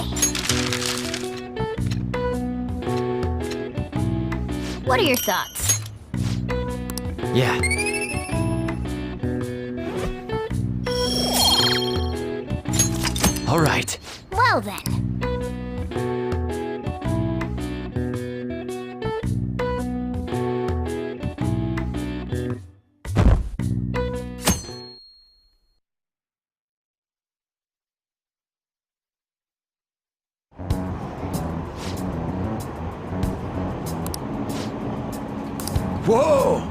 What are your thoughts? Yeah. All right. Well then. Whoa!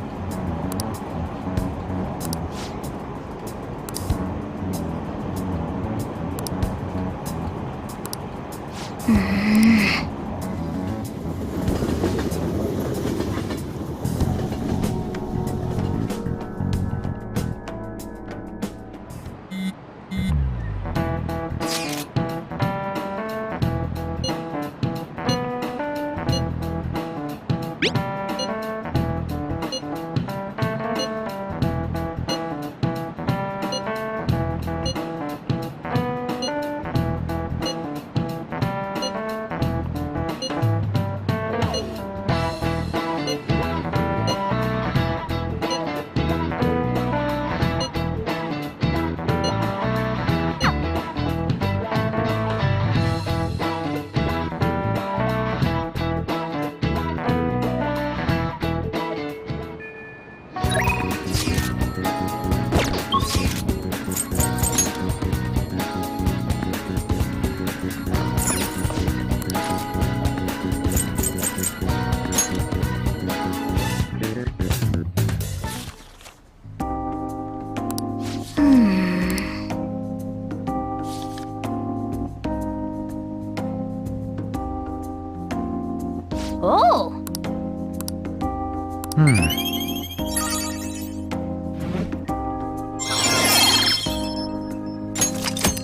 Oh!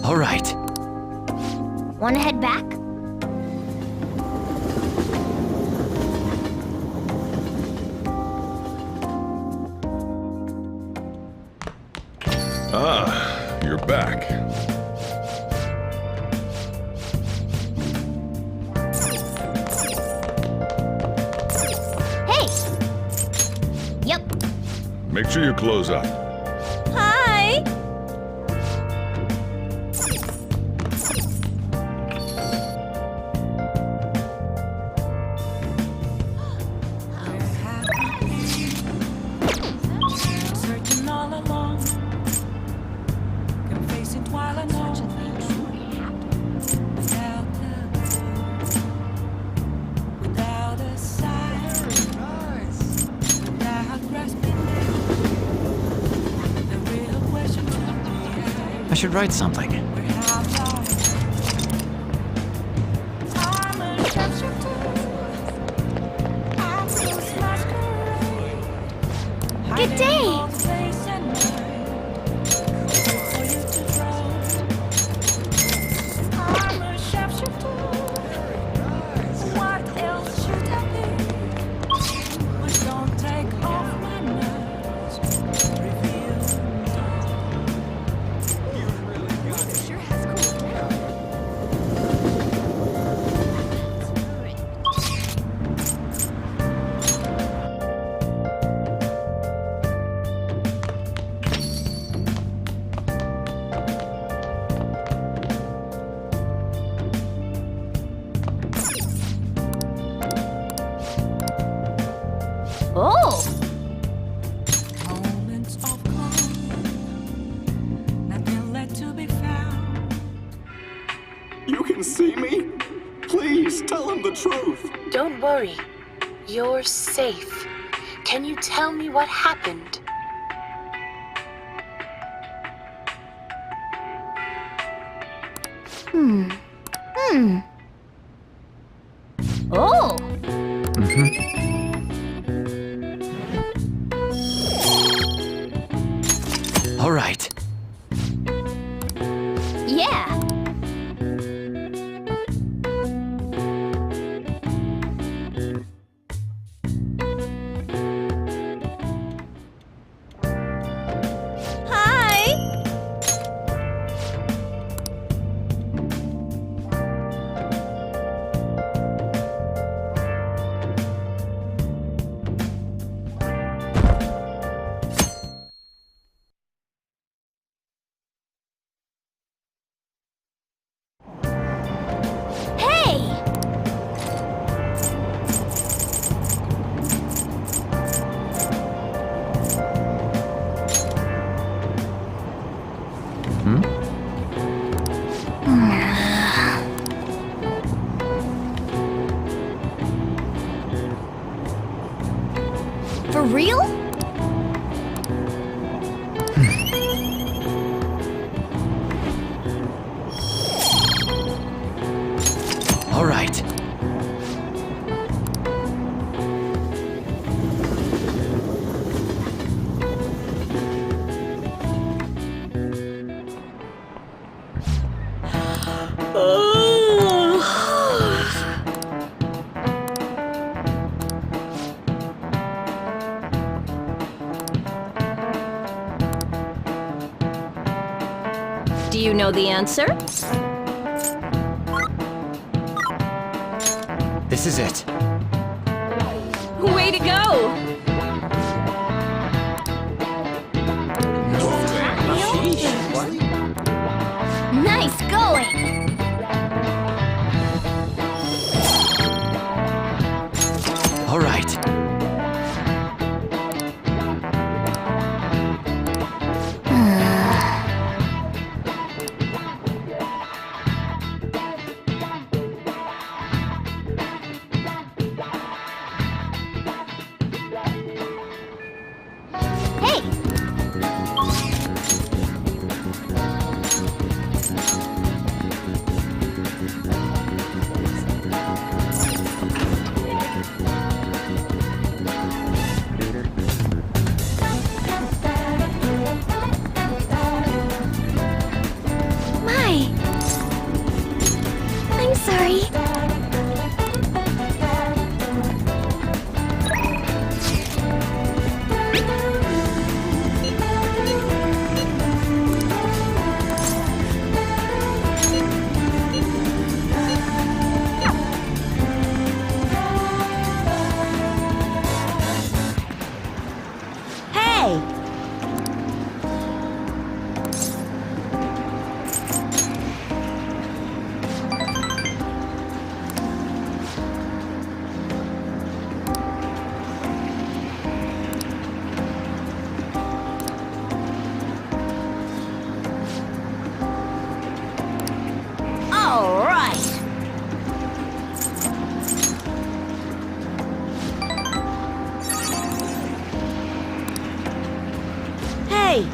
All right. Wanna head back? Ah, you're back. Hey! Yep. Make sure you close up. Hi! Searching I should write something. Good day! Oh! Moments of calm, nothing left to be found. You can see me? Please tell him the truth. Don't worry. You're safe. Can you tell me what happened? Oh! All right. Yeah! Hi! For real? All right. Do you know the answer? This is it. Way to go! Nice going! All right. I'm sorry. Hey! All right. Hey.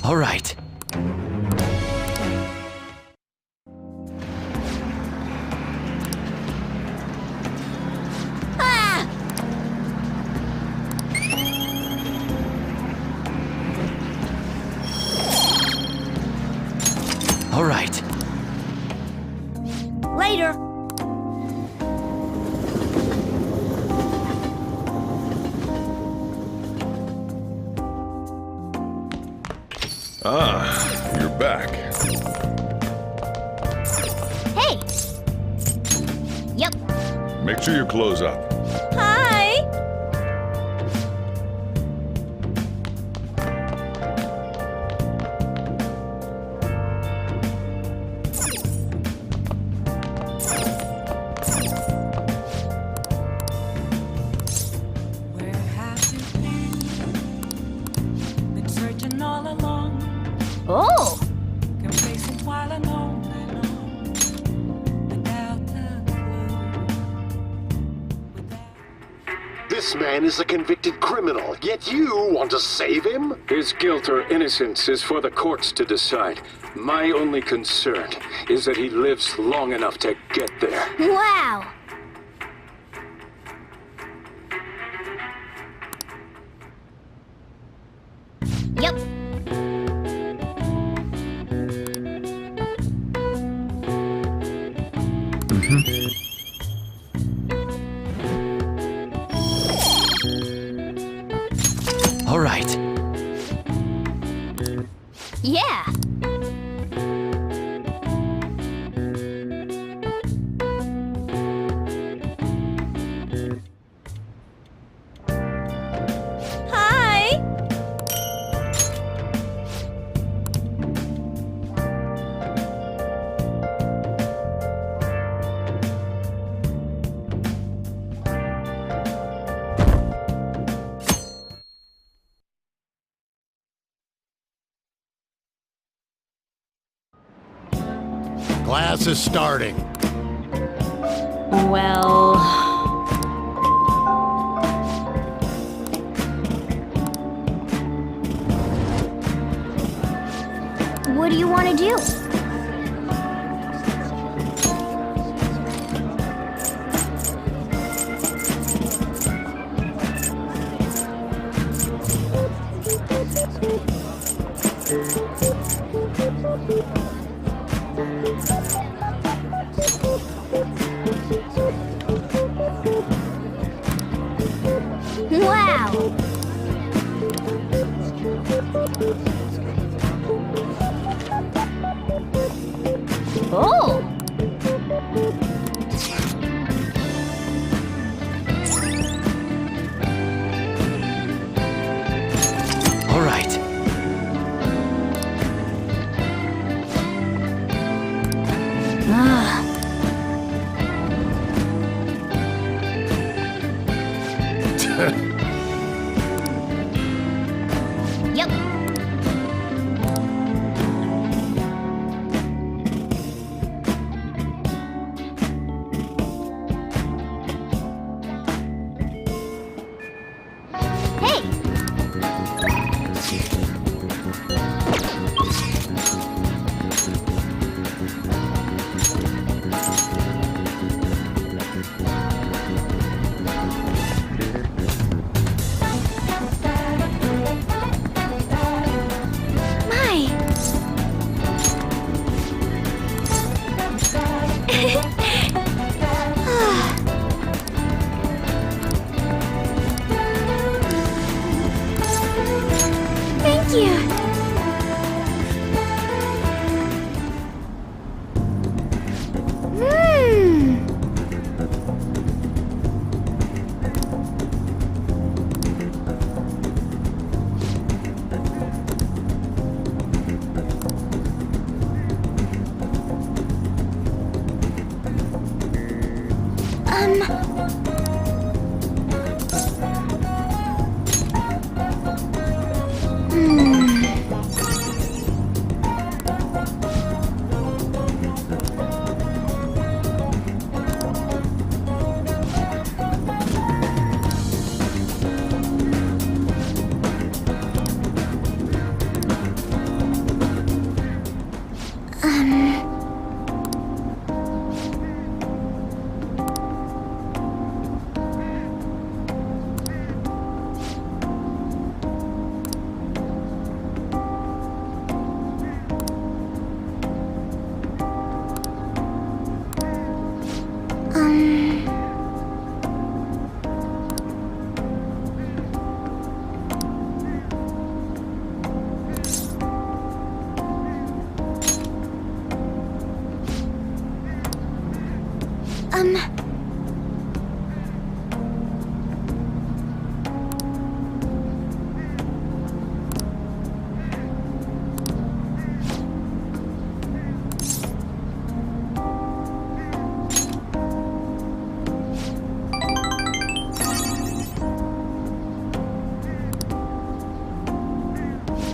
All right. All right. Later. Ah, you're back. Hey! Yep. Make sure you close up. Hi! Where have you been? Been searching all along. Oh! Complacent while alone and on. Without a clue. This man is a convicted criminal, yet you want to save him? His guilt or innocence is for the courts to decide. My only concern is that he lives long enough to get there. Wow! Yep. All right. Yeah. Hi. Class is starting. Well... What do you want to do? Wow! Oh! All right. Ah.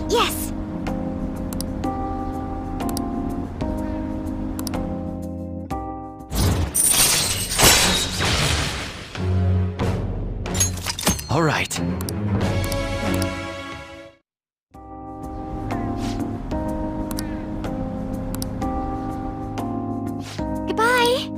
Yes. All right. Goodbye.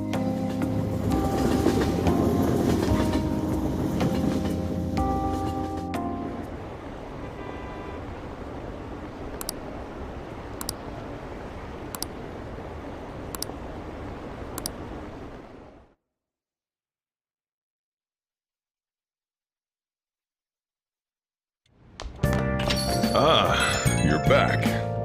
Ah, you're back.